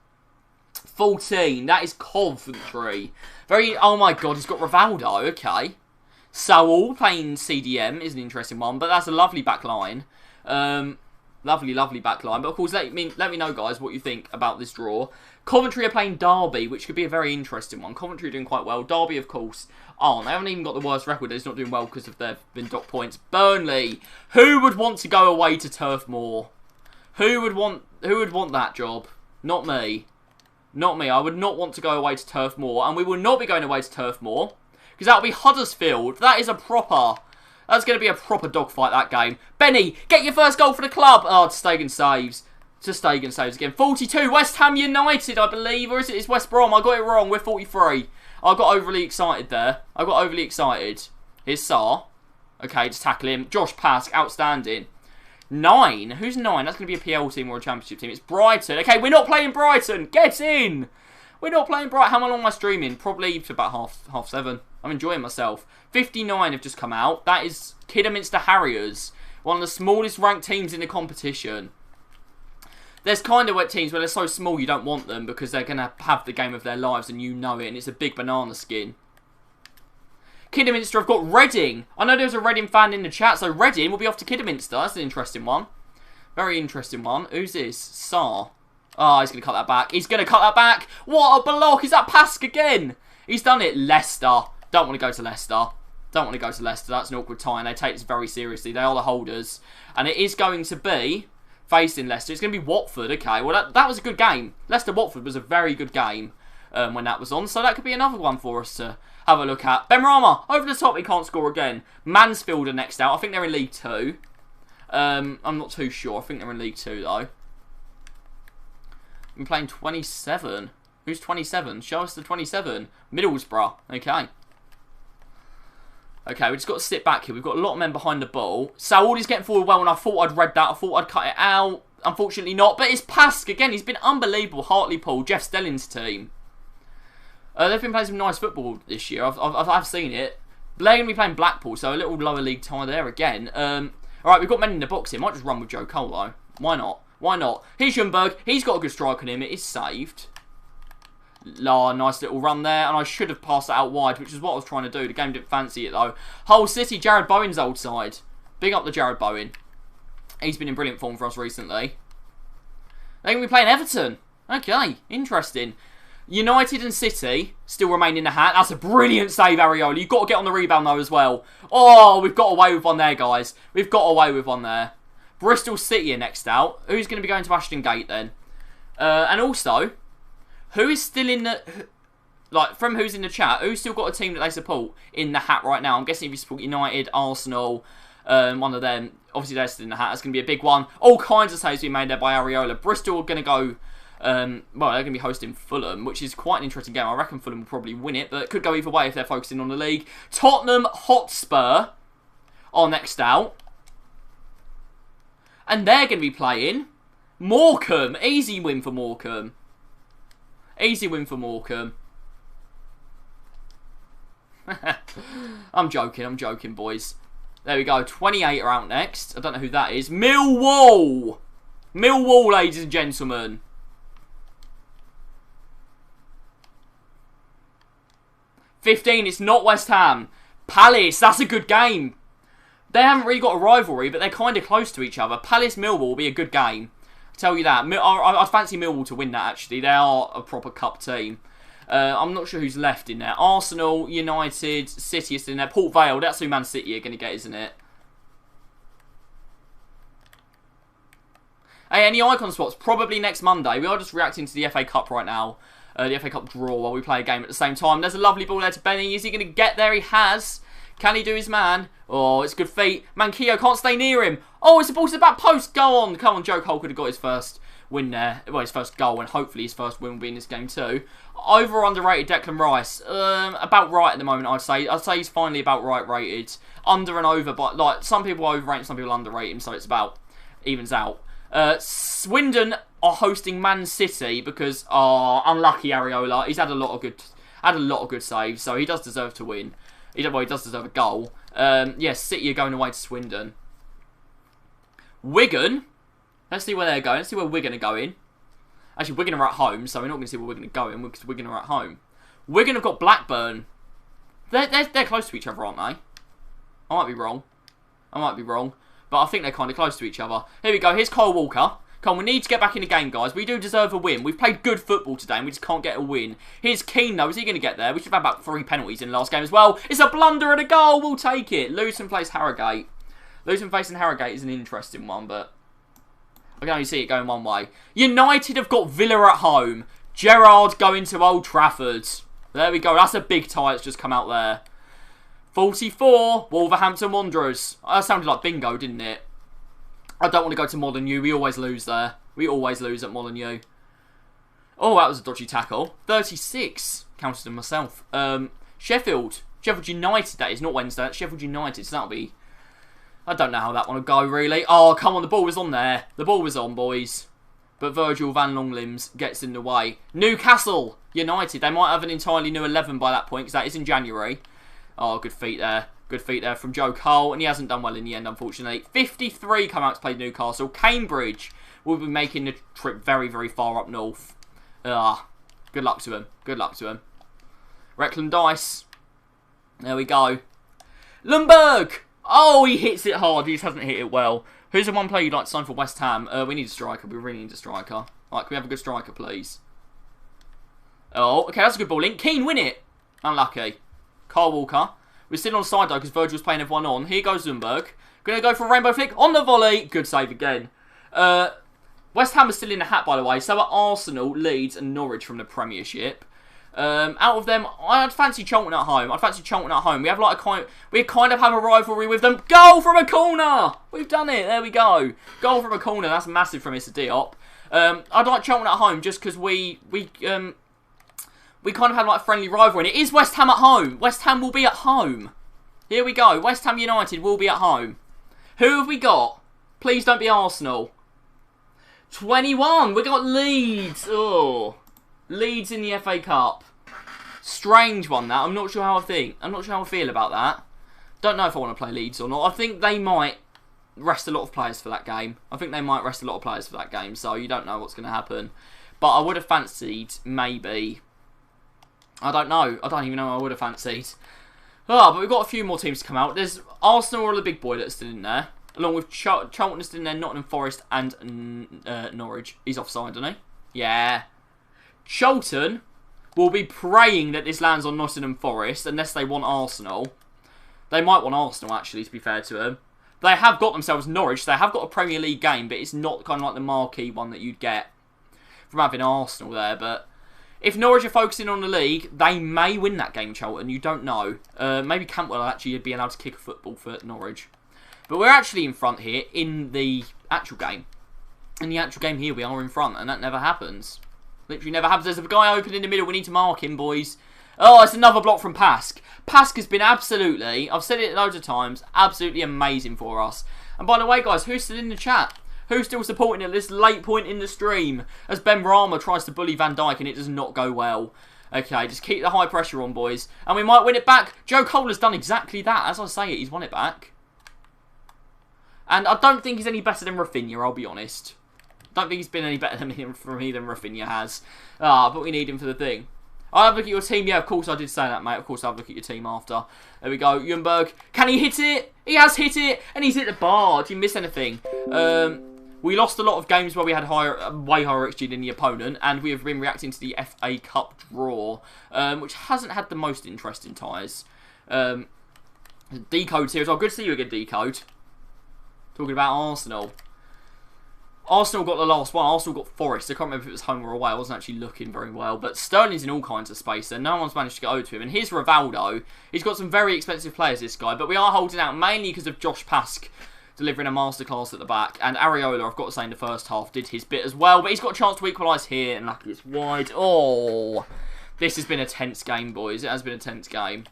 14. That is Coventry. Oh my god, he's got Rivaldo. Okay. Saul playing CDM is an interesting one, but that's a lovely back line. Lovely back line. But of course, let me know, guys, what you think about this draw. Coventry are playing Derby, which could be a very interesting one. Coventry are doing quite well. Derby, of course, aren't. They haven't even got the worst record. They're just not doing well because of they've been docked points. Burnley. Who would want to go away to Turf Moor? Who would want that job? Not me. Not me. I would not want to go away to Turf Moor. And we will not be going away to Turf Moor. Because that will be Huddersfield. That's going to be a proper dogfight, that game. Benny, get your first goal for the club. Oh, Stegen saves. Stegen saves again. 42, West Ham United, I believe. Or is it? It's West Brom. I got it wrong. We're 43. I got overly excited there. Here's Sarr. Okay, just tackle him. Josh Pask, outstanding. 9. Who's 9? That's going to be a PL team or a Championship team. It's Brighton. Okay, we're not playing Brighton. Get in. We're not playing Brighton. How long am I streaming? Probably to about half 7. I'm enjoying myself. 59 have just come out. That is Kidderminster Harriers. One of the smallest ranked teams in the competition. There's kind of teams where they're so small you don't want them because they're going to have the game of their lives and you know it. And it's a big banana skin. Kidderminster have got Reading. I know there's a Reading fan in the chat, so Reading will be off to Kidderminster. That's an interesting one. Very interesting one. Who's this? Sarr. Oh, he's going to cut that back. What a block. Is that Pask again? He's done it. Leicester. Don't want to go to Leicester. That's an awkward tie, and they take this very seriously. They are the holders. And it is going to be facing Leicester. It's going to be Watford. Okay, well, that was a good game. Leicester-Watford was a very good game when that was on. So that could be another one for us to have a look at. Benrahma, over the top, he can't score again. Mansfield are next out. I think they're in League 2. I'm not too sure. I think they're in League 2, though. I'm playing 27. Who's 27? Show us the 27. Middlesbrough. Okay. Okay, we just got to sit back here. We've got a lot of men behind the ball. Saúl getting forward well, and I thought I'd read that. I thought I'd cut it out. Unfortunately not. But it's Pask again. He's been unbelievable. Hartlepool, Jeff Stelling's team. They've been playing some nice football this year. I've seen it. They're going to be playing Blackpool, so a little lower league tie there again. Alright, we've got men in the box here. Might just run with Joe Cole, though. Why not? Here's Ljungberg. He's got a good strike on him. It is saved. Nice little run there. And I should have passed that out wide, which is what I was trying to do. The game didn't fancy it, though. Hull City, Jared Bowen's old side. Big up the Jared Bowen. He's been in brilliant form for us recently. They're going to be playing Everton. Okay, interesting. United and City still remain in the hat. That's a brilliant save, Areola. You've got to get on the rebound, though, as well. Oh, we've got away with one there, guys. We've got away with one there. Bristol City are next out. Who's going to be going to Ashton Gate, then? And also, who is still in the... Like, from who's in the chat, who's still got a team that they support in the hat right now? I'm guessing if you support United, Arsenal, one of them, obviously they're still in the hat. That's going to be a big one. All kinds of saves being made there by Areola. Bristol are going to go... well, they're going to be hosting Fulham, which is quite an interesting game. I reckon Fulham will probably win it, but it could go either way if they're focusing on the league. Tottenham Hotspur are next out. And they're going to be playing Morecambe. Easy win for Morecambe. Easy win for Morecambe. I'm joking, boys. There we go. 28 are out next. I don't know who that is. Millwall! Millwall, ladies and gentlemen. 15, it's not West Ham. Palace, that's a good game. They haven't really got a rivalry, but they're kind of close to each other. Palace-Millwall will be a good game. I'll tell you that. I fancy Millwall to win that, actually. They are a proper cup team. I'm not sure who's left in there. Arsenal, United, City is still in there. Port Vale, that's who Man City are going to get, isn't it? Hey, any icon swaps? Probably next Monday. We are just reacting to the FA Cup right now. The FA Cup draw while we play a game at the same time. There's a lovely ball there to Benny. Is he going to get there? He has. Can he do his man? Oh, it's good feet. Manquillo can't stay near him. Oh, it's a ball to the back post. Go on. Come on, Joe Cole could have got his first win there. Well, his first goal, and hopefully his first win will be in this game too. Over or underrated Declan Rice? About right at the moment, I'd say. I'd say he's finally about right rated. Under and over, but like some people overrate him, some people underrate him, so it's about evens out. Swindon are hosting Man City because unlucky Areola. He's had a lot of good saves, so he does deserve to win. He does deserve a goal. Yes, City are going away to Swindon. Wigan. Let's see where they're going. Let's see where Wigan are going. Actually, Wigan are at home, so we're not going to see where Wigan are going because Wigan are at home. Wigan have got Blackburn. They're close to each other, aren't they? I might be wrong. But I think they're kind of close to each other. Here we go. Here's Kyle Walker. Come on, we need to get back in the game, guys. We do deserve a win. We've played good football today, and we just can't get a win. Here's Keane, though. Is he going to get there? We should have had about 3 penalties in the last game as well. It's a blunder and a goal. We'll take it. Luton plays Harrogate. Luton facing Harrogate is an interesting one, but I can only see it going one way. United have got Villa at home. Gerrard going to Old Trafford. There we go. That's a big tie that's just come out there. 44, Wolverhampton Wanderers. That sounded like bingo, didn't it? I don't want to go to Molineux. We always lose there. We always lose at Molineux. Oh, that was a dodgy tackle. 36. Counted them myself. Sheffield. Sheffield United, that is. Not Wednesday. That's Sheffield United. So that'll be... I don't know how that one will go, really. Oh, come on. The ball was on there. The ball was on, boys. But Virgil van Longlimbs gets in the way. Newcastle United. They might have an entirely new 11 by that point, because that is in January. Oh, good feet there. Good feet there from Joe Cole. And he hasn't done well in the end, unfortunately. 53 come out to play Newcastle. Cambridge will be making the trip very, very far up north. Good luck to him. Good luck to him. Reckland Dice. There we go. Lundberg. Oh, he hits it hard. He just hasn't hit it well. Who's the one player you'd like to sign for West Ham? We need a striker. We really need a striker. Right, can we have a good striker, please? Oh, okay, that's a good ball in. Keane, win it. Unlucky. Carl Walker. We're still on side, though, because Virgil's playing everyone on. Here goes Zumberg. Going to go for a rainbow flick on the volley. Good save again. West Ham are still in the hat, by the way. So are Arsenal, Leeds, and Norwich from the Premiership. Out of them, I'd fancy Charlton at home. We have we kind of have a rivalry with them. Goal from a corner. We've done it. There we go. Goal from a corner. That's massive from Mr. Diop. I'd like Charlton at home just because we kind of had like a friendly rivalry. And it is West Ham at home. West Ham will be at home. Here we go. West Ham United will be at home. Who have we got? Please don't be Arsenal. 21. We got Leeds. Oh, Leeds in the FA Cup. Strange one, that. I'm not sure how I feel about that. Don't know if I want to play Leeds or not. I think they might rest a lot of players for that game. So you don't know what's going to happen. But I would have fancied maybe... I don't know. I don't even know what I would have fancied. But we've got a few more teams to come out. There's Arsenal or the big boy that's still in there. along with Charlton is in there, Nottingham Forest and Norwich. He's offside, isn't he? Yeah. Charlton will be praying that this lands on Nottingham Forest, unless they want Arsenal. They might want Arsenal, actually, to be fair to them. They have got themselves Norwich. They have got a Premier League game, but it's not kind of like the marquee one that you'd get from having Arsenal there. But if Norwich are focusing on the league, they may win that game, Charlton. You don't know. Maybe Cantwell will actually be allowed to kick a football for Norwich. But we're actually in front here in the actual game. In the actual game here, we are in front, and that never happens. Literally never happens. There's a guy open in the middle. We need to mark him, boys. Oh, it's another block from Pask. Pask has been absolutely, I've said it loads of times, absolutely amazing for us. And by the way, guys, who's still in the chat? Who's still supporting at this late point in the stream as Ben Rama tries to bully Van Dijk and it does not go well? Okay, just keep the high pressure on, boys. And we might win it back. Joe Cole has done exactly that. As I say it, he's won it back. And I don't think he's any better than Rafinha, I'll be honest. Don't think he's been any better than Rafinha has. But we need him for the thing. I'll have a look at your team. Yeah, of course I did say that, mate. Of course I'll have a look at your team after. There we go. Ljungberg. Can he hit it? He has hit it. And he's hit the bar. Did you miss anything? We lost a lot of games where we had way higher XG than the opponent. And we have been reacting to the FA Cup draw. Which hasn't had the most interesting ties. Decode's here as well. Good to see you again, Decode. Talking about Arsenal. Arsenal got the last one. Arsenal got Forest. I can't remember if it was home or away. I wasn't actually looking very well. But Sterling's in all kinds of space there. No one's managed to get over to him. And here's Rivaldo. He's got some very expensive players, this guy. But we are holding out mainly because of Josh Pask delivering a masterclass at the back. And Areola, I've got to say, in the first half did his bit as well. But he's got a chance to equalise here. And luckily it's wide. Oh, this has been a tense game, boys. It has been a tense game.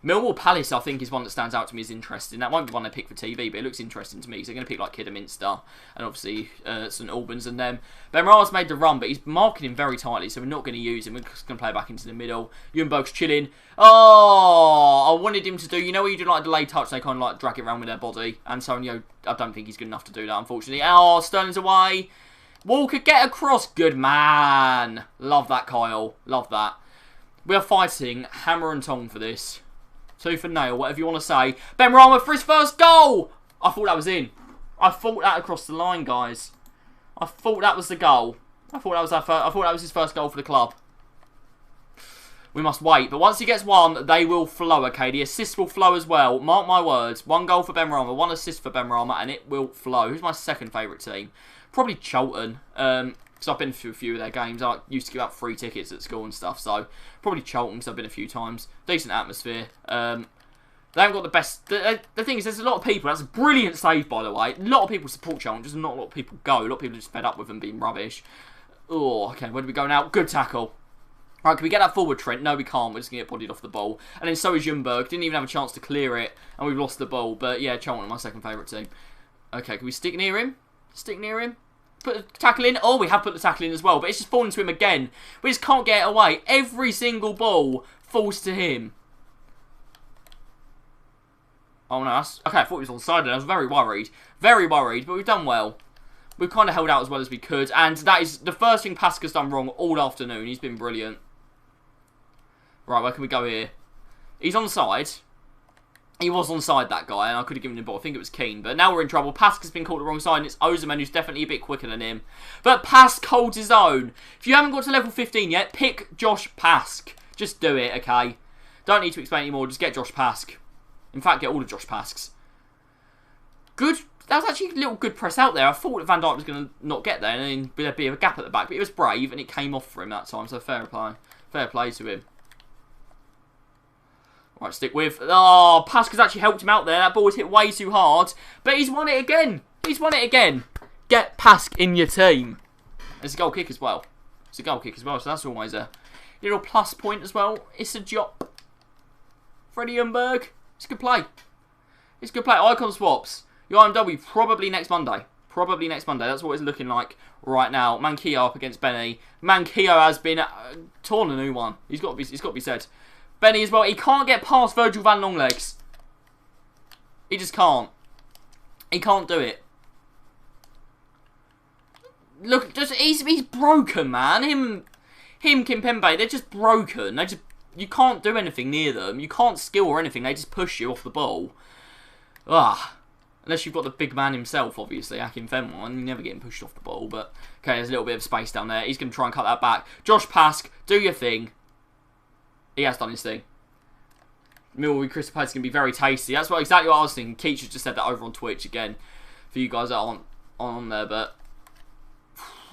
Millwall Palace, I think, is one that stands out to me as interesting. That won't be one they pick for TV, but it looks interesting to me. Because they're going to pick like Kidderminster and obviously St Albans and them. Ben Ra's made the run, but he's marking him very tightly, so we're not going to use him. We're just going to play back into the middle. Ljungberg's chilling. Oh, I wanted him to do, you know, where you do like a delayed touch, they kind of like drag it around with their body. And Antonio, I don't think he's good enough to do that, unfortunately. Oh, Sterling's away. Walker, get across. Good man. Love that, Kyle. Love that. We are fighting hammer and tong for this. Tooth and nail, whatever you want to say. Ben Rama for his first goal! I thought that was in. I thought that across the line, guys. I thought that was the goal. I thought that was his first goal for the club. We must wait. But once he gets one, they will flow, okay? The assists will flow as well. Mark my words. One goal for Ben Rama, one assist for Ben Rama, and it will flow. Who's my second favourite team? Probably Charlton. Because I've been to a few of their games. I used to give out free tickets at school and stuff. So, probably Charlton, because I've been a few times. Decent atmosphere. They haven't got the best... The thing is, there's a lot of people... That's a brilliant save, by the way. A lot of people support Charlton, just not a lot of people go. A lot of people are just fed up with them being rubbish. Oh, okay, where do we go now? Good tackle. Right, can we get that forward, Trent? No, we can't. We're just going to get bodied off the ball. And then so is Ljungberg. Didn't even have a chance to clear it. And we've lost the ball. But yeah, Charlton, my second favourite team. Okay, can we stick near him? Stick near him? Put the tackle in. Oh, we have put the tackle in as well. But it's just fallen to him again. We just can't get it away. Every single ball falls to him. Oh, no. Okay, I thought he was onside. I was very worried. Very worried. But we've done well. We've kind of held out as well as we could. And that is the first thing Pasca's done wrong all afternoon. He's been brilliant. Right, where can we go here? He's on side. He was on side, that guy, and I could have given him the ball. I think it was Keane. But now we're in trouble. Pasca's been caught the wrong side, and it's Ozyman who's definitely a bit quicker than him. But Pask holds his own. If you haven't got to level 15 yet, pick Josh Pask. Just do it, okay? Don't need to explain anymore. Just get Josh Pask. In fact, get all of Josh Pasks. Good. That was actually a little good press out there. I thought that Van Dijk was going to not get there, and then there'd be a gap at the back. But he was brave, and it came off for him that time. So fair play. Fair play to him. Right, stick with... Oh, Pasca's actually helped him out there. That ball was hit way too hard. But he's won it again. He's won it again. Get Pask in your team. It's a goal kick as well. It's a goal kick as well, so that's always a little plus point as well. It's a job. Freddie Ljungberg. It's a good play. It's a good play. Icon swaps. Your IMW probably next Monday. Probably next Monday. That's what it's looking like right now. Manquillo up against Benny. Manquillo has been torn a new one. It's got to be said. Benny as well. He can't get past Virgil van Longlegs. He just can't. He can't do it. Look, he's broken, man. Him, Kimpembe, they're just broken. You can't do anything near them. You can't skill or anything. They just push you off the ball. Ah. Unless you've got the big man himself, obviously, Akin Fenwar, and you're never getting pushed off the ball. But, okay, there's a little bit of space down there. He's going to try and cut that back. Josh Pask, do your thing. He has done his thing. Millwall Crystal Palace is going to be very tasty. That's exactly what I was thinking. Keach just said that over on Twitch again. For you guys that aren't on there, but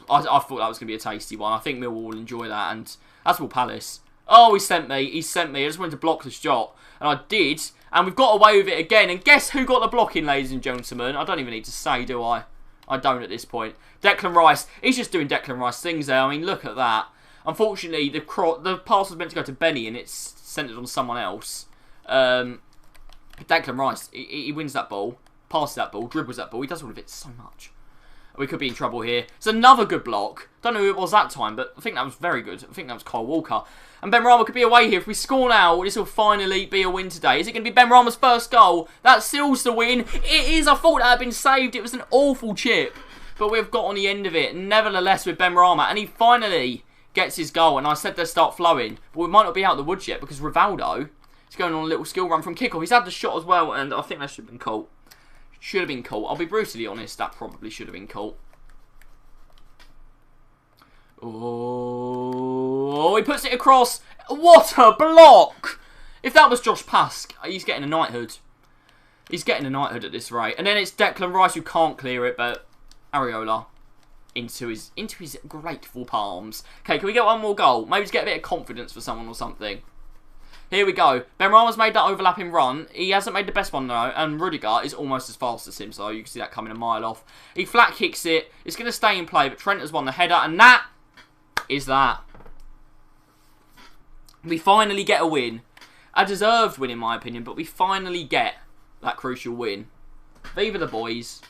I thought that was going to be a tasty one. I think Millwall will enjoy that, and that's Will Palace. Oh, he sent me. He sent me. I just wanted to block the shot, and I did. And we've got away with it again. And guess who got the blocking, ladies and gentlemen? I don't even need to say, do I? I don't at this point. Declan Rice. He's just doing Declan Rice things there. I mean, look at that. Unfortunately, the pass was meant to go to Benny, and it's centred on someone else. Declan Rice, he wins that ball, passes that ball, dribbles that ball. He does all of it so much. We could be in trouble here. It's another good block. Don't know who it was that time, but I think that was very good. I think that was Kyle Walker. And Benrahma could be away here. If we score now, this will finally be a win today. Is it going to be Benrahma's first goal? That seals the win. It is. I thought that had been saved. It was an awful chip, but we've got on the end of it. Nevertheless, with Benrahma, and he finally gets his goal. And I said they'll start flowing, but we might not be out of the woods yet because Rivaldo is going on a little skill run from kickoff. He's had the shot as well, and I think that should have been caught. Should have been caught. I'll be brutally honest. That probably should have been caught. Oh, he puts it across. What a block! If that was Josh Pask, he's getting a knighthood. He's getting a knighthood at this rate. And then it's Declan Rice who can't clear it, but Areola into his grateful palms. Okay, can we get one more goal? Maybe to get a bit of confidence for someone or something. Here we go. Benrahma's made that overlapping run. He hasn't made the best one though, and Rudiger is almost as fast as him, so you can see that coming a mile off. He flat kicks it. It's going to stay in play, but Trent has won the header, and that is that. We finally get a win. A deserved win in my opinion, but we finally get that crucial win. Viva the boys.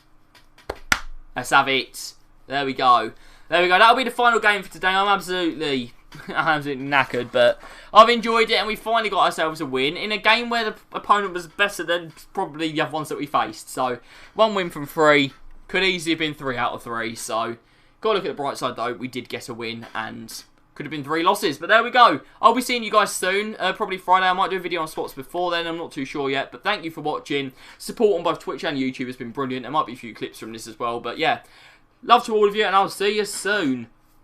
Let's have it. There we go. There we go. That'll be the final game for today. I'm absolutely knackered, but I've enjoyed it, and we finally got ourselves a win in a game where the opponent was better than probably the other ones that we faced. So, 1 win from 3. Could easily have been 3 out of 3. So, got to look at the bright side though. We did get a win, and could have been 3 losses, but there we go. I'll be seeing you guys soon, probably Friday. I might do a video on spots before then, I'm not too sure yet, but thank you for watching. Support on both Twitch and YouTube has been brilliant. There might be a few clips from this as well, but yeah, love to all of you, and I'll see you soon.